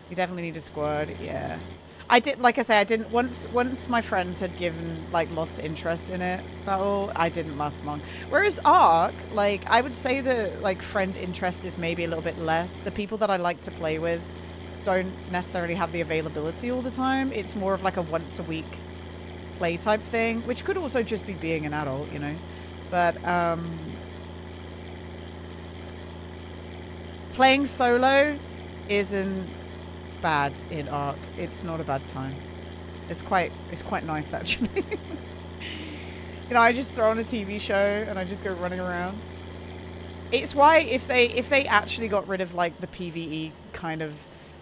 S1: You definitely need a squad, yeah. I did, like I say, I didn't, once my friends had lost interest in it at all, I didn't last long. Whereas Ark, like, I would say that, like, friend interest is maybe a little bit less. The people that I like to play with don't necessarily have the availability all the time. It's more of like a once a week play type thing, which could also just be being an adult, you know. But, playing solo isn't bad in Ark. It's not a bad time. It's quite nice actually. You know, I just throw on a TV show and I just go running around. It's why if they actually got rid of like the PvE kind of,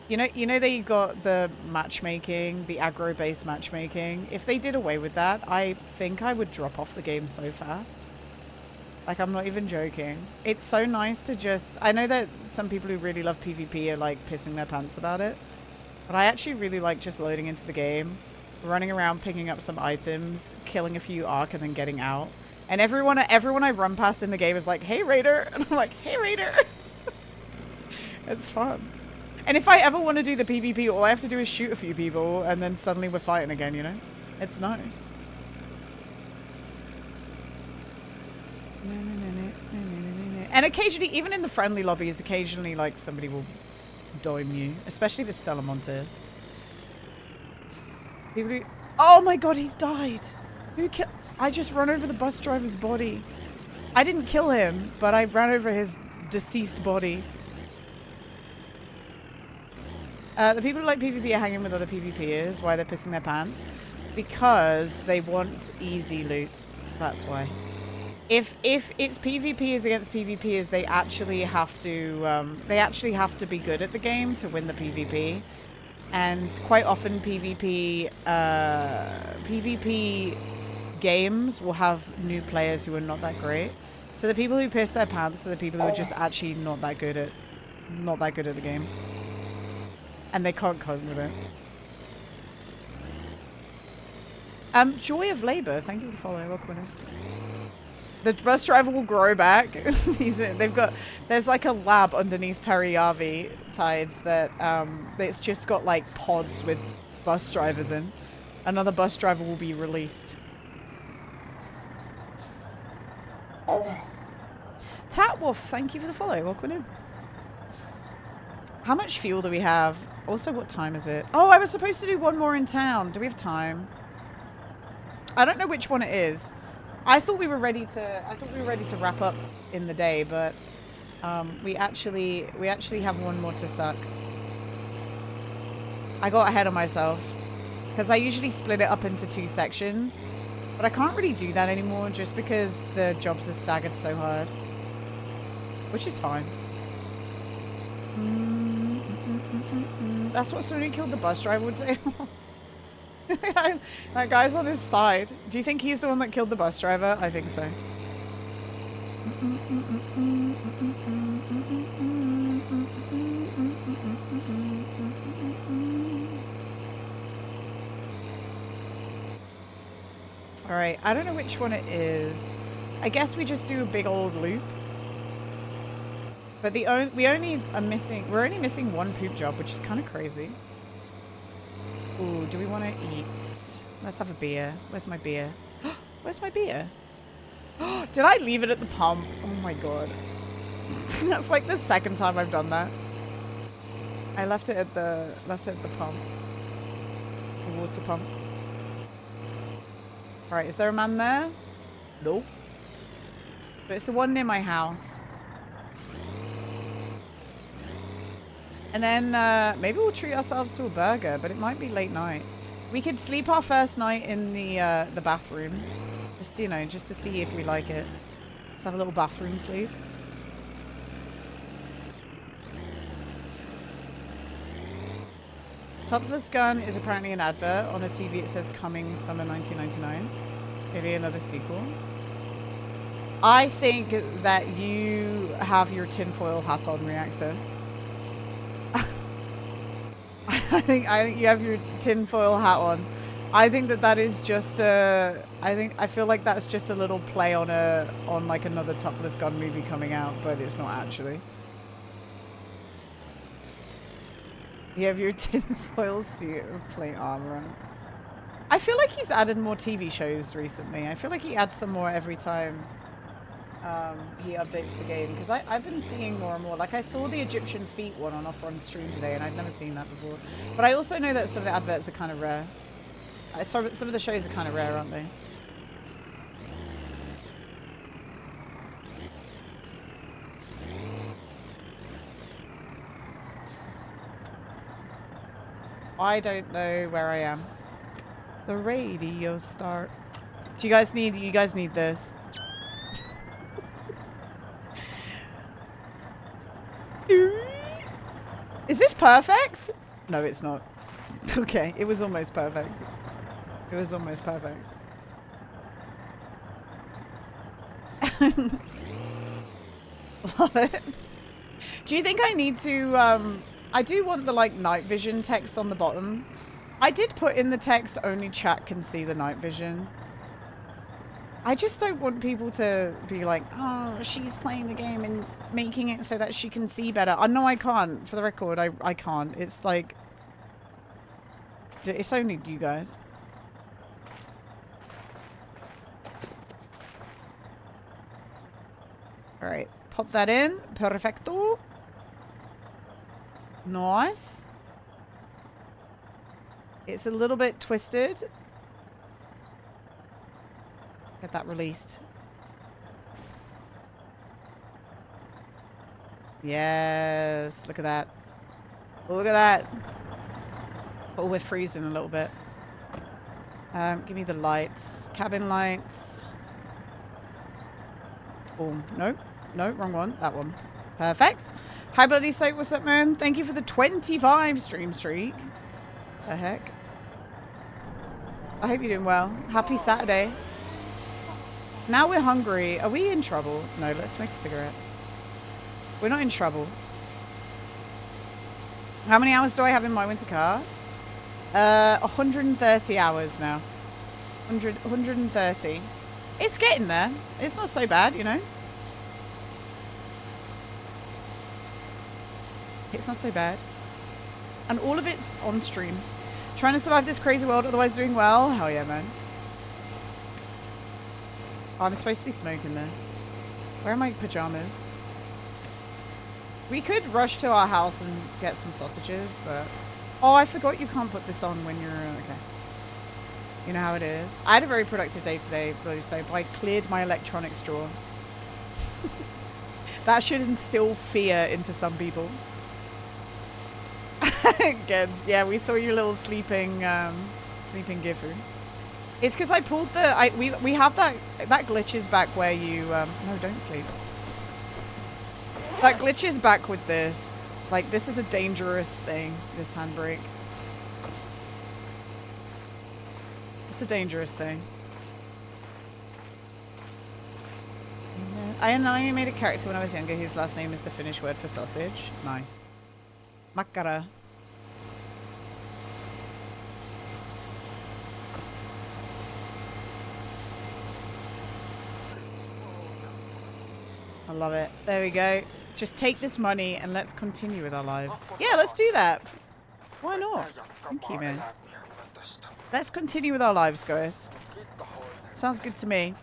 S1: you know they got the matchmaking, the aggro based matchmaking. If they did away with that, I think I would drop off the game so fast. Like, I'm not even joking. It's so nice to just... I know that some people who really love PvP are, like, pissing their pants about it. But I actually really like just loading into the game, running around, picking up some items, killing a few Ark, and then getting out. And everyone I run past in the game is like, hey, Raider! And I'm like, hey, Raider! It's fun. And if I ever want to do the PvP, all I have to do is shoot a few people, and then suddenly we're fighting again, you know? It's nice. And occasionally, even in the friendly lobbies, occasionally, like, somebody will dime you. Especially if it's Stella Montes. Oh my god, he's died! I just ran over the bus driver's body. I didn't kill him, but I ran over his deceased body. The people who like PvP are hanging with other PvPers. Why they're pissing their pants? Because they want easy loot. That's why. If it's PvPers against PvPers, they actually have to be good at the game to win the PvP. And quite often PvP games will have new players who are not that great. So the people who piss their pants are the people who are just actually not that good at the game. And they can't cope with it. Joy of Labor, thank you for the follow. Welcome in. The bus driver will grow back. There's like a lab underneath Periavi tides that it's just got like pods with bus drivers in. Another bus driver will be released. Tatwolf, thank you for the follow. Welcome in. How much fuel do we have? Also, what time is it? Oh, I was supposed to do one more in town. Do we have time? I don't know which one it is. I thought we were ready to wrap up in the day, but we actually have one more to suck. I got ahead of myself because I usually split it up into 2 sections, but I can't really do that anymore just because the jobs are staggered so hard, which is fine. That's what somebody who killed the bus driver would say. That guy's on his side. Do you think he's the one that killed the bus driver? I think so. Alright, I don't know which one it is. I guess we just do a big old loop. But we're only missing 1 poop job, which is kind of crazy. Ooh, do we want to eat? Let's have a beer. Where's my beer? Where's my beer? Did I leave it at the pump? Oh my god. That's like the 2nd time I've done that. I left it at the pump. The water pump. Right, is there a man there? Nope. But it's the one near my house. And then maybe we'll treat ourselves to a burger, but it might be late night. We could sleep our first night in the bathroom. Just, you know, just to see if we like it. Let's have a little bathroom sleep. Topless Gun is apparently an advert. On a TV it says coming summer 1999. Maybe another sequel. I think that you have your tinfoil hat on, Reactor. I think you have your tinfoil hat on. I think that is just I feel like that's just a little play on like another Topless Gun movie coming out, but it's not actually. You have your tinfoil suit of plate armor on. I feel like he's added more TV shows recently. I feel like he adds some more every time he updates the game, because I've been seeing more and more. Like, I saw the Egyptian feet one on offer on stream today, and I'd never seen that before. But I also know that some of the adverts are kind of rare. Some of the shows are kind of rare, aren't they? I don't know where I am. The radio start. Do you guys need this? Is this perfect? No, it's not. Okay, it was almost perfect. It was almost perfect. Love it. Do you think I need to, I do want the, like, night vision text on the bottom. I did put in the text, only chat can see the night vision. I just don't want people to be like, oh, she's playing the game and making it so that she can see better. I know I can't. For the record, I can't. It's like, it's only you guys. Alright, pop that in. Perfecto. Nice. It's a little bit twisted. Get that released. Yes, look at that. Look at that. Oh, we're freezing a little bit. Give me the lights. Cabin lights. Oh, no. No, wrong one. That one. Perfect. Hi, Bloody Soap. What's up, man? Thank you for the 25 stream streak. The heck? I hope you're doing well. Happy Saturday. Now we're hungry. Are we in trouble? No, let's smoke a cigarette. We're not in trouble. How many hours do I have in my winter car? 130 hours now. 130. It's getting there. It's not so bad, you know? It's not so bad. And all of it's on stream. Trying to survive this crazy world, otherwise doing well. Hell yeah, man. Oh, I'm supposed to be smoking this. Where are my pajamas? We could rush to our house and get some sausages, but... Oh, I forgot you can't put this on when you're... Okay. You know how it is. I had a very productive day today, Bloody Soap. I cleared my electronics drawer. That should instill fear into some people. Good. Yeah, we saw your little sleeping Gifu. It's because I pulled the... we have that glitches back where you... no, don't sleep. That glitches back with this. Like, this is a dangerous thing, this handbrake. It's a dangerous thing. I only made a character when I was younger whose last name is the Finnish word for sausage. Nice. Makkara. I love it. There we go. Just take this money and let's continue with our lives. Yeah, let's do that. Why not? Thank you, man. Let's continue with our lives, guys. Sounds good to me.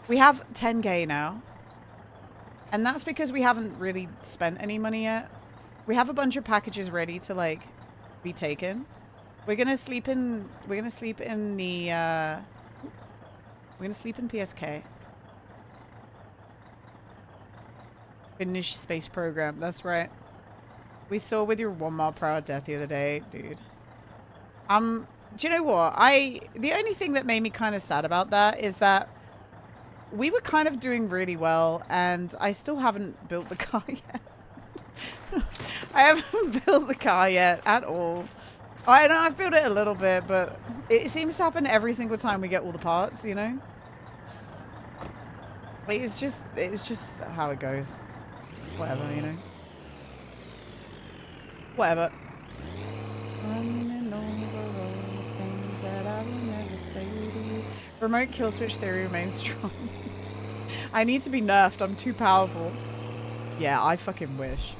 S1: We have 10k now. And that's because we haven't really spent any money yet. We have a bunch of packages ready to, like, be taken. We're gonna sleep in... We're gonna sleep in the, We're gonna sleep in PSK. Finnish space program. That's right. We saw with your 1 mile per hour death the other day, dude. Do you know what? The only thing that made me kind of sad about that is that we were kind of doing really well, and I still haven't built the car yet. I haven't built the car yet at all. I know I've built it a little bit, but it seems to happen every single time we get all the parts, you know? Like, it's just how it goes. Whatever, you know? Whatever. Running over all the things that I will never say to you. Remote kill switch theory remains strong. I need to be nerfed. I'm too powerful. Yeah, I fucking wish.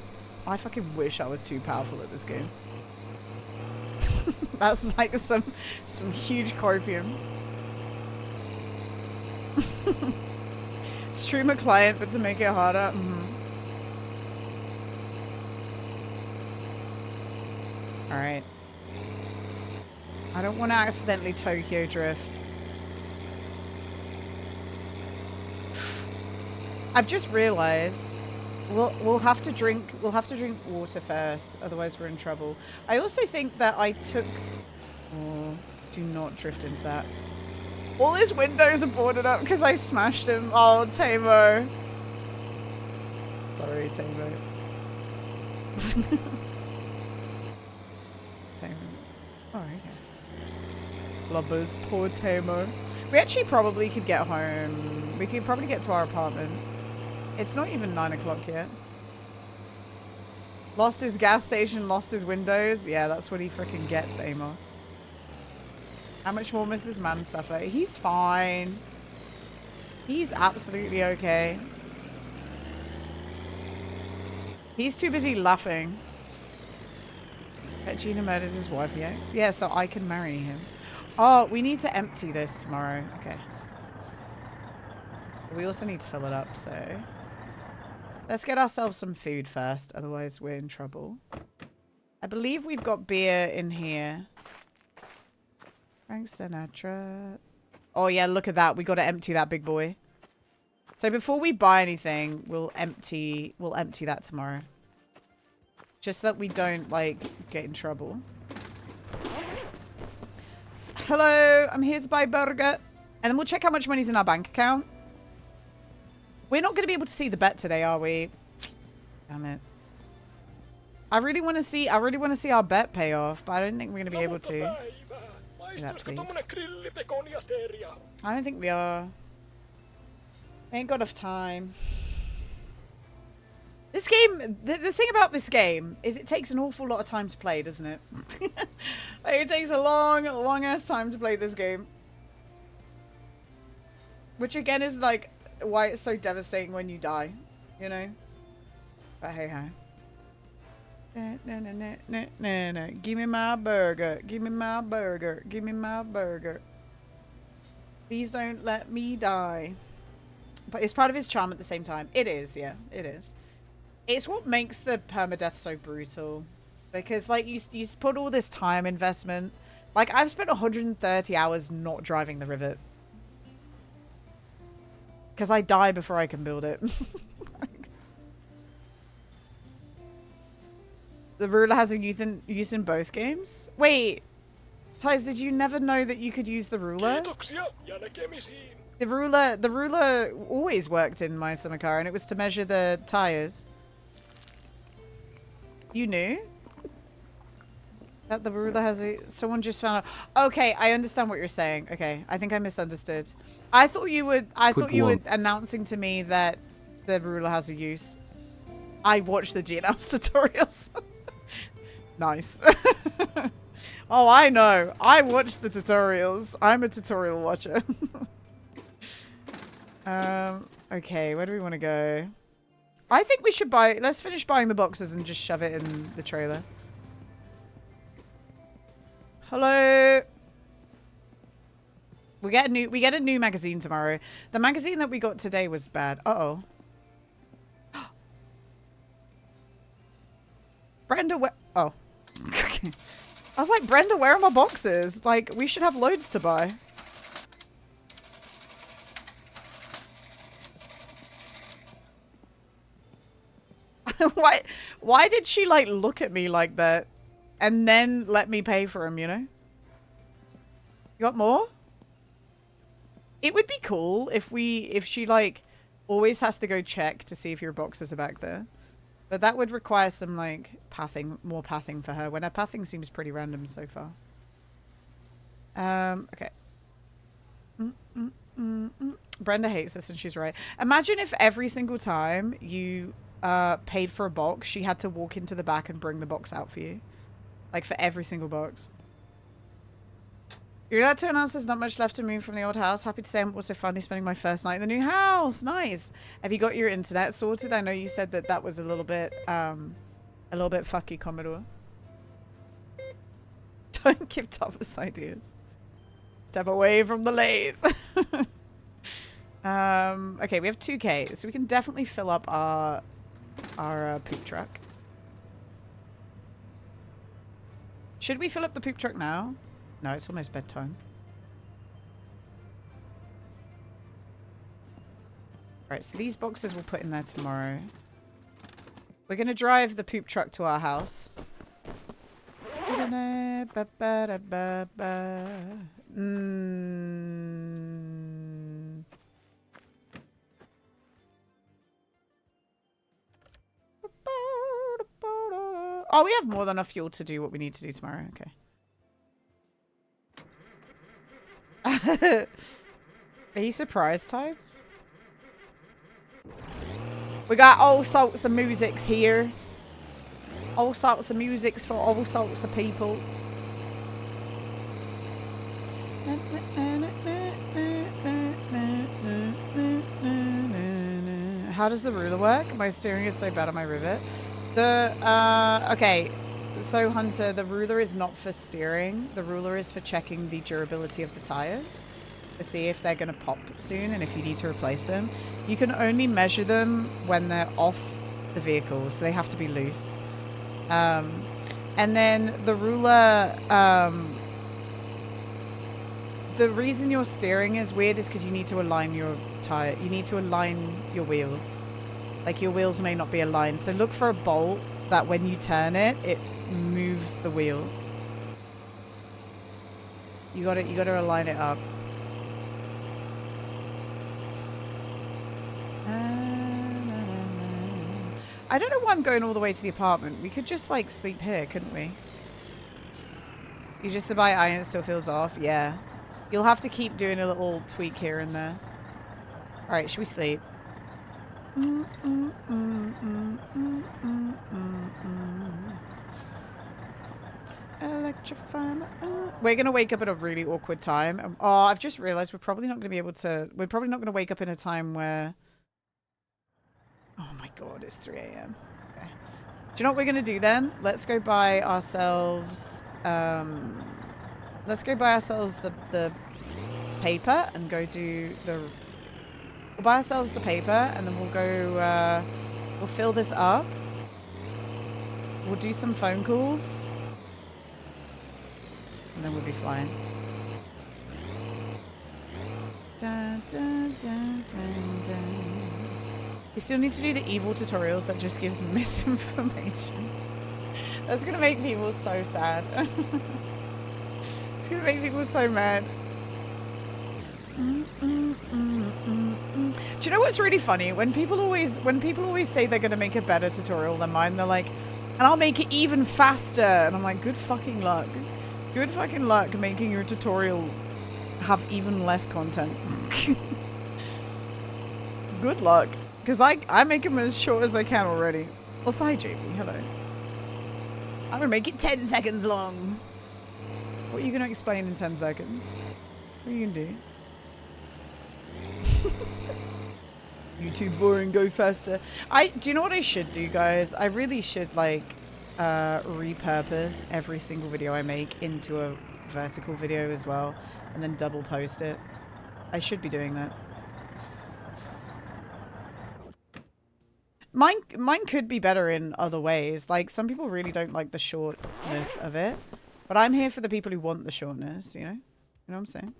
S1: I fucking wish I was too powerful at this game. That's like some huge corpium. Stream a client, but to make it harder. Alright. I don't want to accidentally Tokyo drift. I've just realized we'll have to drink water first, otherwise we're in trouble. I also think that I took... Oh, do not drift into that. All his windows are boarded up because I smashed him. Oh, Tamo. Sorry, Tamo. Tamo. Oh, okay. Blubbers, poor Tamo. We actually probably could get home. We could probably get to our apartment. It's not even 9 o'clock yet. Lost his gas station, lost his windows. Yeah, that's what he freaking gets, Amor. How much more must this man suffer? He's fine. He's absolutely okay. He's too busy laughing. Bet Gina murders his wife, yes? Yeah, so I can marry him. Oh, we need to empty this tomorrow. Okay. We also need to fill it up, so... Let's get ourselves some food first, otherwise we're in trouble. I believe we've got beer in here. Frank Sinatra. Oh yeah, look at that. We got to empty that big boy. So before we buy anything, we'll empty that tomorrow. Just that we don't, like, get in trouble. Hello, I'm here to buy a burger. And then we'll check how much money's in our bank account. We're not going to be able to see the bet today, are we? Damn it. I really want to see our bet pay off, but I don't think we're going to be able to. That, please. I don't think we are. We ain't got enough time. This game, the thing about this game is it takes an awful lot of time to play, doesn't it? Like, it takes a long, long ass time to play this game. Which again is like why it's so devastating when you die, you know? But hey ho. Give me my burger. Give me my burger. Give me my burger. Please don't let me die. But it's part of his charm at the same time. It is, yeah. It is. It's what makes the permadeath so brutal. Because, like, you put all this time investment. Like, I've spent 130 hours not driving the rivet. Because I die before I can build it. The ruler has a use in both games? Wait, Tiz, did you never know that you could use the ruler? The ruler always worked in my summer car, and it was to measure the tires. You knew? That the ruler has a... Someone just found out... Okay, I understand what you're saying. Okay, I think I misunderstood. I thought you were announcing to me that the ruler has a use. I watched the GNL's tutorials. Nice. Oh, I know. I watch the tutorials. I'm a tutorial watcher. Okay, where do we want to go? I think we should buy... Let's finish buying the boxes and just shove it in the trailer. Hello. We get a new magazine tomorrow. The magazine that we got today was bad. Uh-oh. Brenda, where... Oh. Okay. I was like, Brenda, where are my boxes? Like, we should have loads to buy. Why did she, like, look at me like that? And then let me pay for them, you know? You got more? It would be cool if she, like, always has to go check to see if your boxes are back there. But that would require some, like, more pathing for her, when her pathing seems pretty random so far. Okay. Brenda hates this, and she's right. Imagine if every single time you paid for a box, she had to walk into the back and bring the box out for you. Like, for every single box. You're allowed to announce there's not much left to move from the old house. Happy to say I'm also finally spending my first night in the new house. Nice. Have you got your internet sorted? I know you said that that was a little bit fucky, Commodore. Don't give Thomas ideas. Step away from the lathe. Okay, we have 2K, so we can definitely fill up our poop truck. Should we fill up the poop truck now? No, it's almost bedtime. Alright, so these boxes we'll put in there tomorrow. We're going to drive the poop truck to our house. Oh, we have more than enough fuel to do what we need to do tomorrow. Okay. Are you surprised, Tides? We got all sorts of musics here. All sorts of musics for all sorts of people. How does the ruler work? My steering is so bad on my rivet. Okay. So, Hunter, the ruler is not for steering. The ruler is for checking the durability of the tires to see if they're going to pop soon and if you need to replace them. You can only measure them when they're off the vehicle, so they have to be loose. And then the ruler, the reason your steering is weird is because you need to align your tire. You need to align your wheels. Like, your wheels may not be aligned. So look for a bolt that when you turn it, it moves the wheels. You gotta align it up. I don't know why I'm going all the way to the apartment. We could just like sleep here, couldn't we? You just to buy iron still feels off. Yeah. You'll have to keep doing a little tweak here and there. All right, should we sleep? Electrify my We're gonna wake up at a really awkward time. Oh, I've just realized we're probably not gonna be able to. We're probably not gonna wake up in a time where. Oh my god, it's 3 a.m. Okay. Do you know what we're gonna do then? Let's go buy ourselves. Let's go buy ourselves the paper and go do the. We'll buy ourselves the paper and then we'll go. We'll fill this up. We'll do some phone calls. And then we'll be flying. Dun, dun, dun, dun, dun. You still need to do the evil tutorials that just gives misinformation. That's gonna make people so sad. It's gonna make people so mad. Do you know what's really funny? When people always say they're gonna make a better tutorial than mine, they're like, and I'll make it even faster. And I'm like, good fucking luck. Good fucking luck making your tutorial have even less content. Good luck. Because I make them as short as I can already. Also, hi JP, hello. I'm going to make it 10 seconds long. What are you going to explain in 10 seconds? What are you going to do? You too boring, go faster. Do you know what I should do, guys? I really should, like, repurpose every single video I make into a vertical video as well. And then double post it. I should be doing that. Mine could be better in other ways. Like, some people really don't like the shortness of it. But I'm here for the people who want the shortness, you know? You know what I'm saying?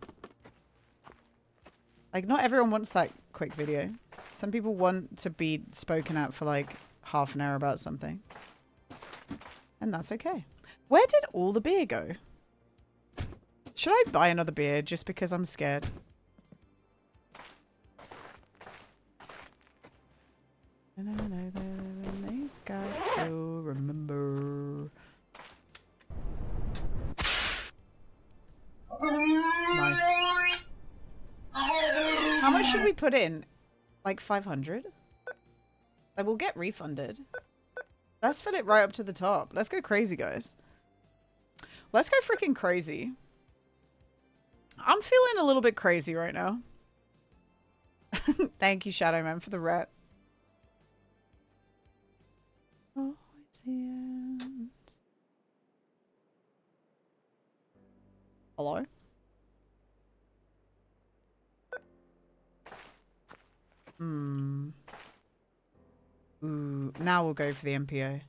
S1: Like, not everyone wants that quick video. Some people want to be spoken at for, like, half an hour about something. And that's okay. Where did all the beer go? Should I buy another beer just because I'm scared? Make us still remember. Nice. How much should we put in? Like 500? Like, we'll get refunded. Let's fill it right up to the top. Let's go crazy, guys. Let's go freaking crazy. I'm feeling a little bit crazy right now. Thank you, Shadow Man, for the rat. Oh, it's the end. Hello? Ooh, now we'll go for the MPO.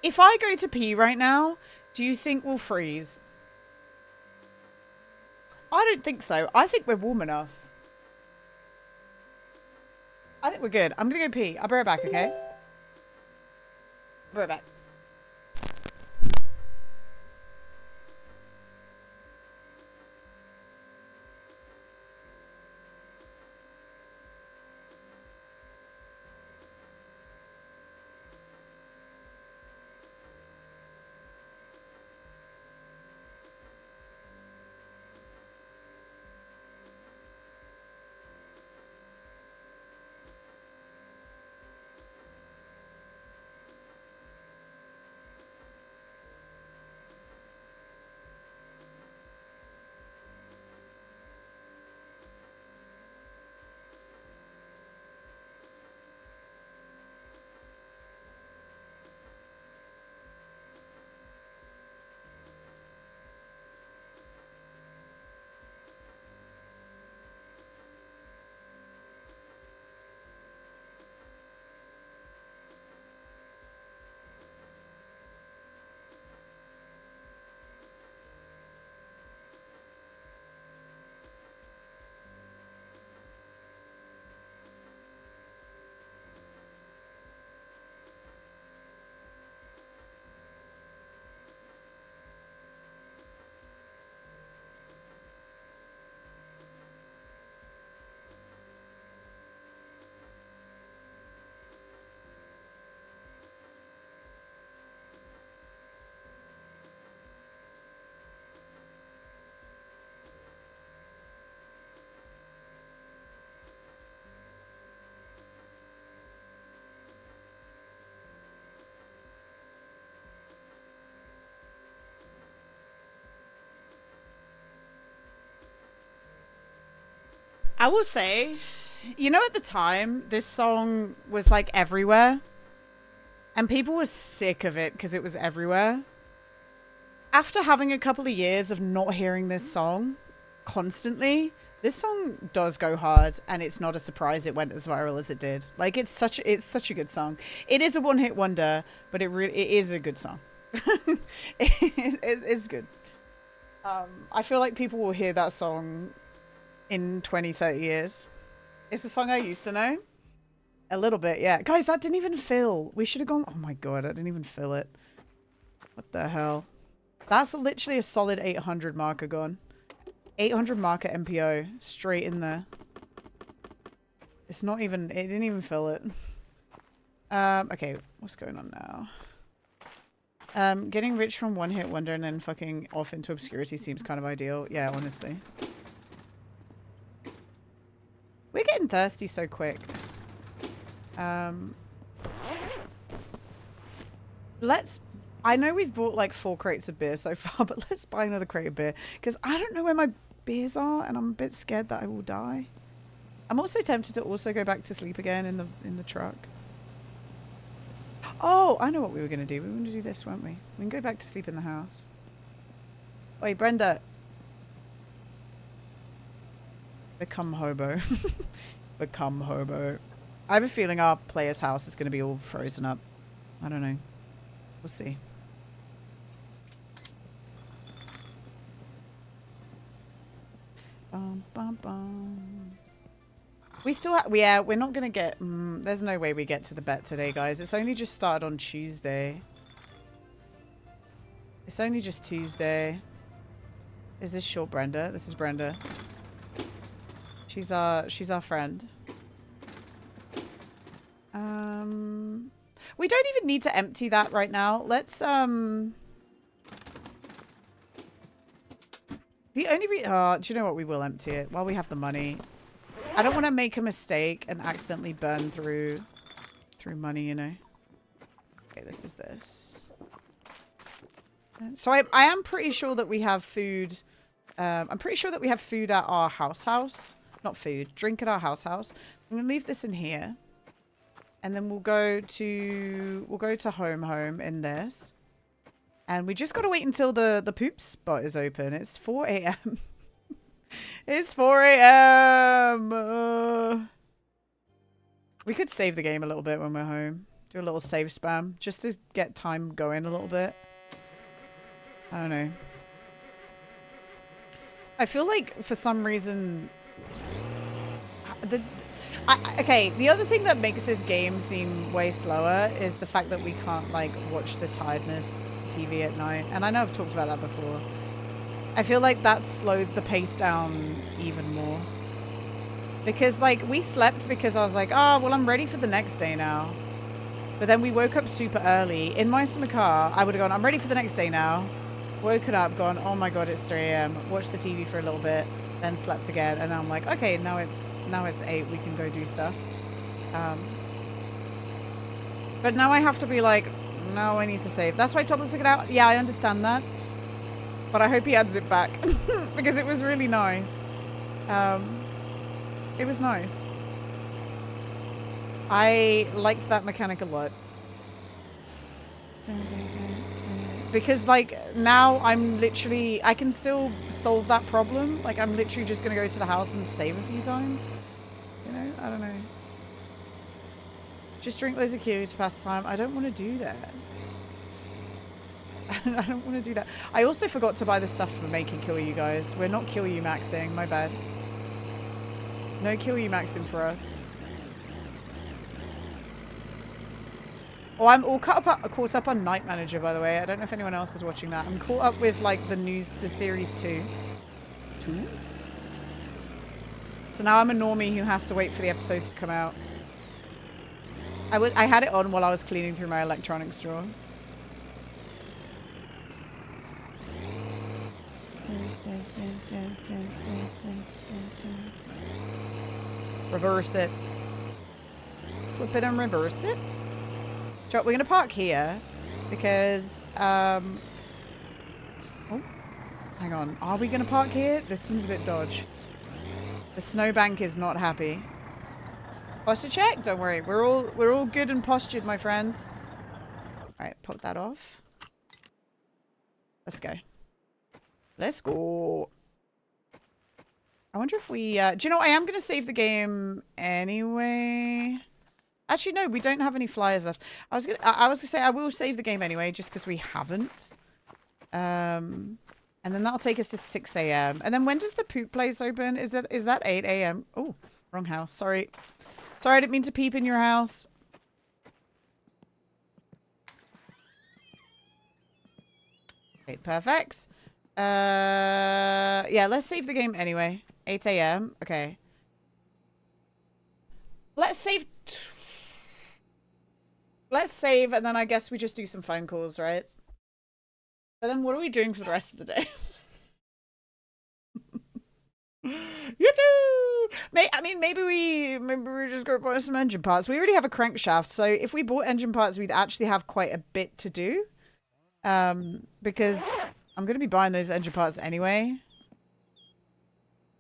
S1: If I go to pee right now, do you think we'll freeze? I don't think so. I think we're warm enough. I think we're good. I'm gonna go pee. I'll be right back, okay? Be right back. I will say, you know, at the time, this song was like everywhere. And people were sick of it because it was everywhere. After having a couple of years of not hearing this song constantly, this song does go hard, and it's not a surprise it went as viral as it did. Like, it's such a good song. It is a one-hit wonder, but it is a good song. It's good. I feel like people will hear that song in 20, 30 years. It's a song I used to know. A little bit, yeah. Guys, that didn't even fill. We should have gone... Oh my god, I didn't even fill it. What the hell? That's literally a solid 800 marker gone. 800 marker MPO. Straight in there. It's not even... It didn't even fill it. Okay, what's going on now? Getting rich from one hit wonder and then fucking off into obscurity seems kind of ideal. Yeah, honestly. We're getting thirsty so quick. I know we've bought like 4 crates of beer so far, but let's buy another crate of beer because I don't know where my beers are and I'm a bit scared that I will die. I'm also tempted to also go back to sleep again in the truck. Oh, I know what we were going to do. We were going to do this, weren't we? We can go back to sleep in the house. Wait, Brenda. Become hobo. Become hobo. I have a feeling our player's house is going to be all frozen up. I don't know. We'll see. Bum, bum, bum. We still have... Yeah, we're not going to get... there's no way we get to the bet today, guys. It's only just started on Tuesday. It's only just Tuesday. Is this short Brenda? This is Brenda. She's our friend. We don't even need to empty that right now. Let's, the only do you know what? We will empty it while we have the money. I don't want to make a mistake and accidentally burn through money, you know. Okay, this is this. So I am pretty sure that we have food. I'm pretty sure that we have food at our house. Not food, drink at our house. I'm going to leave this in here. And then we'll go to home in this. And we just got to wait until the poop spot is open. It's 4 a.m. It's 4 a.m. We could save the game a little bit when we're home. Do a little save spam just to get time going a little bit. I don't know. I feel like for some reason... Okay, the other thing that makes this game seem way slower is the fact that we can't, like, watch the tiredness TV at night. And I know I've talked about that before. I feel like that slowed the pace down even more. Because, like, we slept because I was like, oh, well, I'm ready for the next day now. But then we woke up super early. In my car, I would have gone, I'm ready for the next day now. Woken up, gone, oh my god, it's 3 a.m. Watched the TV for a little bit. Then slept again, and I'm like, okay, now it's 8. We can go do stuff. But now I have to be like, no, I need to save. That's why Topless took it out. Yeah, I understand that, but I hope he adds it back because it was really nice. It was nice. I liked that mechanic a lot. Because, like, now I'm literally... I can still solve that problem. Like, I'm literally just going to go to the house and save a few times. You know? I don't know. Just drink loads of Q to pass the time. I don't want to do that. I don't want to do that. I also forgot to buy the stuff for making Kill You, guys. We're not Kill You maxing. My bad. No Kill You maxing for us. Oh, I'm all caught up on Night Manager, by the way. I don't know if anyone else is watching that. I'm caught up with, like, the series 2. 2? So now I'm a normie who has to wait for the episodes to come out. I had it on while I was cleaning through my electronics drawer. Reverse it. Flip it and reverse it. We're going to park here because, oh, hang on. Are we going to park here? This seems a bit dodge. The snowbank is not happy. Posture check? Don't worry. We're all good and postured, my friends. Alright, pop that off. Let's go. Let's go. I wonder if we... do you know what? I am going to save the game anyway. Actually, no, we don't have any flyers left. I was gonna say I will save the game anyway, just because we haven't. And then that'll take us to 6 a.m. And then when does the poop place open? Is that 8 a.m.? Oh, wrong house. Sorry. Sorry, I didn't mean to peep in your house. Okay, perfect. Yeah, let's save the game anyway. 8 a.m. Okay. Let's save. Let's save, and then I guess we just do some phone calls, right? But then what are we doing for the rest of the day? I mean, maybe we just go buy some engine parts. We already have a crankshaft, so if we bought engine parts, we'd actually have quite a bit to do. Because I'm going to be buying those engine parts anyway.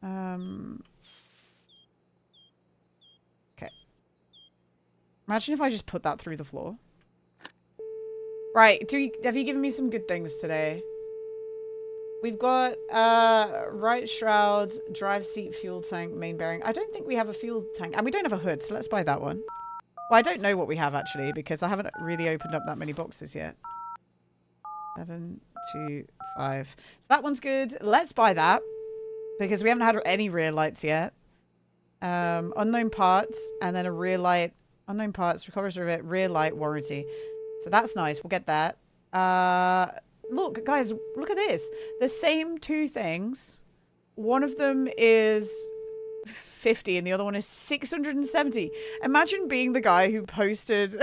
S1: Okay. Imagine if I just put that through the floor. Right, have you given me some good things today? We've got right shroud, drive seat, fuel tank, main bearing. I don't think we have a fuel tank. And we don't have a hood, so let's buy that one. Well, I don't know what we have, actually, because I haven't really opened up that many boxes yet. 7, 2, 5. So that one's good. Let's buy that. Because we haven't had any rear lights yet. Unknown parts, and then a rear light. Unknown parts, recovers rear light warranty. So that's nice. We'll get that. Look, guys, look at this. The same two things. One of them is 50 and the other one is 670. Imagine being the guy who posted...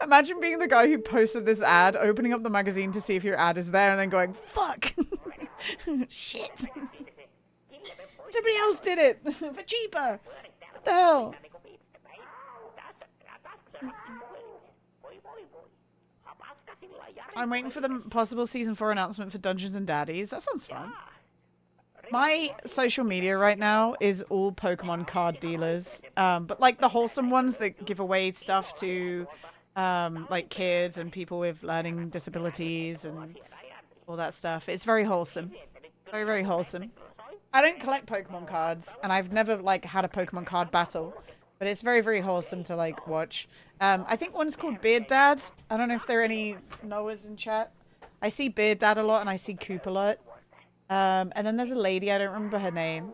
S1: Imagine being the guy who posted this ad, opening up the magazine to see if your ad is there and then going, fuck. Shit. Somebody else did it for cheaper. What the hell? I'm waiting for the possible season 4 announcement for Dungeons and Daddies. That sounds fun. My social media right now is all Pokemon card dealers. But like the wholesome ones that give away stuff to like kids and people with learning disabilities and all that stuff. It's very wholesome. Very, very wholesome. I don't collect Pokemon cards and I've never like had a Pokemon card battle. But it's very, very wholesome to, like, watch. I think one's called Beard Dad. I don't know if there are any Noahs in chat. I see Beard Dad a lot, and I see Coop a lot. And then there's a lady. I don't remember her name.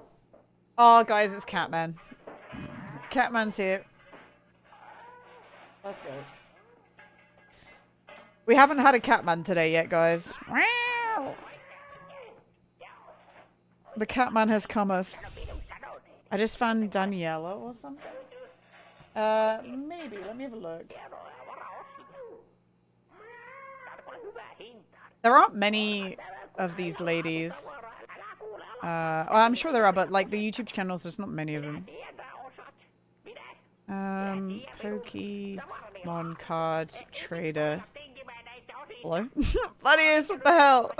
S1: Oh, guys, it's Catman. Catman's here. Let's go. We haven't had a Catman today yet, guys. The Catman has cometh. I just found Daniela or something. Maybe. Let me have a look. There aren't many of these ladies. Well, I'm sure there are, but like the YouTube channels, there's not many of them. Pokemon card trader. Hello? Bloodiest, what the hell?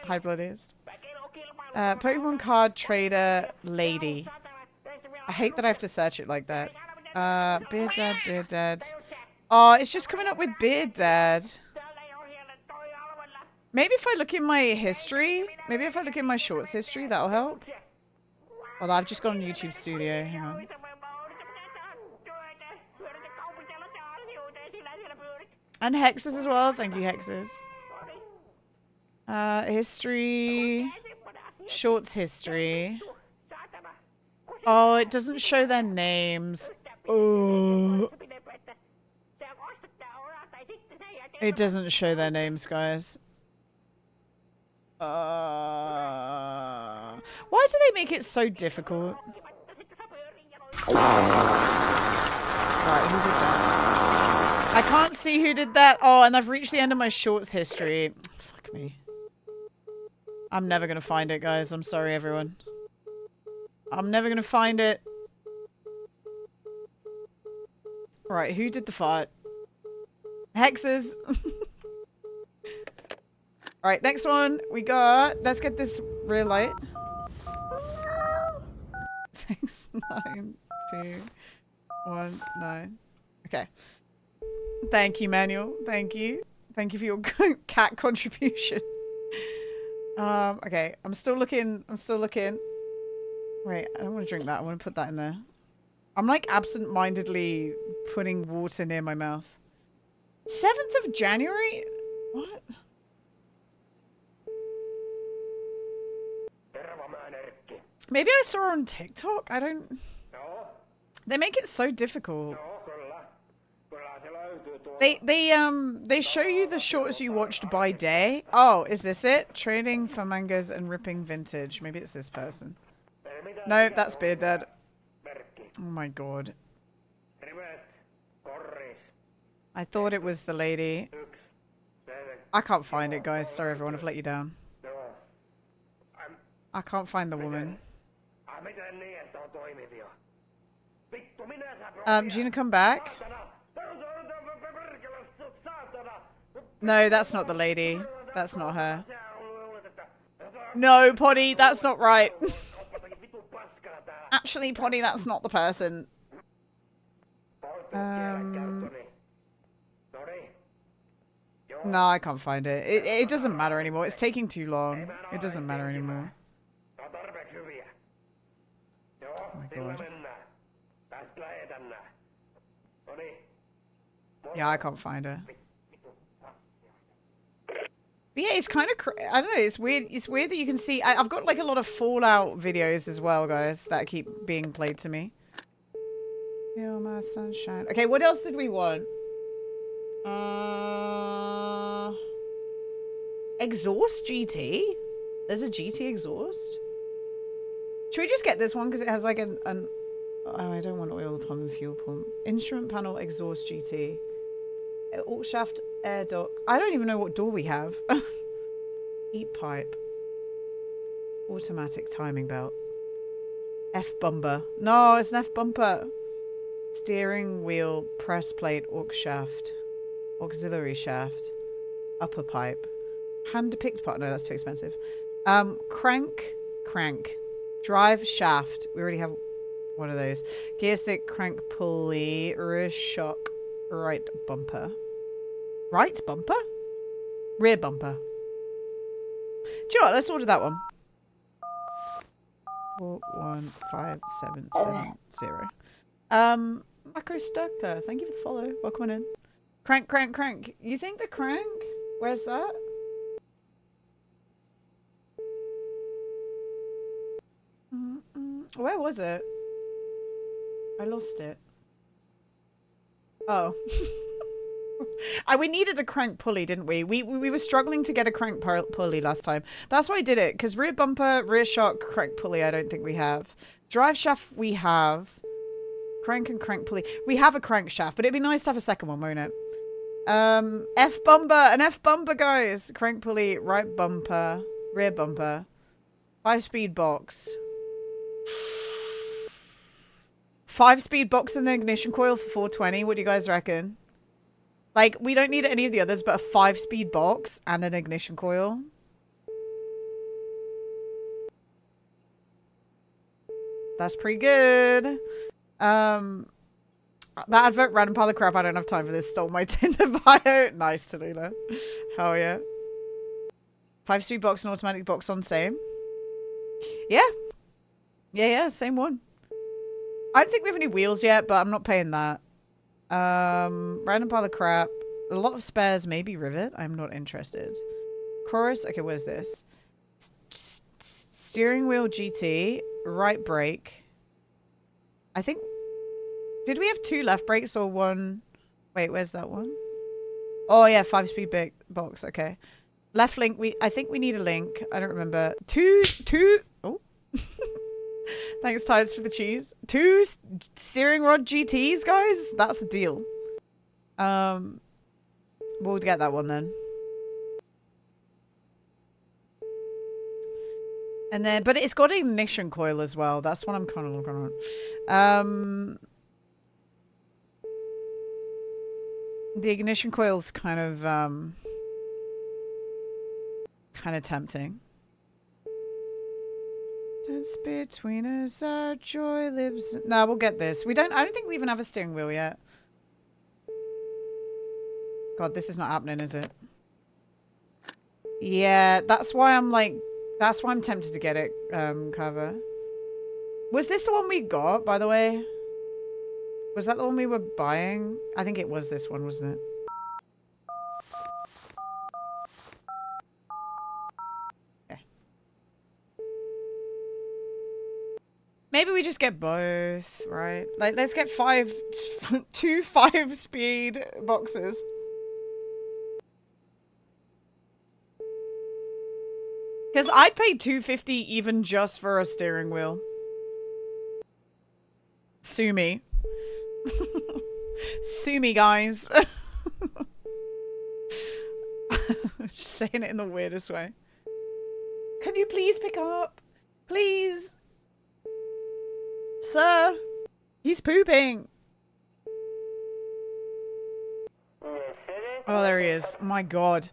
S1: Hi, Bloodiest. Pokemon card trader lady. I hate that I have to search it like that. Beard Dad, Beard Dad. Oh, it's just coming up with Beard Dad. Maybe if I look in my history, maybe if I look in my shorts history, that'll help. Well, I've just gone on YouTube Studio. Hang on. And Hexes as well. Thank you, Hexes. History. Shorts history. Oh, it doesn't show their names. Oh. It doesn't show their names, guys. Why do they make it so difficult? Right, who did that? I can't see who did that. Oh, and I've reached the end of my shorts history. Fuck me. I'm never gonna find it, guys. I'm sorry, everyone. I'm never gonna find it. Right, who did the fart? Hexes. Alright, next one. We got... Let's get this rear light. 69219. Okay. Thank you, Manuel. Thank you. Thank you for your cat contribution. Okay. I'm still looking. Wait, I don't want to drink that. I want to put that in there. I'm like absent-mindedly putting water near my mouth. 7th of January? What? Maybe I saw her on TikTok. I don't... They make it so difficult. They show you the shorts you watched by day. Oh, is this it? Trading for mangoes and ripping vintage. Maybe it's this person. No, that's Beard Dad. Oh my god. I thought it was the lady. I can't find it, guys. Sorry, everyone. I've let you down. I can't find the woman. Gina, come back. No, that's not the lady. That's not her. No, Poddy, that's not right. Actually, Poddy, that's not the person. No, I can't find it. It doesn't matter anymore. It's taking too long. It doesn't matter anymore. Oh my god. Yeah, I can't find her. But yeah, it's kind of I don't know. It's weird. It's weird that you can see. I've got like a lot of Fallout videos as well, guys, that keep being played to me. Feel my sunshine. Okay, what else did we want? Exhaust GT. There's a GT exhaust. Should we just get this one because it has like an oh, I don't want oil pump and fuel pump. Instrument panel exhaust GT. Alt shaft air duct. I don't even know what door we have. Heat pipe. Automatic timing belt. F bumper. No, it's an F bumper. Steering wheel, press plate, aux shaft. Auxiliary shaft. Upper pipe. Hand depict part. No, that's too expensive. Crank. Drive shaft. We already have one of those. Gear stick, crank pulley, rear shock, right bumper. Right bumper? Rear bumper. Do you know what? Let's order that one. 415770. Mako Sturka, thank you for the follow. Welcome on in. Crank. You think the crank? Where's that? Where was it? I lost it. Oh. We needed a crank pulley, didn't we? We were struggling to get a crank pulley last time. That's why I did it, because rear bumper, rear shock, crank pulley, I don't think we have. Drive shaft, we have. Crank and crank pulley. We have a crank shaft, but it'd be nice to have a second one, won't it? F bumper, an F bumper, guys. Crank pulley, right bumper, rear bumper. 5-speed box. 5-speed box and an ignition coil for 420. What do you guys reckon? Like, we don't need any of the others, but a 5-speed box and an ignition coil. That's pretty good. That advert random pile of crap. I don't have time for this. Stole my Tinder bio. Nice, Tallulah. Hell yeah. 5-speed box and automatic box on same. Yeah. Yeah, same one. I don't think we have any wheels yet, but I'm not paying that. Random pile of crap. A lot of spares, maybe rivet. I'm not interested. Chorus. Okay, what is this? Steering wheel GT. Right brake. I think... Did we have 2 left brakes or 1? Wait, where's that one? Oh, yeah, 5-speed box. Okay. Left link. I think we need a link. I don't remember. Two. Oh. Thanks, Tides, for the cheese. 2 steering rod GTs, guys. That's a deal. We'll get that one then. And then, but it's got an ignition coil as well. That's what I'm kind of looking at. The ignition coil's kind of tempting. Distance between us, our joy lives. No, we'll get this. I don't think we even have a steering wheel yet. God, this is not happening, is it? Yeah, that's why I'm tempted to get it, Carver. Was this the one we got, by the way? Was that the one we were buying? I think it was this one, wasn't it? Okay. Maybe we just get both, right? Like, let's get 2 5-speed boxes. Because I'd pay $250 even just for a steering wheel. Sue me. Sue me, guys. Just saying it in the weirdest way. Can you please pick up? Please. Sir. He's pooping. Oh, there he is. My God.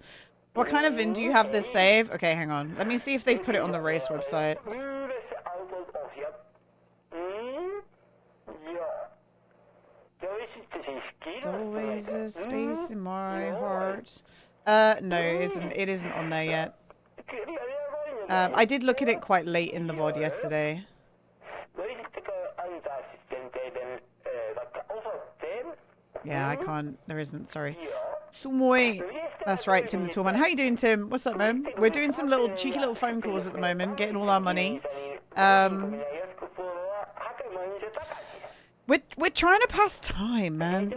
S1: What kind of VIN do you have this save? Okay, hang on. Let me see if they've put it on the race website. There's always a space in my heart. No, it isn't on there yet. I did look at it quite late in the VOD yesterday. Yeah, I can't. There isn't, sorry. That's right, Tim the Toolman. How you doing, Tim? What's up, man? We're doing some cheeky little phone calls at the moment, getting all our money. We're trying to pass time, man.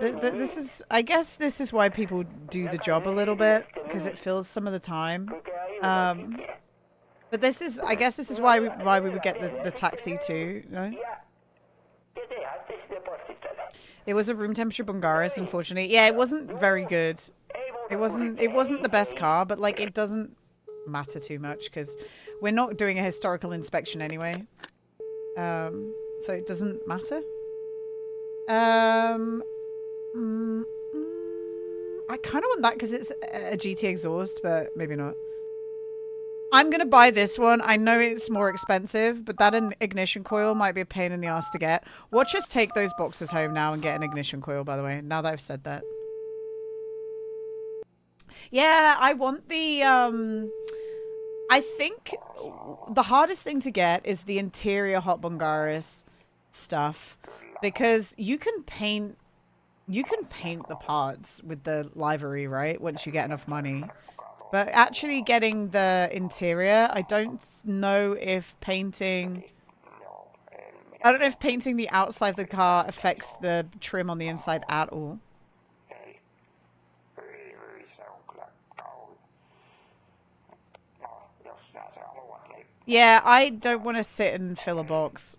S1: I guess this is why people do the job a little bit, because it fills some of the time. But I guess this is why we would get the taxi too. No? It was a room temperature Bungaris, unfortunately. Yeah, it wasn't very good. It wasn't the best car, but like it doesn't matter too much because we're not doing a historical inspection anyway. So it doesn't matter. I kind of want that because it's a GT exhaust, but maybe not. I'm going to buy this one. I know it's more expensive, but that ignition coil might be a pain in the ass to get. Watch us take those boxes home now and get an ignition coil, by the way, now that I've said that. Yeah, I want the... I think the hardest thing to get is the interior Hot Bungaris stuff. Because you can paint the parts with the livery, right? Once you get enough money. But actually getting the interior, I don't know if painting the outside of the car affects the trim on the inside at all. Yeah, I don't want to sit and fill a box.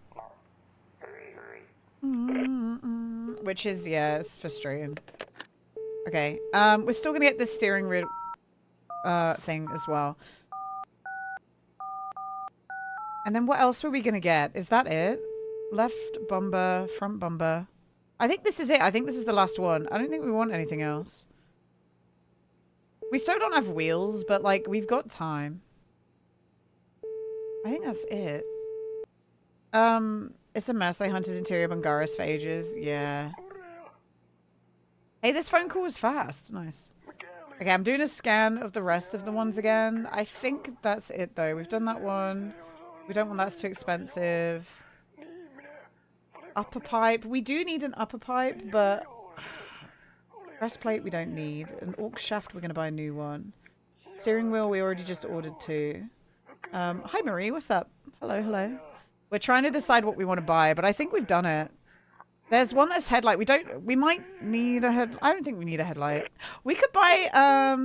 S1: Which is, yeah, it's frustrating. Okay, we're still gonna get the steering wheel thing as well. And then what else were we gonna get? Is that it? Left bumper, front bumper. I think this is it. I think this is the last one. I don't think we want anything else. We still don't have wheels, but like we've got time. I think that's it. It's a mess. I hunted interior Bungaris for ages. Yeah. Hey, this phone call was fast. Nice. Okay, I'm doing a scan of the rest of the ones again. I think that's it, though. We've done that one. We don't want that's too expensive. Upper pipe. We do need an upper pipe, but... breastplate we don't need. An aux shaft, we're going to buy a new one. Steering wheel, we already just ordered 2. Hi, Marie. What's up? Hello, hello. We're trying to decide what we want to buy, but I think we've done it. There's one that's headlight. We might need a head. I don't think we need a headlight. We could buy,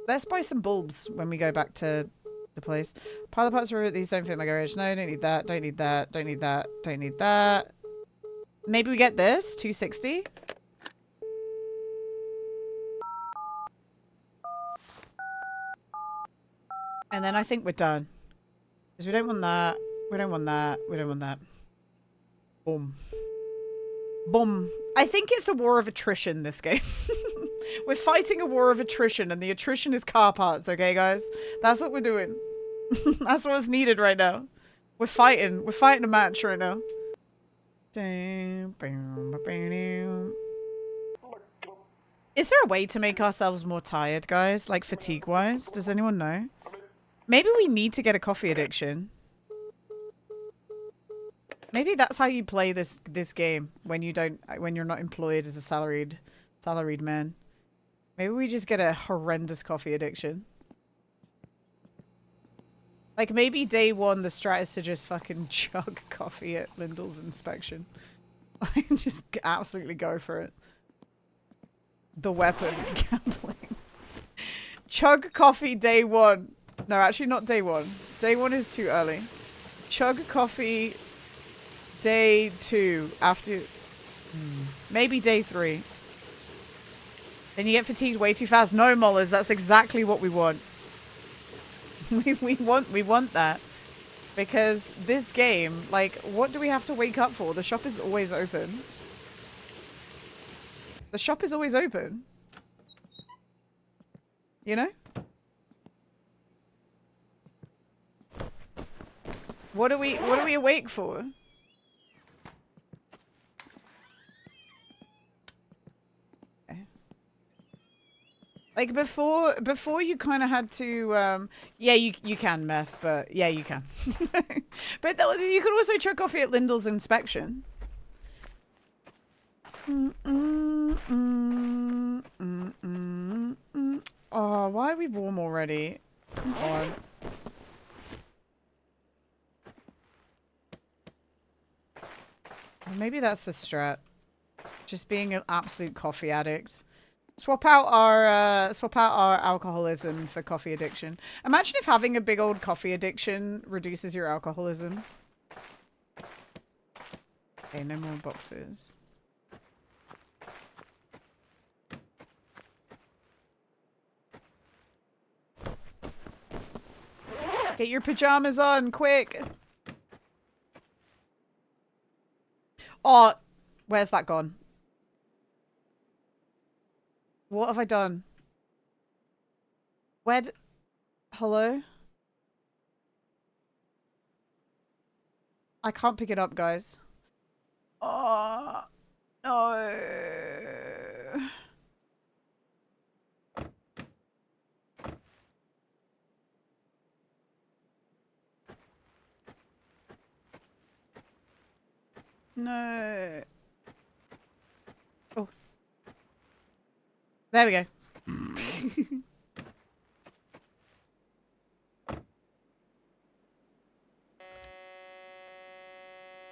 S1: let's buy some bulbs when we go back to the place. Pilot parts for these don't fit my garage. No, don't need that. Don't need that. Don't need that. Don't need that. Maybe we get this, 260. And then I think we're done. Because we don't want that. We don't want that. We don't want that. Boom. Boom. I think it's a war of attrition, this game. We're fighting a war of attrition, and the attrition is car parts, okay, guys? That's what we're doing. That's what's needed right now. We're fighting. We're fighting a match right now. Is there a way to make ourselves more tired, guys? Like fatigue-wise? Does anyone know? Maybe we need to get a coffee addiction. Maybe that's how you play this game when you're not employed as a salaried man. Maybe we just get a horrendous coffee addiction. Like maybe day one the strat is to just fucking chug coffee at Lyndall's inspection. Just absolutely go for it. The weapon gambling. Chug coffee day one. No, actually not day one. Day one is too early. Chug coffee day two after maybe day three. Then you get fatigued way too fast. No, Mollers, that's exactly what we want. we want that. Because this game, like, what do we have to wake up for? The shop is always open. The shop is always open. You know? What are we awake for? Like before you kind of had to, yeah, you can meth, but yeah, you can. But you could also chug coffee at Lyndall's inspection. Oh, why are we warm already? Come on. Maybe that's the strat. Just being an absolute coffee addict. Swap out our alcoholism for coffee addiction. Imagine if having a big old coffee addiction reduces your alcoholism. Okay, no more boxes. Get your pajamas on, quick! Oh, where's that gone? What have I done? Hello? I can't pick it up, guys. Oh, no. No. Oh. There we go.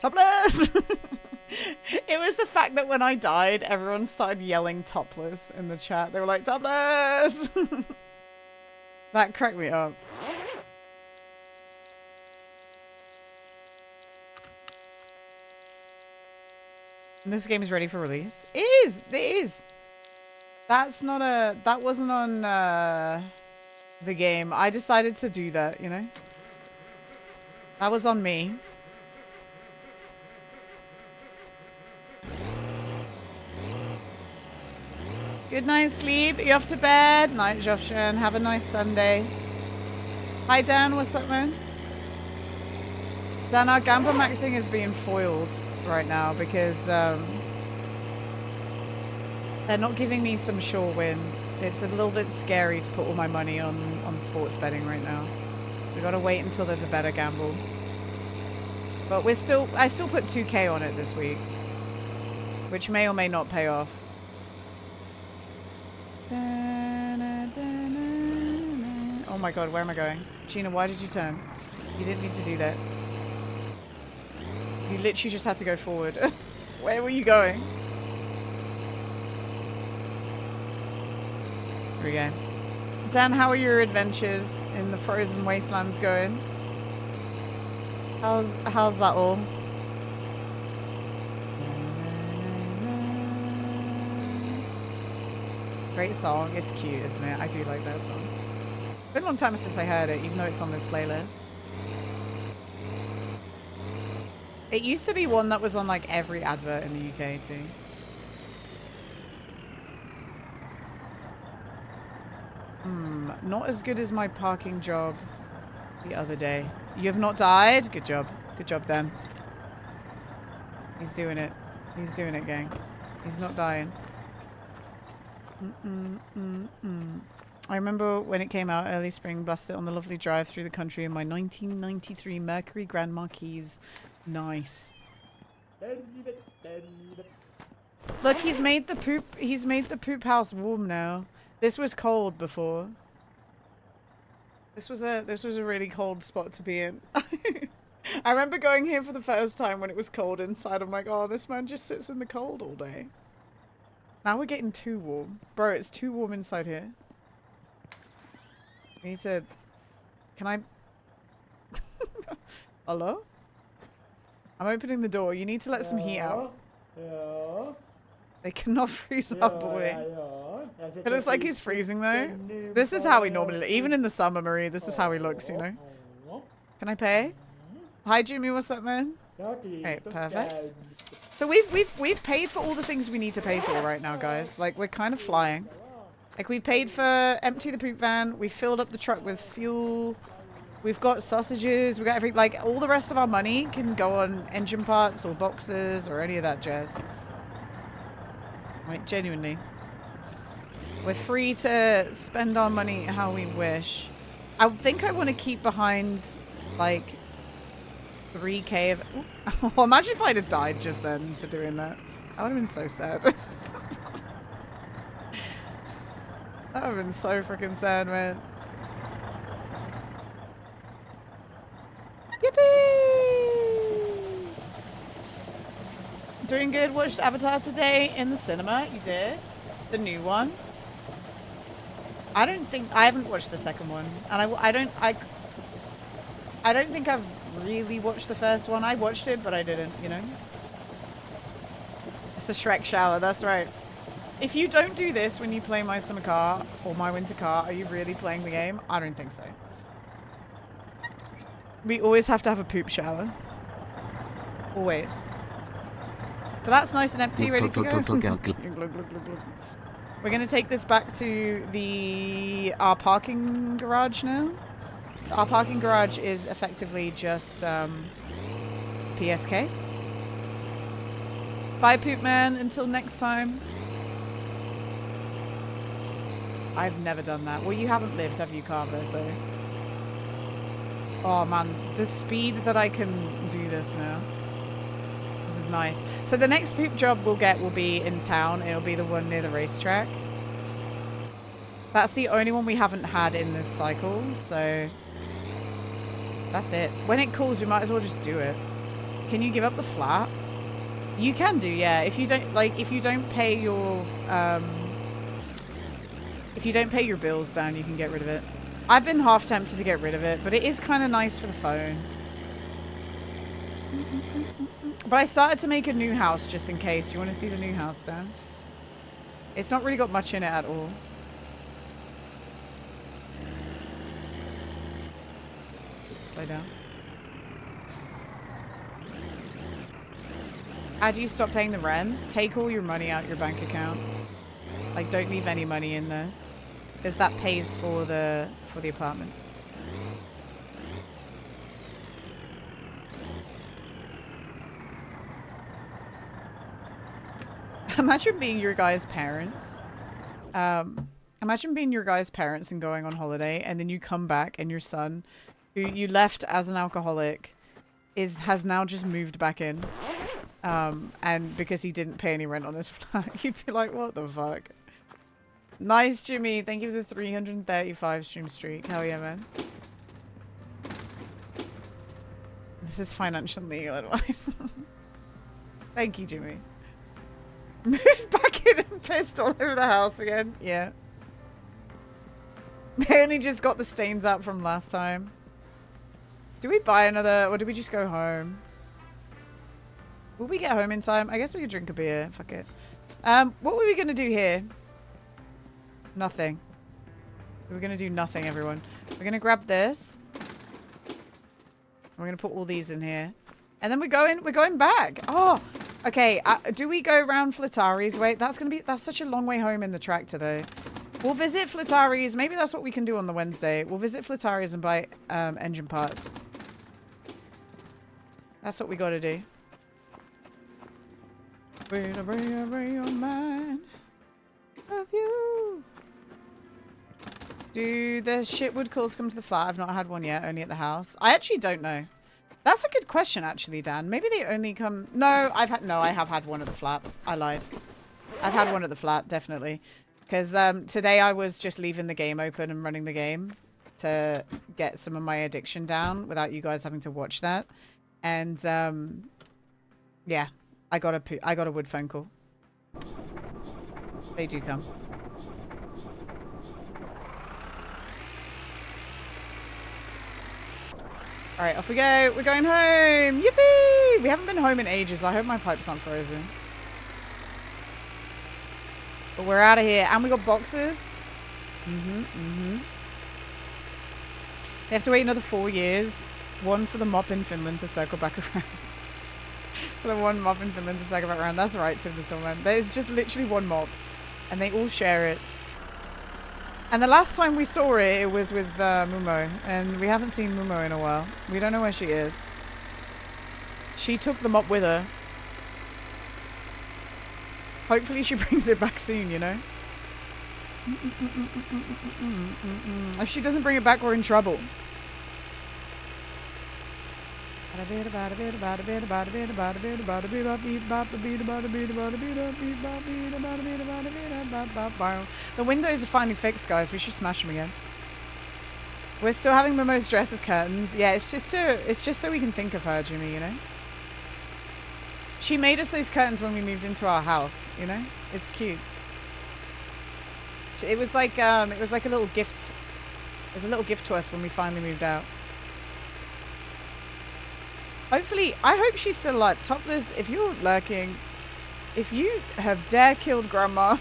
S1: Topless! It was the fact that when I died, everyone started yelling topless in the chat. They were like, topless! That cracked me up. And this game is ready for release. It is! It is! That wasn't on the game. I decided to do that, you know? That was on me. Good night, sleep. You off to bed? Night, Joshan. Have a nice Sunday. Hi, Dan. What's up, man? Dan, our Gamba maxing is being foiled right now because they're not giving me some sure wins. It's a little bit scary to put all my money on sports betting right now. We gotta wait until there's a better gamble. But I still put 2K on it this week, which may or may not pay off. Oh my god, where am I going? Gina, why did you turn? You didn't need to do that. You literally just had to go forward. Where were you going? Here we go. Dan, how are your adventures in the frozen wastelands going? How's that all? Great song. It's cute, isn't it? I do like that song. It's been a long time since I heard it, even though it's on this playlist. It used to be one that was on like every advert in the UK too. Not as good as my parking job the other day. You have not died? Good job. Good job, Dan. He's doing it. He's doing it, gang. He's not dying. I remember when it came out early spring, blasted on the lovely drive through the country in my 1993 Mercury Grand Marquis. Nice. Look, he's made the poop house warm now. This was cold before. This was a really cold spot to be in. I remember going here for the first time when it was cold inside. I'm like, oh, this man just sits in the cold all day. Now we're getting too warm. Bro, it's too warm inside here. He said, can I... Hello? I'm opening the door. You need to let some heat out. They cannot freeze our boy. It looks like he's freezing though. This is how he normally, even in the summer, Marie, this is how he looks, you know. Can I pay? Hi Jimmy, what's up, man? Okay, perfect. So we've paid for all the things we need to pay for right now, guys. Like, we're kind of flying. Like, we paid for empty the poop van, we filled up the truck with fuel, we've got sausages, we got every, like, all the rest of our money can go on engine parts or boxes or any of that jazz. Like, genuinely. We're free to spend our money how we wish. I think I want to keep behind, like, 3k of... Oh, imagine if I'd have died just then for doing that. That would have been so sad. That would have been so freaking sad, man. Yippee! Doing good. Watched Avatar today in the cinema. You did? The new one. I haven't watched the second one, and I don't think I've really watched the first one. I watched it, but I didn't, you know. It's a Shrek shower. That's right. If you don't do this when you play My Summer Car or My Winter Car, are you really playing the game? I don't think so. We always have to have a poop shower. Always. So that's nice and empty, ready to go. We're going to take this back to our parking garage now. Our parking garage is effectively just PSK. Bye, Poop Man. Until next time. I've never done that. Well, you haven't lived, have you, Carver? So, oh man, the speed that I can do this now. This is nice. So the next poop job we'll get will be in town. It'll be the one near the racetrack. That's the only one we haven't had in this cycle. So that's it. When it calls, we might as well just do it. Can you give up the flat? You can do, yeah. If you don't pay your bills down, you can get rid of it. I've been half tempted to get rid of it, but it is kind of nice for the phone. But I started to make a new house just in case. You want to see the new house, Dan? It's not really got much in it at all. Oops, slow down. How do you stop paying the rent? Take all your money out your bank account. Like, don't leave any money in there. Because that pays for the apartment. Imagine being your guys' parents. Imagine being your guys' parents and going on holiday, and then you come back and your son, who you left as an alcoholic, has now just moved back in. And because he didn't pay any rent on his flat, you'd be like, what the fuck? Nice, Jimmy. Thank you for the 335 stream streak. Hell yeah, man. This is financial legal advice. Thank you, Jimmy. Moved back in and pissed all over the house again. Yeah. They only just got the stains out from last time. Do we buy another, or do we just go home? Will we get home in time? I guess we could drink a beer. Fuck it. What were we going to do here? Nothing. We're going to do nothing, everyone. We're going to grab this. We're going to put all these in here. And then we're going back. Oh, okay. Do we go around Flatari's? Wait, that's such a long way home in the tractor, though. We'll visit Flatari's. Maybe that's what we can do on the Wednesday. We'll visit Flatari's and buy engine parts. That's what we gotta do. Bring your mind of you. Do the shitwood calls come to the flat? I've not had one yet, only at the house. I actually don't know. That's a good question, actually, Dan. Maybe they only come... No, I have had one at the flat. I lied. I've had one at the flat, definitely. Because today I was just leaving the game open and running the game to get some of my addiction down without you guys having to watch that. And, yeah, I got a wood phone call. They do come. All right, off we go. We're going home. Yippee! We haven't been home in ages. I hope my pipes aren't frozen. But we're out of here. And we got boxes. They have to wait another 4 years. One for the mop in Finland to circle back around. For the one mop in Finland to circle back around. That's right, Tim the Tillman. There's just literally one mop. And they all share it. And the last time we saw it, it was with Mumo. And we haven't seen Mumo in a while. We don't know where she is. She took the mop with her. Hopefully she brings it back soon, you know? If she doesn't bring it back, we're in trouble. The windows are finally fixed, guys. We should smash them again. We're still having Momo's dress as curtains. Yeah, it's just so we can think of her, Jimmy, you know? She made us those curtains when we moved into our house, you know? It's cute. It was like a little gift. It was a little gift to us when we finally moved out. Hopefully, I hope she's still alive. Topless, if you're lurking, if you have dare killed Grandma,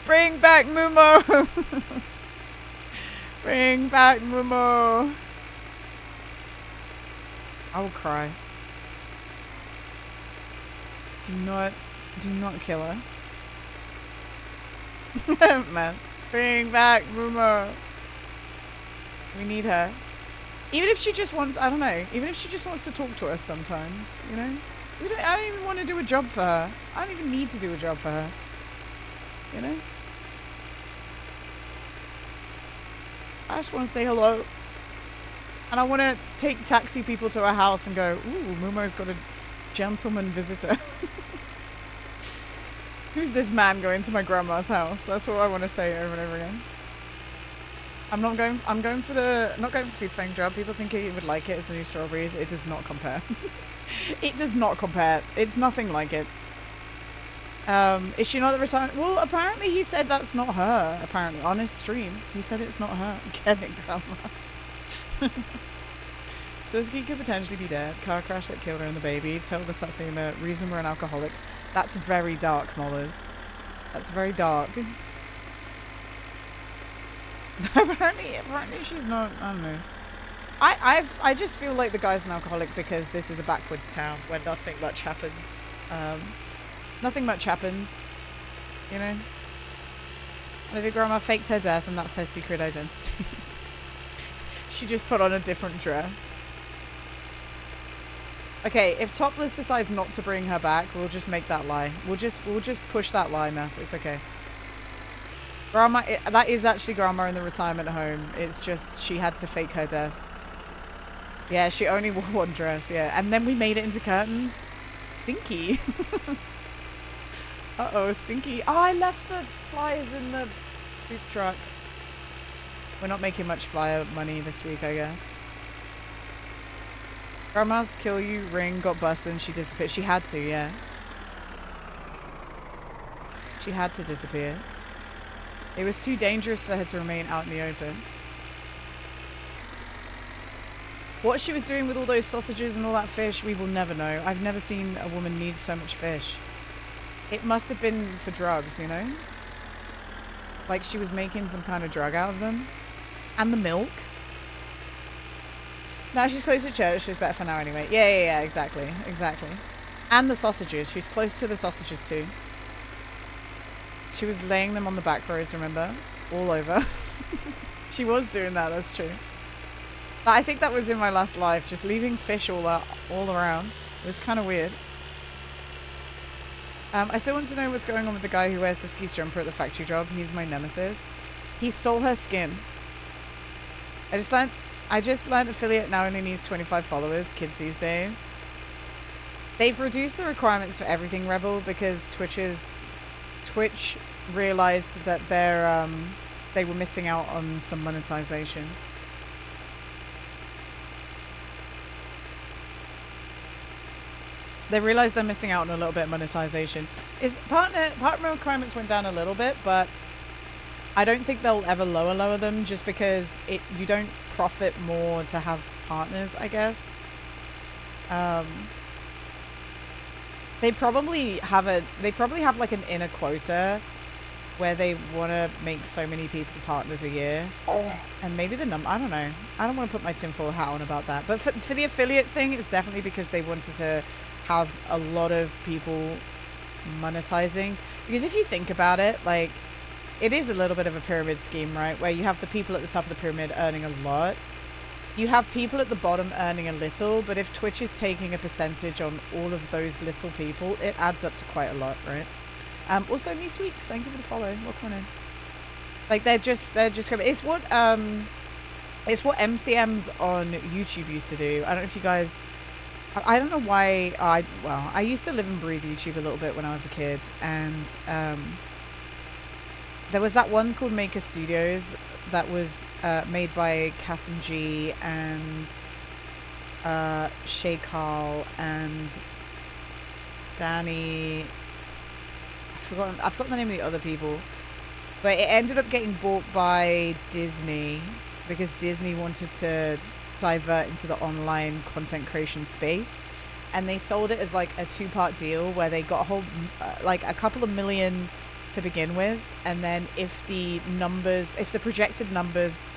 S1: bring back Mumo. Bring back Mumo. I will cry. Do not kill her. Man, bring back Mumo. We need her. Even if she just wants, I don't know, even if she just wants to talk to us sometimes, you know? I don't even want to do a job for her. I don't even need to do a job for her. You know? I just want to say hello. And I want to take taxi people to her house and go, ooh, Mumo's got a gentleman visitor. Who's this man going to my grandma's house? That's what I want to say over and over again. I'm not going for the food fang job. People think he would like it as the new strawberries. It does not compare. It does not compare. It's nothing like it. Is she not the retirement? Well, apparently he said that's not her. Apparently, on his stream, he said it's not her. Get it, Grandma. Suzuki could potentially be dead. Car crash that killed her and the baby. Told the Satsuma. Reason we're an alcoholic. That's very dark, Mollers. That's very dark. apparently she's not. I don't know. I just feel like the guy's an alcoholic because this is a backwoods town where nothing much happens. Nothing much happens. You know. Maybe Grandma faked her death and that's her secret identity. She just put on a different dress. Okay, if Topless decides not to bring her back, we'll just make that lie. We'll just push that lie, Meth. It's okay. Grandma, that is actually Grandma in the retirement home. It's just she had to fake her death. Yeah, she only wore one dress, yeah. And then we made it into curtains. Stinky. Uh-oh, stinky. Oh, I left the flyers in the boot truck. We're not making much flyer money this week, I guess. Grandma's kill you ring got busted and she disappeared. She had to, yeah. She had to disappear. It was too dangerous for her to remain out in the open. What she was doing with all those sausages and all that fish, we will never know. I've never seen a woman need so much fish. It must have been for drugs, you know? Like she was making some kind of drug out of them. And the milk. Now she's close to church. She's better for now anyway. Yeah, exactly. And the sausages. She's close to the sausages too. She was laying them on the back roads, remember? All over. She was doing that, that's true. I think that was in my last live, just leaving fish all around. It was kind of weird. I still want to know what's going on with the guy who wears Siski's jumper at the factory job. He's my nemesis. He stole her skin. I just learned affiliate now only needs 25 followers. Kids these days. They've reduced the requirements for everything, Rebel, because Twitch realized that they were missing out on some monetization. They realized they're missing out on a little bit of monetization. Partner requirements went down a little bit, but I don't think they'll ever lower them just because you don't profit more to have partners, I guess. They probably have like an inner quota where they want to make so many people partners a year. And maybe the I don't know. I don't want to put my tinfoil hat on about that. But for the affiliate thing, it's definitely because they wanted to have a lot of people monetizing. Because if you think about it, like, it is a little bit of a pyramid scheme, right? Where you have the people at the top of the pyramid earning a lot. You have people at the bottom earning a little, but if Twitch is taking a percentage on all of those little people, it adds up to quite a lot, right? Also, Miss Weeks, thank you for the follow. Welcome on in. Like, they're just it's what MCMs on YouTube used to do. I don't know if you guys, I don't know why I used to live and breathe YouTube a little bit when I was a kid, and there was that one called Maker Studios that was made by Kasim G and Shay Carl and Danny. I've forgotten the name of the other people, but it ended up getting bought by Disney because Disney wanted to divert into the online content creation space, and they sold it as like a 2-part deal where they got a whole like a couple of million to begin with, and then if the projected numbers,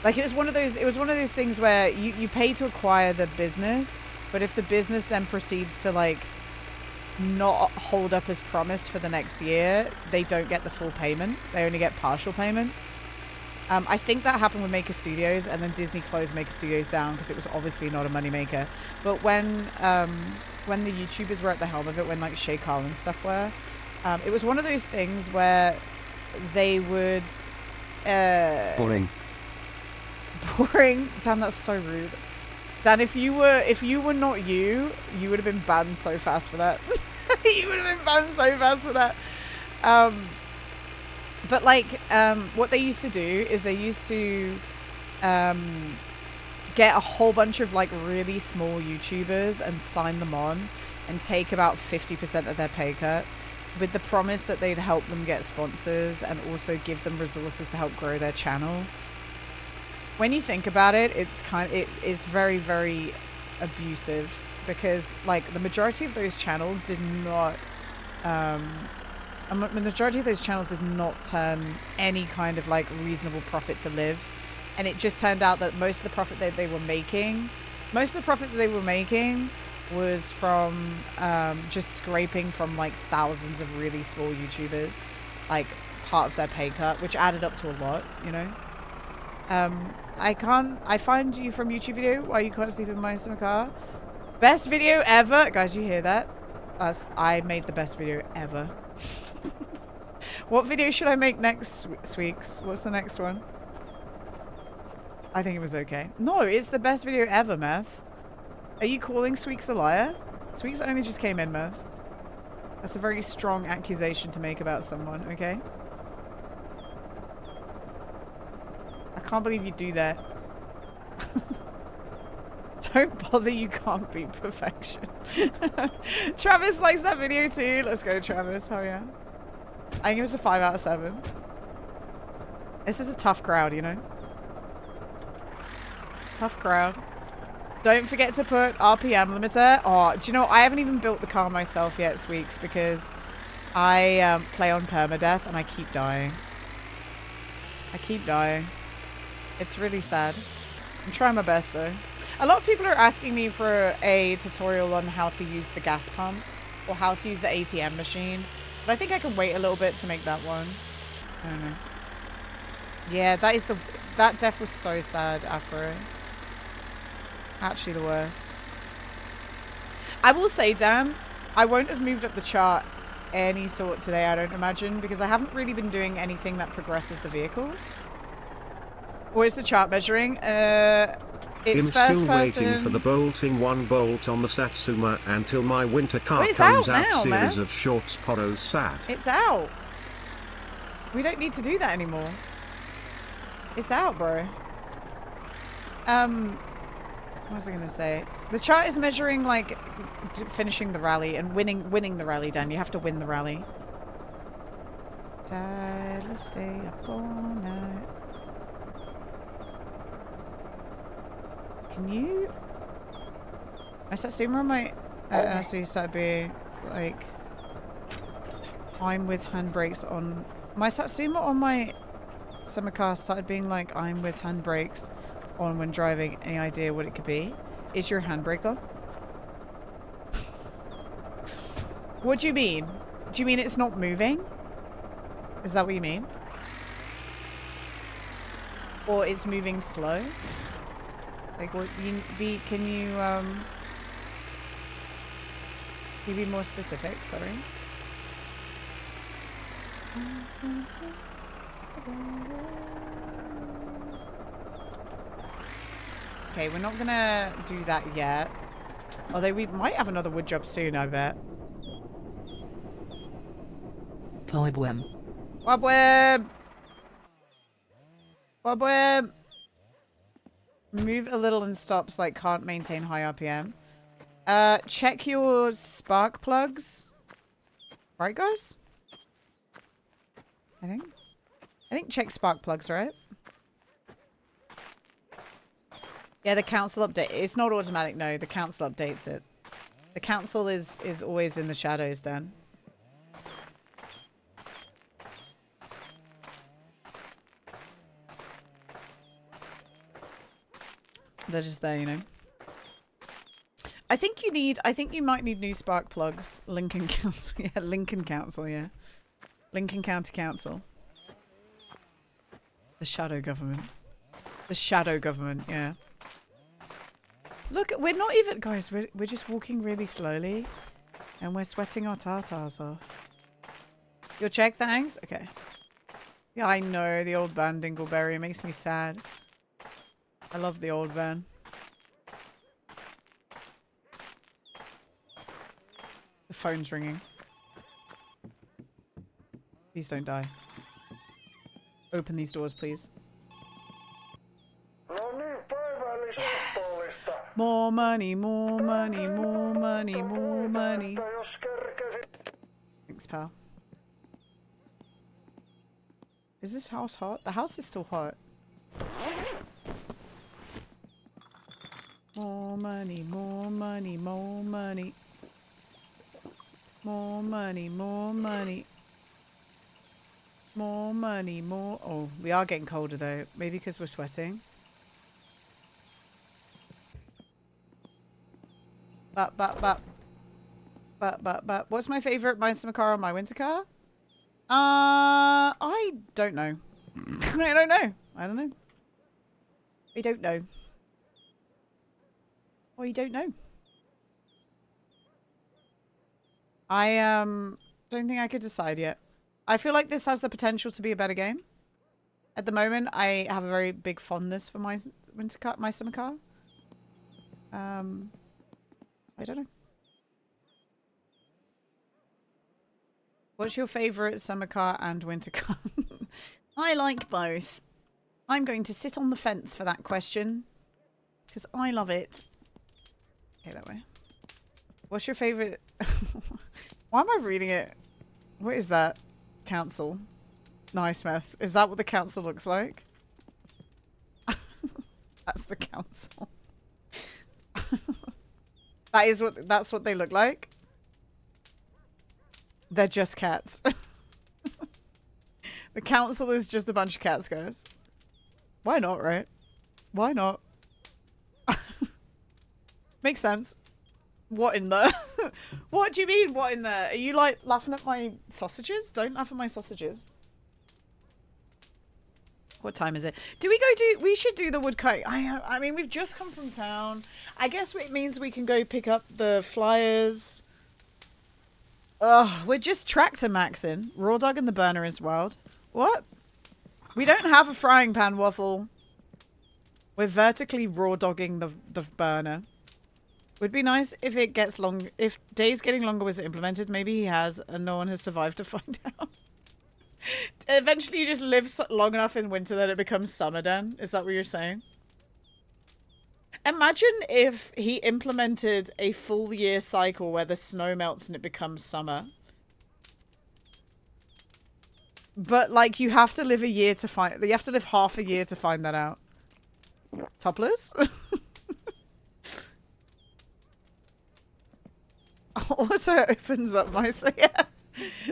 S1: like, it was one of those things where you pay to acquire the business, but if the business then proceeds to like not hold up as promised for the next year, they don't get the full payment. They only get partial payment. I think that happened with Maker Studios, and then Disney closed Maker Studios down because it was obviously not a moneymaker. But when the YouTubers were at the helm of it, when like Shay Carl and stuff were, it was one of those things where they would
S9: Boring.
S1: Damn, that's so rude. Dan, if you were not you would have been banned so fast for that. You would have been banned so fast for that. But like, what they used to do is they used to get a whole bunch of like really small YouTubers and sign them on and take about 50% of their pay cut, with the promise that they'd help them get sponsors and also give them resources to help grow their channel. When you think about it, it's very, very abusive, because like the majority of those channels did not turn any kind of like reasonable profit to live, and it just turned out that most of the profit that they were making was from just scraping from like thousands of really small YouTubers, like part of their pay cut, which added up to a lot, you know. I find you from YouTube video why you can't sleep in my car. Best video ever. Guys, you hear that? I made the best video ever. What video should I make next week's? What's the next one? I think it was okay. No, it's the best video ever, Meth. Are you calling Sweeks a liar? Sweeks only just came in, Meth. That's a very strong accusation to make about someone, okay? I can't believe you do that. Don't bother, you can't beat perfection. Travis likes that video too. Let's go, Travis. Oh yeah. I think it was a 5 out of 7. This is a tough crowd, you know? Tough crowd. Don't forget to put RPM limiter. Oh, do you know, I haven't even built the car myself yet, Sweeks, because I play on permadeath and I keep dying. It's really sad. I'm trying my best though. A lot of people are asking me for a tutorial on how to use the gas pump or how to use the ATM machine, but I think I can wait a little bit to make that one. I don't know. Yeah, that death was so sad, Afro. Actually the worst. I will say, Dan, I won't have moved up the chart any sort today, I don't imagine, because I haven't really been doing anything that progresses the vehicle. Or is the chart measuring? It's
S3: I'm
S1: first
S3: still
S1: person.
S3: waiting for the bolting one bolt on the Satsuma until my winter car
S1: Oh, it's
S3: comes
S1: out
S3: out
S1: now,
S3: series
S1: man.
S3: of shorts Poro Sat.
S1: It's out. We don't need to do that anymore. It's out, bro. What was I gonna say? The chart is measuring like finishing the rally and winning the rally. Dan, you have to win the rally. Tired to stay up all night. Can you? I Satsuma on my actually started being like I'm with handbrakes on my Satsuma on my summer car started being like I'm with handbrakes on when driving. Any idea what it could be? Is your handbrake on? What do you mean? Do you mean it's not moving? Is that what you mean? Or it's moving slow? Like what can you be more specific? Sorry. Okay, we're not gonna do that yet. Although we might have another wood job soon, I bet.
S10: Wabwem.
S1: Wabwem! Wabwem! Move a little and stops, like can't maintain high RPM. Check your spark plugs. Right, guys? I think check spark plugs, right? Yeah, the council update. It's not automatic, no. The council updates it. The council is always in the shadows, Dan. They're just there, you know. I think you might need new spark plugs. Lincoln Council. Yeah, Lincoln Council, yeah. Lincoln County Council. The shadow government. The shadow government, yeah. Look, we're not even, guys, we're just walking really slowly and we're sweating our tartars off. You'll check, thanks? Okay. Yeah, I know, the old van Dingleberry makes me sad. I love the old van. The phone's ringing. Please don't die. Open these doors, please. Yes. More money, more money, more money, more money. Thanks, pal. Is this house hot? The house is still hot. More money, more money, more money. More money, more money. More money, more... Oh, we are getting colder though. Maybe because we're sweating. But. What's my favorite my summer car or my winter car? I don't know. I don't know. I don't know. I don't know. Oh, you don't know. I don't think I could decide yet. I feel like this has the potential to be a better game. At the moment, I have a very big fondness for my winter car, my summer car. I don't know. What's your favorite summer car and winter car? I like both. I'm going to sit on the fence for that question because I love it. Okay, that way. What's your favorite? Why am I reading it? What is that? Council. Nice, Meth. Is that what the council looks like? That's the council. That's what they look like. They're just cats. The council is just a bunch of cats, guys. Why not, right? Why not? Makes sense. What in the... What do you mean, what in there? Are you, like, laughing at my sausages? Don't laugh at my sausages. What time is it? Do we go do? We should do the woodcut. I mean, we've just come from town. I guess it means we can go pick up the flyers. We're just tractor maxing. Raw dog and the burner is wild. What? We don't have a frying pan, Waffle. We're vertically raw dogging the burner. Would be nice if it gets long. If days getting longer was implemented, maybe he has, and no one has survived to find out. Eventually, you just live long enough in winter that it becomes summer. Dan, is that what you're saying? Imagine if he implemented a full year cycle where the snow melts and it becomes summer. But like, you have to live a year to find. You have to live half a year to find that out. Topless. Also opens up my yeah.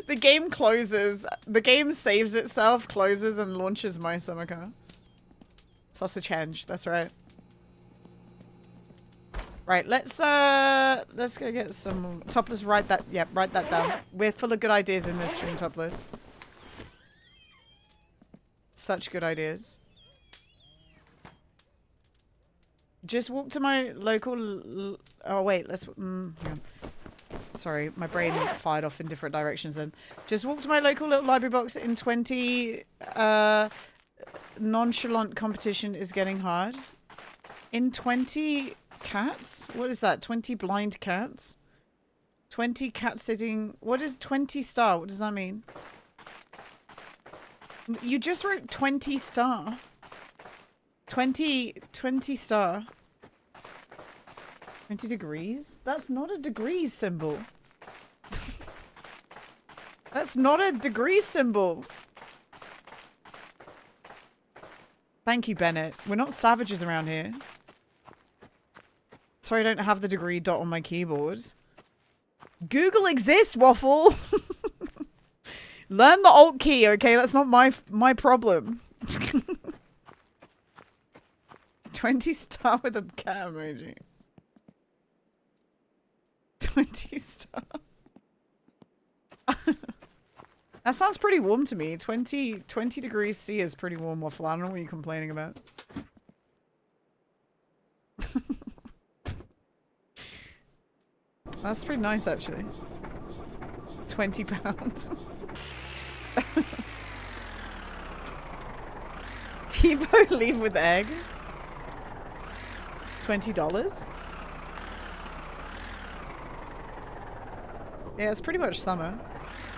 S1: The game closes. The game saves itself, closes, and launches my summer car. Sausage henge. That's right. Right. Let's go get some Topless. Write that. Yep. Write that down. We're full of good ideas in this stream, Topless. Such good ideas. Just walk to my local. Oh wait. Let's. Hang on. Sorry, my brain fired off in different directions then. Just walk to my local little library box in 20. Nonchalant competition is getting hard. In 20 cats? What is that? 20 blind cats? 20 cats sitting. What is 20 star? What does that mean? You just wrote 20 star. 20 star. 20 degrees? That's not a degrees symbol. That's not a degree symbol. Thank you, Bennett. We're not savages around here. Sorry I don't have the degree dot on my keyboard. Google exists, Waffle! Learn the alt key, okay? That's not my problem. 20 star with a cat emoji. 20 star. That sounds pretty warm to me. 20 degrees C is pretty warm, Waffle. I don't know what you're complaining about. That's pretty nice, actually. 20 pounds. Peebo leave with egg. $20? Yeah, it's pretty much summer.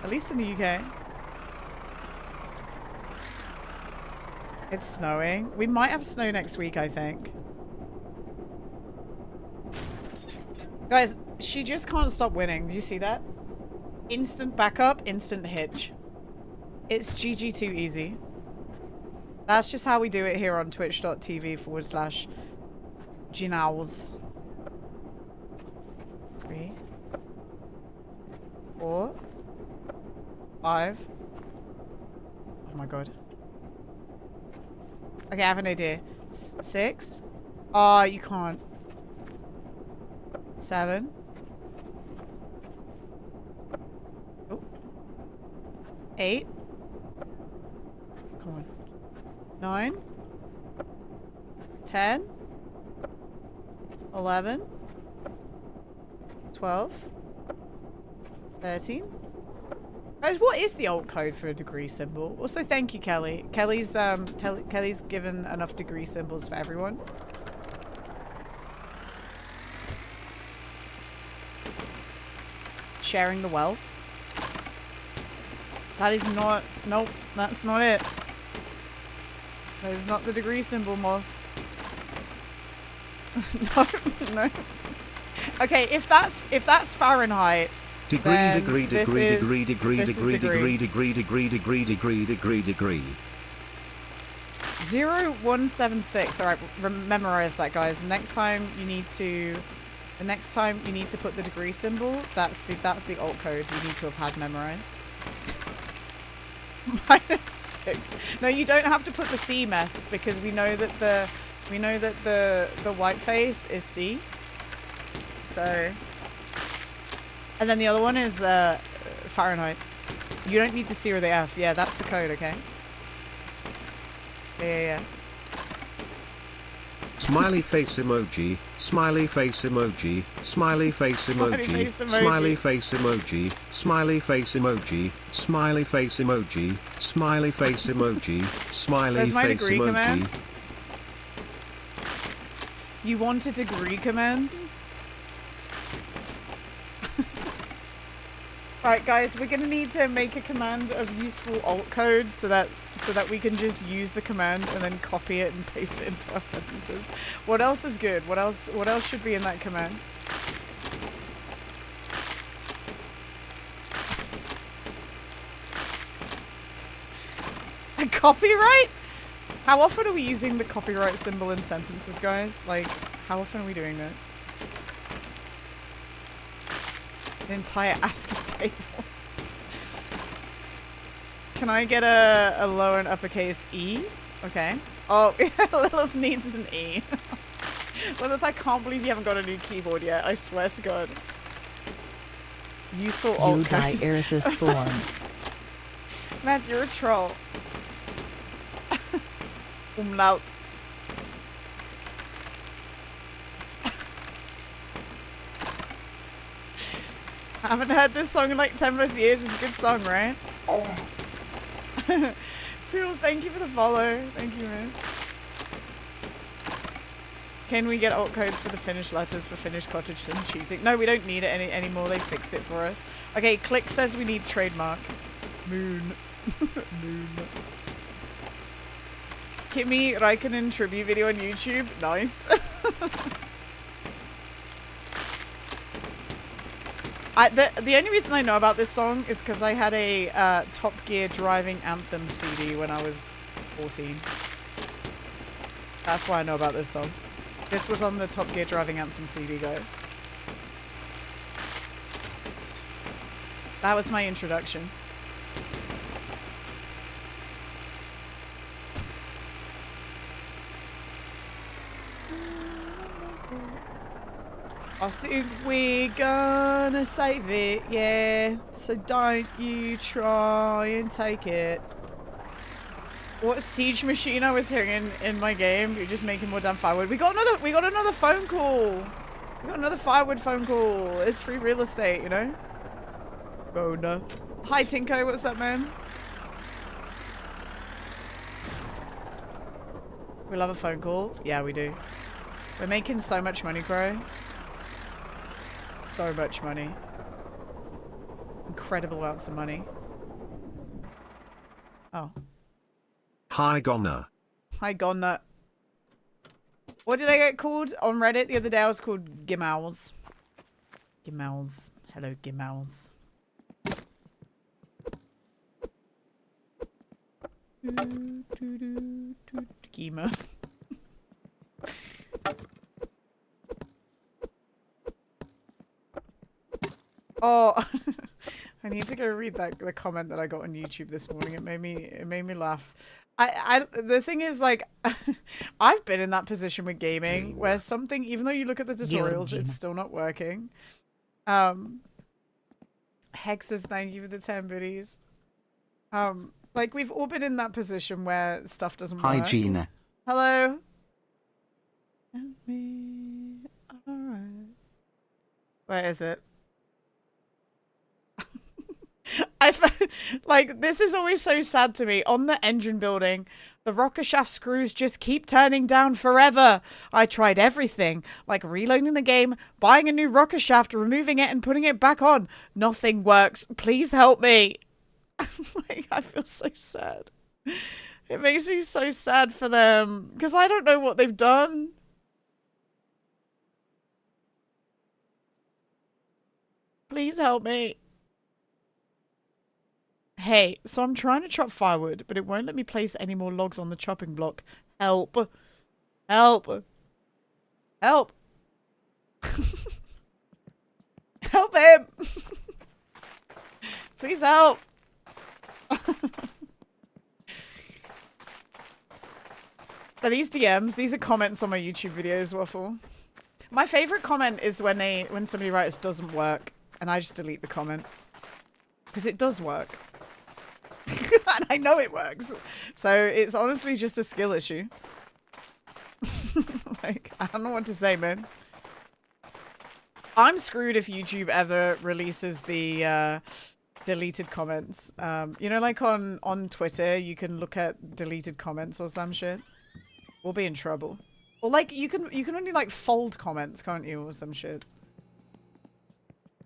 S1: At least in the UK. It's snowing. We might have snow next week, I think. Guys, she just can't stop winning. Do you see that? Instant backup, instant hitch. It's GG too easy. That's just how we do it here on twitch.tv/Ginals. 3, 4, 5. Oh my god. Okay, I have an idea. 6. Oh, you can't. 7. Oh. 8. Come on. 9. 10. 11. 12. 13. Guys, what is the alt code for a degree symbol? Also, thank you, Kelly. Kelly's given enough degree symbols for everyone. Sharing the wealth. That is not... Nope, that's not it. That is not the degree symbol, Moth. No. Okay, if that's Fahrenheit...
S3: Degree.
S1: 0176. All right, memorize that, guys. Next time you need to put the degree symbol. That's the alt code you need to have had memorized. -6. No, you don't have to put the C, Meth, because we know that the white face is C. So. And then the other one is Fahrenheit. You don't need the C or the F. Yeah, that's the code, okay? Yeah.
S3: Smiley face emoji, smiley face emoji, smiley face emoji, smiley face emoji, smiley face emoji, smiley face emoji, smiley face emoji, smiley
S1: Where's my
S3: face
S1: degree
S3: emoji.
S1: command? You want a degree command? Alright guys, we're gonna need to make a command of useful alt codes so that we can just use the command and then copy it and paste it into our sentences. What else is good? What else should be in that command? A copyright? How often are we using the copyright symbol in sentences, guys? Like, how often are we doing that? The entire ASCII table. Can I get a lower and uppercase E? Okay. Oh, Lilith needs an E. Lilith, I can't believe you haven't got a new keyboard yet. I swear to God. Useful alt
S10: You die
S1: codes.
S10: Iris's thorn.
S1: Man, you're a troll. Umlaut. I haven't heard this song in like 10 plus years. It's a good song, right? Cool, thank you for the follow. Thank you, man. Can we get alt codes for the Finnish letters for Finnish cottage and cheesing? No, we don't need it anymore. They fixed it for us. Okay, Click says we need trademark. Moon. Moon. Kimi Raikkonen tribute video on YouTube. Nice. The only reason I know about this song is because I had a Top Gear Driving Anthem CD when I was 14. That's why I know about this song. This was on the Top Gear Driving Anthem CD, guys. That was my introduction. I think we're gonna save it, yeah. So don't you try and take it. What siege machine I was hearing in my game? You're just making more damn firewood. We got another phone call. We got another firewood phone call. It's free real estate, you know? Oh no. Hi Tinko, what's up, man? We love a phone call. Yeah, we do. We're making so much money, Crow. So much money. Incredible amounts of money. Oh.
S3: Hi Gonna.
S1: Hi Gonna. What did I get called on Reddit the other day? I was called Gimmels. Gimmels. Hello, Gimmels. Gima. Oh, I need to go read the comment that I got on YouTube this morning. It made me laugh. The thing is, like, I've been in that position with gaming where something, even though you look at the tutorials, it's still not working. Hex says thank you for the 10 biddies. Like, we've all been in that position where stuff doesn't work.
S9: Hi Gina.
S1: Hello. Alright. Where is it? Like, this is always so sad to me. On the engine building, the rocker shaft screws just keep turning down forever. I tried everything, like reloading the game, buying a new rocker shaft, removing it, and putting it back on. Nothing works. Please help me. Like, I feel so sad. It makes me so sad for them, because I don't know what they've done. Please help me. Hey, so I'm trying to chop firewood, but it won't let me place any more logs on the chopping block. Help. Help. Help. Help him. Please help. Are these DMs? These are comments on my YouTube videos, Waffle. My favorite comment is when somebody writes doesn't work and I just delete the comment. Because it does work. And I know it works. So it's honestly just a skill issue. Like, I don't know what to say, man. I'm screwed if YouTube ever releases the deleted comments. You know, like on Twitter, you can look at deleted comments or some shit. We'll be in trouble. Or like you can only like fold comments, can't you, or some shit.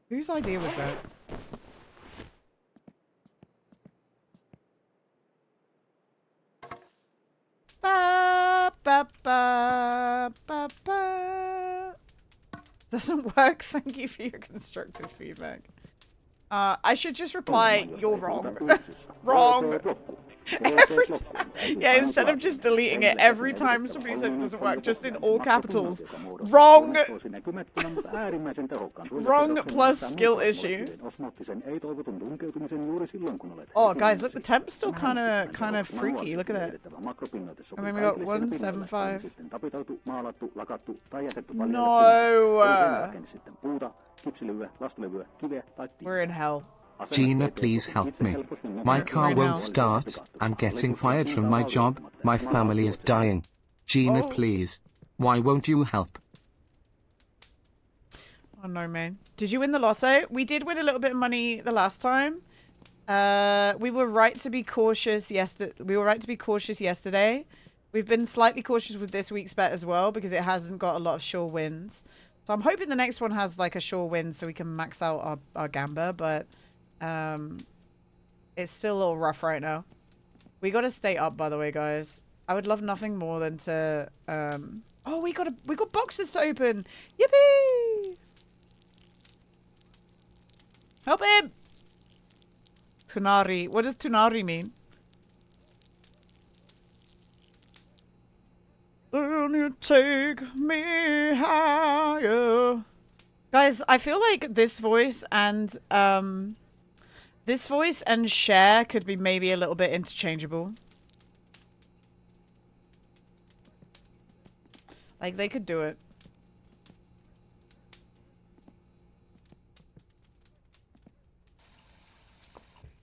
S1: Whose idea was that? Ba, ba, ba, ba, ba. Doesn't work. Thank you for your constructive feedback. I should just reply, you're wrong. Wrong. Every time. Yeah, instead of just deleting it, every time somebody says it doesn't work, just in all capitals. Wrong. Wrong plus skill issue. Oh, guys, look, the temp's still kind of freaky. Look at that. And then we got 175. No. We're in hell.
S9: Gina, please help me. My car won't start. I'm getting fired from my job. My family is dying. Gina, please. Why won't you help?
S1: Oh no, man. Did you win the lotto? We did win a little bit of money the last time. We were right to be cautious yesterday. We've been slightly cautious with this week's bet as well because it hasn't got a lot of sure wins. So I'm hoping the next one has like a sure win so we can max out our Gamba, but it's still a little rough right now. We got to stay up, by the way, guys. I would love nothing more than to oh, we got boxes to open. Yippee! Help him! Tunari. What does Tunari mean? Can you take me higher? Guys, I feel like this voice and Cher could be maybe a little bit interchangeable. Like, they could do it.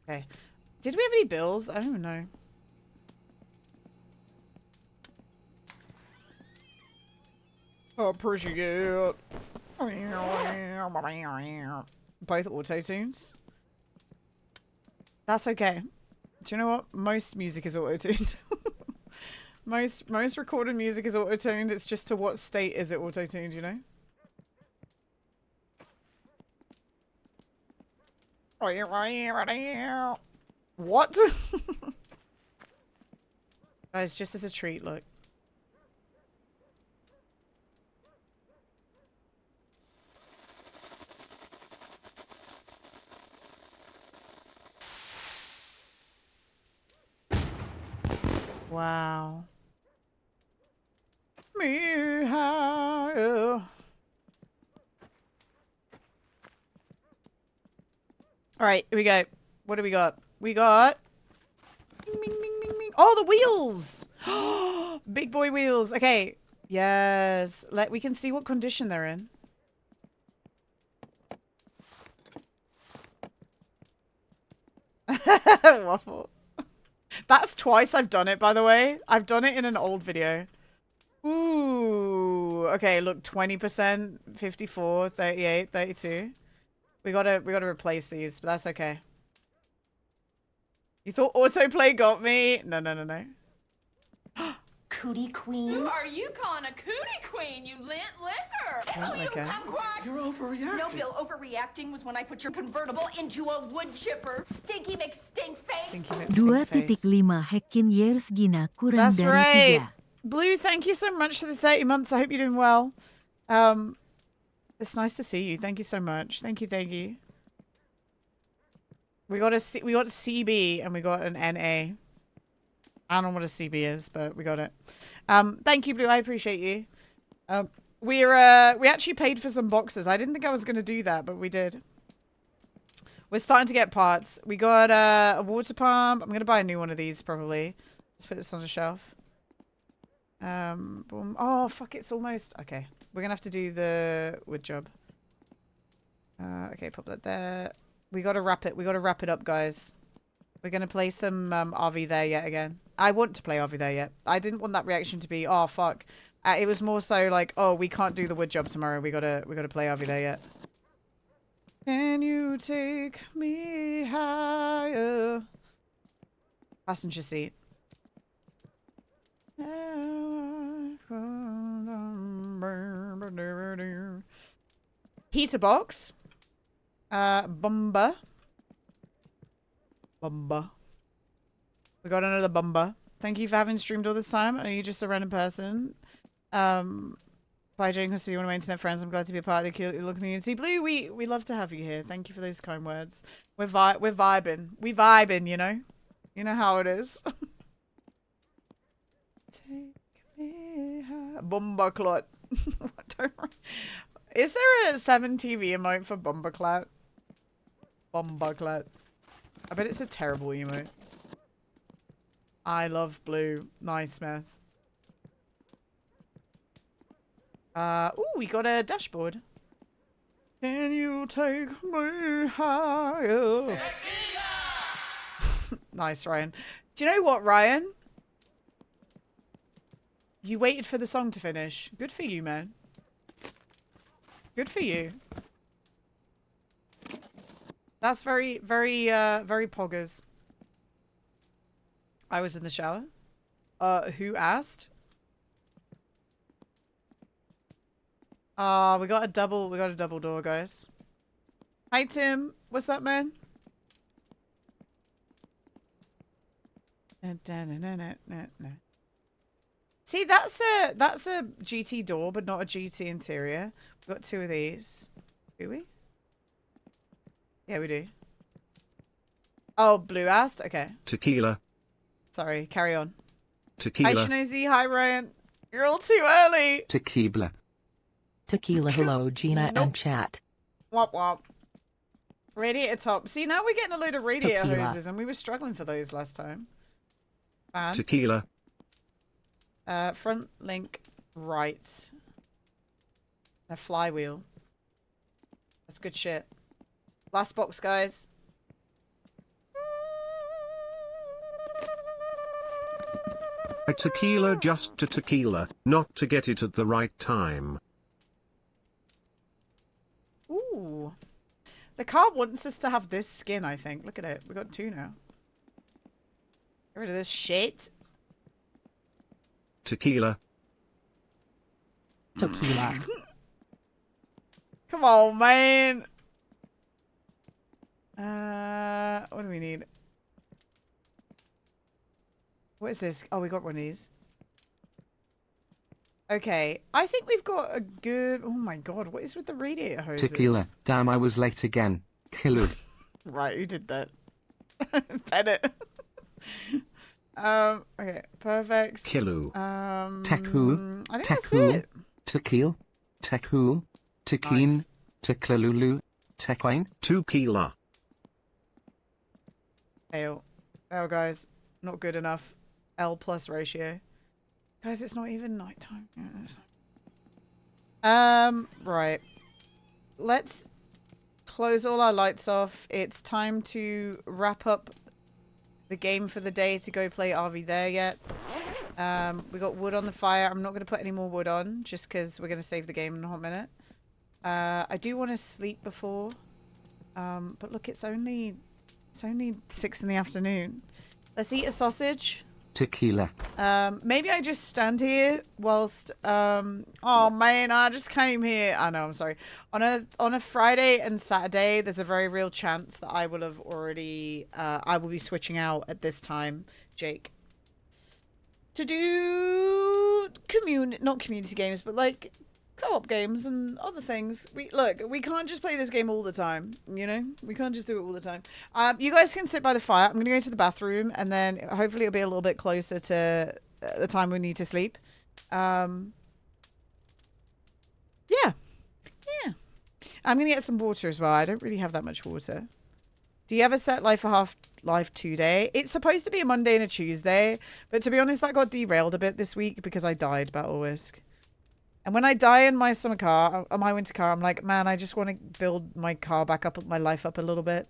S1: Okay. Did we have any bills? I don't even know. Appreciate. Both auto-tunes. That's okay. Do you know what? Most music is auto-tuned. most recorded music is auto-tuned. It's just to what state is it auto-tuned, you know? What? Guys, just as a treat, look. Wow. Me higher. All right, here we go. What do we got? We got... Bing, bing, bing, bing, bing. Oh, the wheels! Big boy wheels. Okay. Yes. We can see what condition they're in. Waffle. That's twice I've done it, by the way. I've done it in an old video. Ooh. Okay, look, 20%, 54, 38, 32. We gotta replace these, but that's okay. You thought autoplay got me? No.
S11: Cootie queen?
S12: Who are you calling a cootie queen, you lint liquor?
S11: You're overreacting. No, Bill, overreacting was when I put your convertible into a wood chipper. Stinky McStink face.
S1: Stinky McStink face.
S13: 2.5 Hekkin years gina kurang
S1: That's
S13: dari
S1: right.
S13: 3.
S1: Blue, thank you so much for the 30 months. I hope you're doing well. It's nice to see you. Thank you so much. Thank you. We got a CB and we got an NA. I don't know what a CB is, but we got it. Thank you, Blue. I appreciate you. We actually paid for some boxes. I didn't think I was going to do that, but we did. We're starting to get parts. We got a water pump. I'm going to buy a new one of these, probably. Let's put this on the shelf. Boom. Oh, fuck, it's almost... Okay. We're going to have to do the wood job. Okay, pop that there. We got to wrap it. We got to wrap it up, guys. We're going to play some RV there yet again. I want to play RV there yet. I didn't want that reaction to be, oh, fuck. It was more so like, oh, we can't do the wood job tomorrow. We gotta play RV there yet. Can you take me higher? Passenger seat. Heater box. Bumba. Bumba. We got another bumba. Thank you for having streamed all this time. Are you just a random person? By Jane Custody, one of my internet friends. I'm glad to be a part of the little community. Blue, we love to have you here. Thank you for those kind words. We're vibing. We vibing, you know? You know how it is. Take me high. Bumba clot. Is there a 7TV emote for Bumba clot? Bumba clot. I bet it's a terrible emote. I love blue. Nice, Smith. Ooh, we got a dashboard. Can you take me higher? Nice, Ryan. Do you know what, Ryan? You waited for the song to finish. Good for you, man. Good for you. That's very, very, very poggers. I was in the shower. Who asked? We got a double door, guys. Hi, Tim. What's up, man? See, that's a GT door, but not a GT interior. We've got two of these. Do we? Yeah, we do. Oh, blue asked? Okay.
S3: Tequila.
S1: Sorry, carry on.
S3: Tequila.
S1: Hi, Shinozy. Hi, Ryan. You're all too early.
S9: Tequila.
S10: Tequila, hello, Gina
S1: Nope.
S10: and chat.
S1: Womp womp. Radiator top. See, now we're getting a load of radiator
S10: Tequila.
S1: hoses, and we were struggling for those last time. Fan.
S3: Tequila.
S1: Front link right. A flywheel. That's good shit. Last box, guys.
S3: A tequila just to tequila, not to get it at the right time.
S1: Ooh. The car wants us to have this skin, I think. Look at it. We got two now. Get rid of this shit.
S3: Tequila.
S10: Tequila.
S1: Come on, man. What do we need? What is this? Oh, we got one of these. Okay. I think we've got a good... Oh my god, what is with the radiator hoses?
S9: Tequila. Damn, I was late again. Killer.
S1: Right, who did that? Bennett. Okay, perfect.
S3: Kilu.
S9: Teku.
S1: I think that's
S9: Teku.
S1: it.
S9: Tequil. Teku. Tequine.
S1: Nice.
S9: Teklalulu. Tequine.
S3: Tequila.
S1: Fail. Oh, guys. Not good enough. L plus ratio. Guys, it's not even nighttime. Right. Let's close all our lights off. It's time to wrap up the game for the day to go play RV there yet. We got wood on the fire. I'm not going to put any more wood on just because we're going to save the game in a hot minute. I do want to sleep before. But look, it's only 6 in the afternoon. Let's eat a sausage.
S9: Tequila.
S1: Maybe I just stand here whilst oh man, I just came here. I know, I'm sorry. On a Friday and Saturday, there's a very real chance that I will have already I will be switching out at this time, Jake. To do not community games, but like co-op games and other things. We can't just play this game all the time, you know? We can't just do it all the time. You guys can sit by the fire. I'm going to go to the bathroom, and then hopefully it'll be a little bit closer to the time we need to sleep. Yeah. I'm going to get some water as well. I don't really have that much water. Do you have a set life for Half-Life 2 day? It's supposed to be a Monday and a Tuesday, but to be honest, that got derailed a bit this week because I died Battle Whisk. And when I die in my summer car, my winter car, I'm like, man, I just want to build my car back up, my life up a little bit.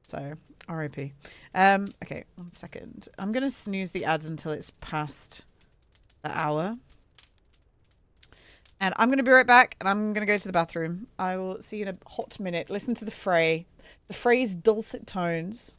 S1: So, RIP. Okay, 1 second. I'm going to snooze the ads until it's past the hour. And I'm going to be right back, and I'm going to go to the bathroom. I will see you in a hot minute. Listen to the fray. The fray's dulcet tones.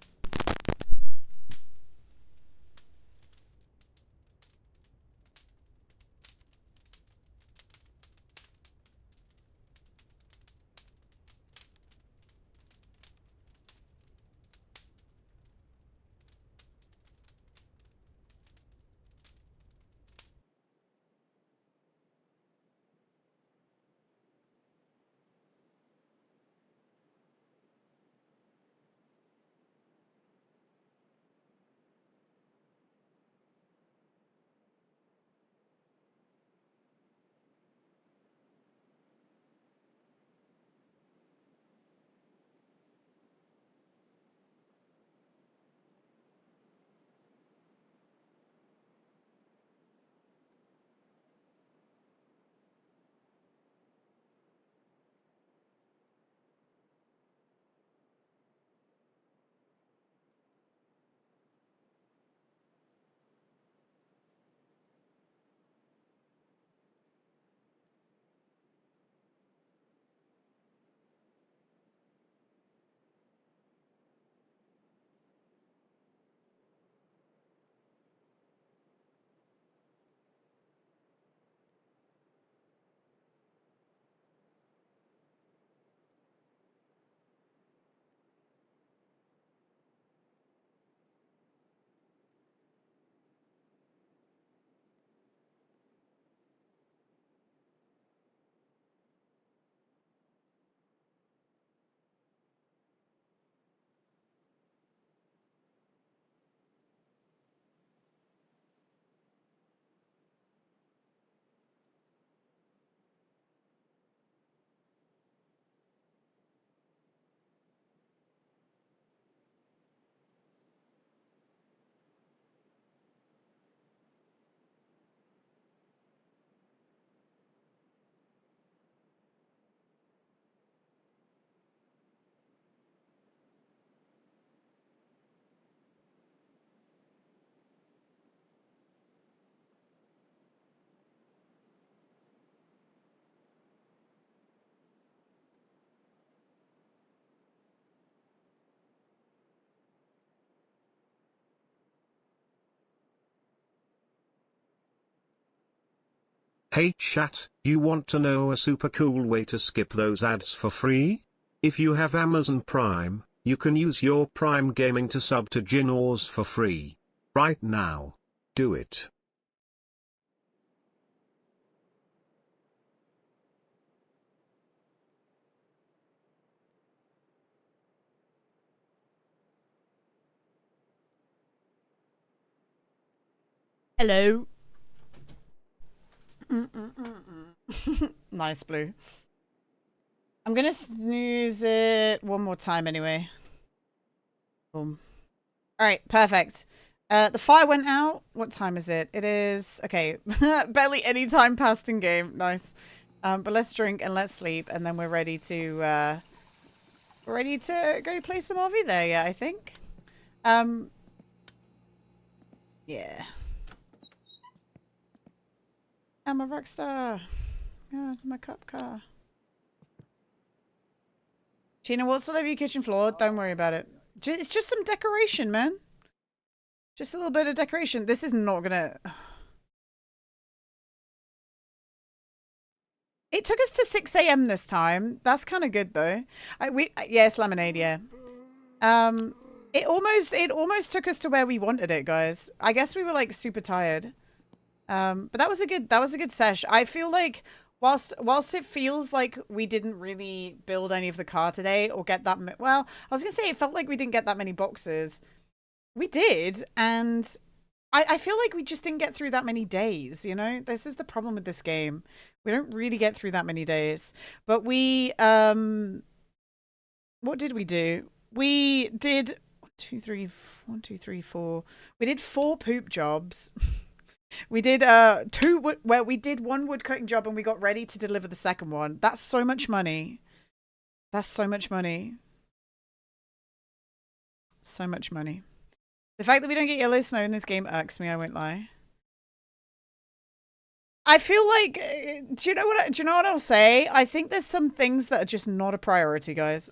S3: Hey chat, you want to know a super cool way to skip those ads for free? If you have Amazon Prime, you can use your Prime Gaming to sub to Ginors for free. Right now. Do it.
S1: Hello. Nice, Blue. I'm going to snooze it one more time anyway. Boom. All right, perfect. The fire went out. What time is it? It is, okay, barely any time passed in game. Nice. But let's drink and let's sleep, and then we're ready to go play some RV there, yeah, I think. Yeah. I'm a rock star. Oh, it's my cop car. Gina, what's all over your kitchen floor? Don't worry about it. It's just some decoration, man. Just a little bit of decoration. This is not gonna... It took us to 6 a.m. this time. That's kind of good, though. Yes, lemonade, yeah. It almost took us to where we wanted it, guys. I guess we were, like, super tired. But that was a good sesh. I feel like whilst it feels like we didn't really build any of the car today or get that well, I was gonna say it felt like we didn't get that many boxes. We did, and I feel like we just didn't get through that many days, you know? This is the problem with this game. We don't really get through that many days. But we what did we do? We did 1, 2, 3, 1, 2, 3, 4. We did 4 poop jobs. We did 2 wood, where we did 1 wood cutting job and we got ready to deliver the second one. That's so much money. That's so much money. So much money. The fact that we don't get yellow snow in this game irks me, I won't lie. I feel like, do you know what I'll say? I think there's some things that are just not a priority, guys.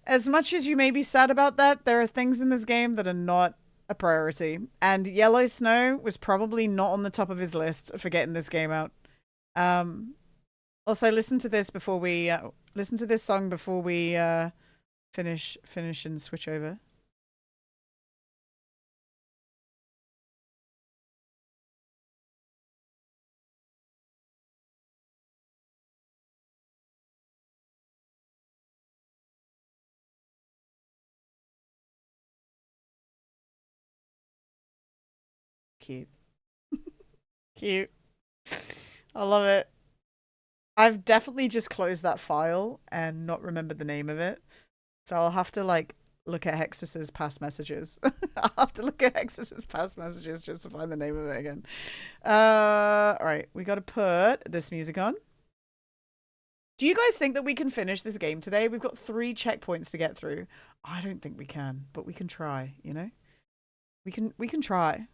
S1: As much as you may be sad about that, there are things in this game that are not a priority. And yellow snow was probably not on the top of his list for getting this game out. Also, listen to this before we listen to this song before we finish and switch over. Cute. Cute. I love it. I've definitely just closed that file and not remembered the name of it. So I'll have to like look at Hexus's past messages. I'll have to look at Hexus's past messages just to find the name of it again. All right, we got to put this music on. Do you guys think that we can finish this game today? We've got 3 checkpoints to get through. I don't think we can, but we can try, you know? We can try.